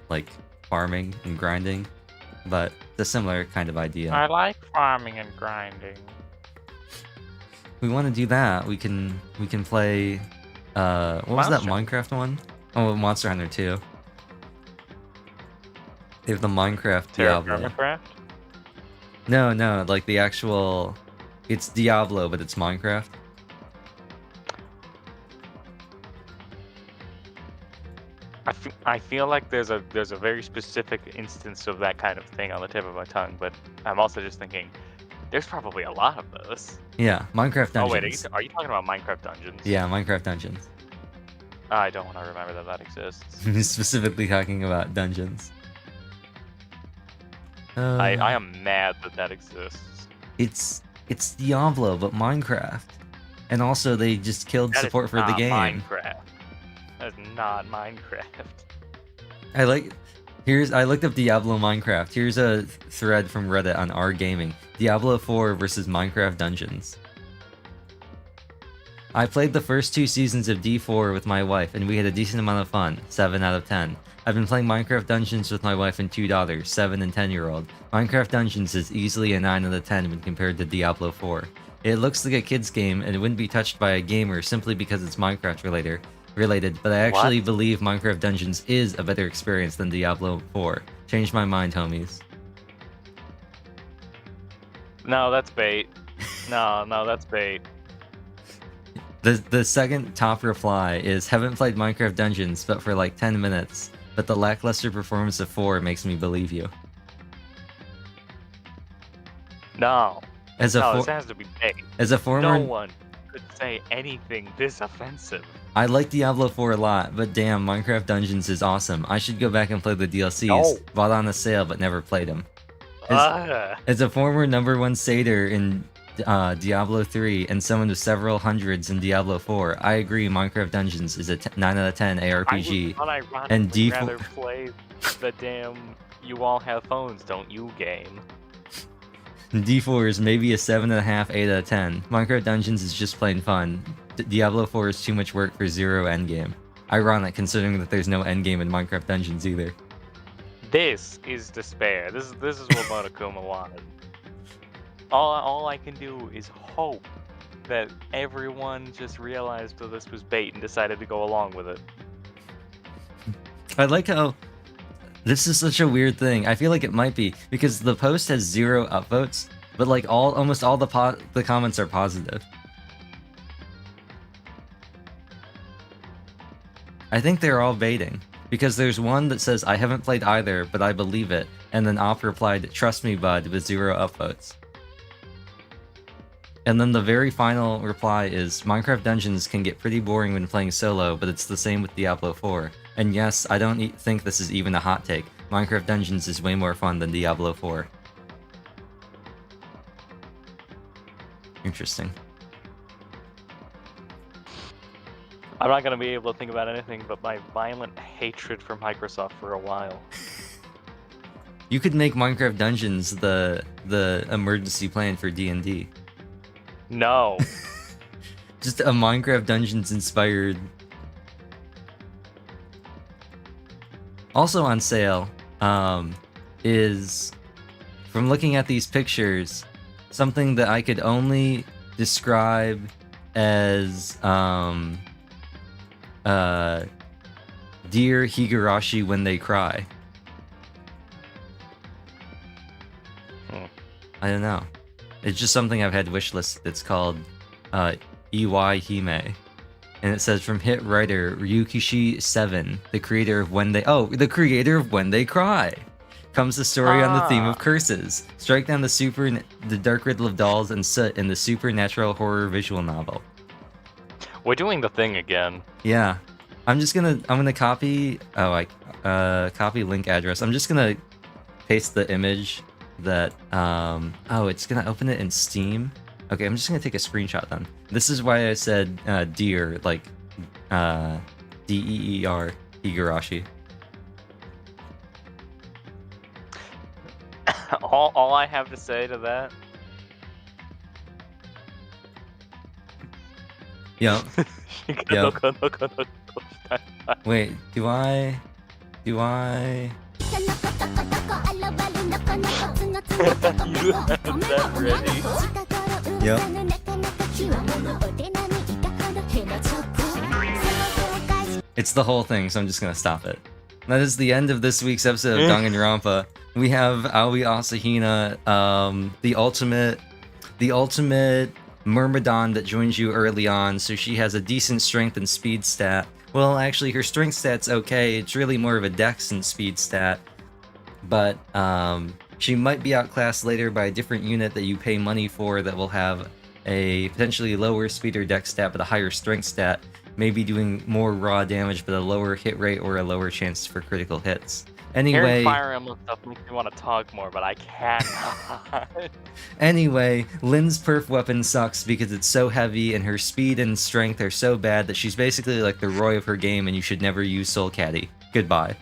like farming and grinding, but it's a similar kind of idea. I like farming and grinding. We want to do that. We can play. What was that Minecraft one? Oh, Monster Hunter 2. They have the Minecraft Diablo. Minecraft? No, like the actual. It's Diablo, but it's Minecraft. I feel like there's a very specific instance of that kind of thing on the tip of my tongue, but I'm also just thinking there's probably a lot of those. Yeah, Minecraft Dungeons. Oh wait, are you talking about Minecraft Dungeons? Yeah, Minecraft Dungeons. I don't want to remember that exists. He's specifically talking about dungeons. I am mad that exists. It's Diablo, but Minecraft. And also, they just killed support for the game. Minecraft. That is not Minecraft. I looked up Diablo Minecraft. Here's a thread from Reddit on R Gaming. Diablo 4 versus Minecraft Dungeons. I played the first 2 seasons of D4 with my wife, and we had a decent amount of fun. 7 out of 10. I've been playing Minecraft Dungeons with my wife and 2 daughters, 7 and 10-year-old. Minecraft Dungeons is easily a 9 out of 10 when compared to Diablo 4. It looks like a kid's game, and it wouldn't be touched by a gamer simply because it's Minecraft related, but I actually believe Minecraft Dungeons is a better experience than Diablo 4. Changed my mind, homies. No, that's bait. No, that's bait. The second top reply is, haven't played Minecraft Dungeons, but for like 10 minutes. But the lackluster performance of 4 makes me believe you. No. This has to be bait. As a former... No one could say anything this offensive. I like Diablo 4 a lot, but damn, Minecraft Dungeons is awesome. I should go back and play the DLCs. No. Bought on a sale, but never played them. As a former #1 satyr in Diablo 3 and someone with several hundreds in Diablo 4, I agree Minecraft Dungeons is a 9 out of 10 ARPG. I would and unironically rather play the damn you all have phones, don't you game. D4 is maybe a 7.5, 8 out of 10. Minecraft Dungeons is just plain fun. Diablo 4 is too much work for zero endgame. Ironic considering that there's no endgame in Minecraft Dungeons either. This is despair. This is what Monokuma wanted. All I can do is hope that everyone just realized that this was bait and decided to go along with it. I like how this is such a weird thing. I feel like it might be because the post has 0 upvotes, but like almost all the comments are positive. I think they're all baiting because there's one that says I haven't played either, but I believe it, and then Op replied, "Trust me, bud," with 0 upvotes. And then the very final reply is, Minecraft Dungeons can get pretty boring when playing solo, but it's the same with Diablo 4. And yes, I don't think this is even a hot take. Minecraft Dungeons is way more fun than Diablo 4. Interesting. I'm not gonna be able to think about anything but my violent hatred for Microsoft for a while. You could make Minecraft Dungeons the emergency plan for D&D. No. Just a Minecraft Dungeons inspired. Also on sale is, from looking at these pictures, something that I could only describe as Dear Higurashi when they cry. I don't know. It's just something I've had wishlisted. It's called Iwai Hime. And it says, from hit writer Ryukishi7, the creator of When They Cry. Comes the story on the theme of curses. Strike down the dark riddle of dolls and soot in the supernatural horror visual novel. We're doing the thing again. Yeah. I'm gonna copy copy link address. I'm just gonna paste the image that it's gonna open it in Steam. Okay, I'm just gonna take a screenshot then. This is why I said deer, like DEER, Higurashi. all I have to say to that. Yeah. Wait, do I? You have that ready. Yep. It's the whole thing, so I'm just gonna stop it. That is the end of this week's episode of Danganronpa. We have Aoi Asahina, the ultimate Myrmidon that joins you early on, so she has a decent strength and speed stat. Well, actually, her strength stat's okay. It's really more of a dex and speed stat. But she might be outclassed later by a different unit that you pay money for that will have a potentially lower speed or dex stat but a higher strength stat. Maybe doing more raw damage but a lower hit rate or a lower chance for critical hits. Anyway, hearing Fire Emblem stuff makes me want to talk more, but I cannot. Anyway, Lynn's perf weapon sucks because it's so heavy and her speed and strength are so bad that she's basically like the Roy of her game and you should never use Soul Caddy. Goodbye.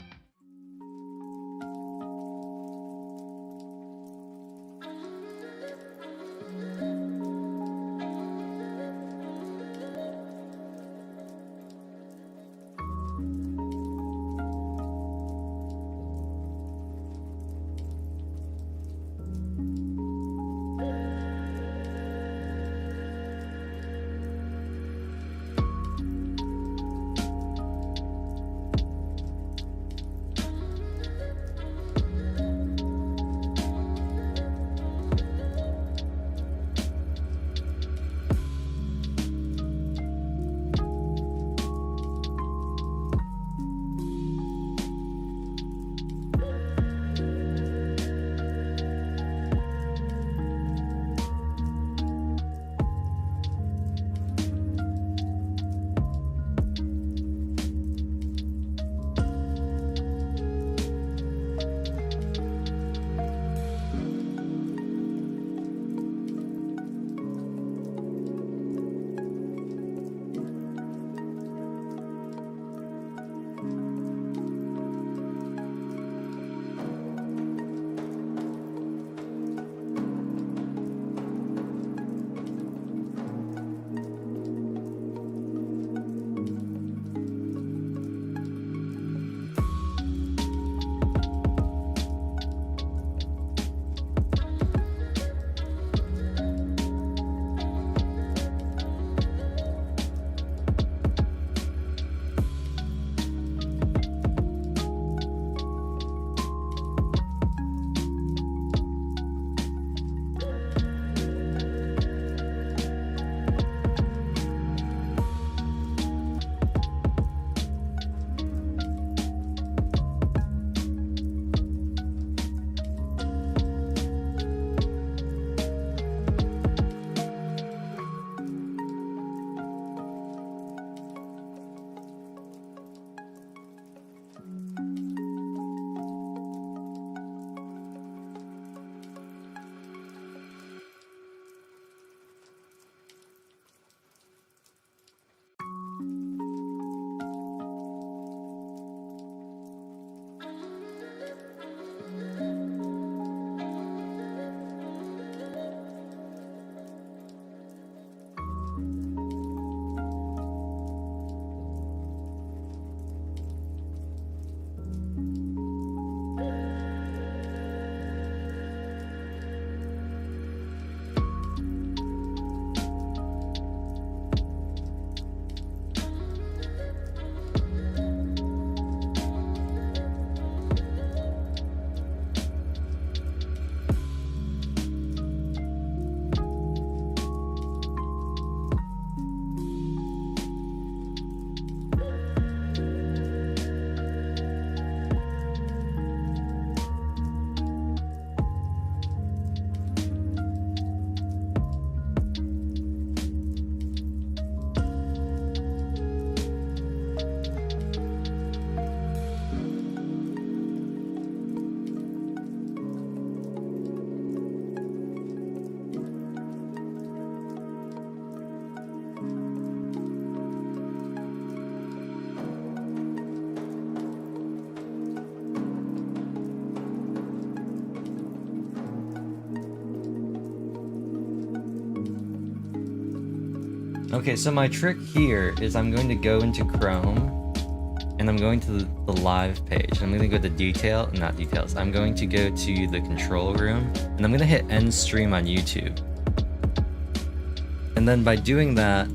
Okay, so my trick here is I'm going to go into Chrome and I'm going to the live page. I'm going to go to not details. I'm going to go to the control room and I'm going to hit end stream on YouTube. And then by doing that,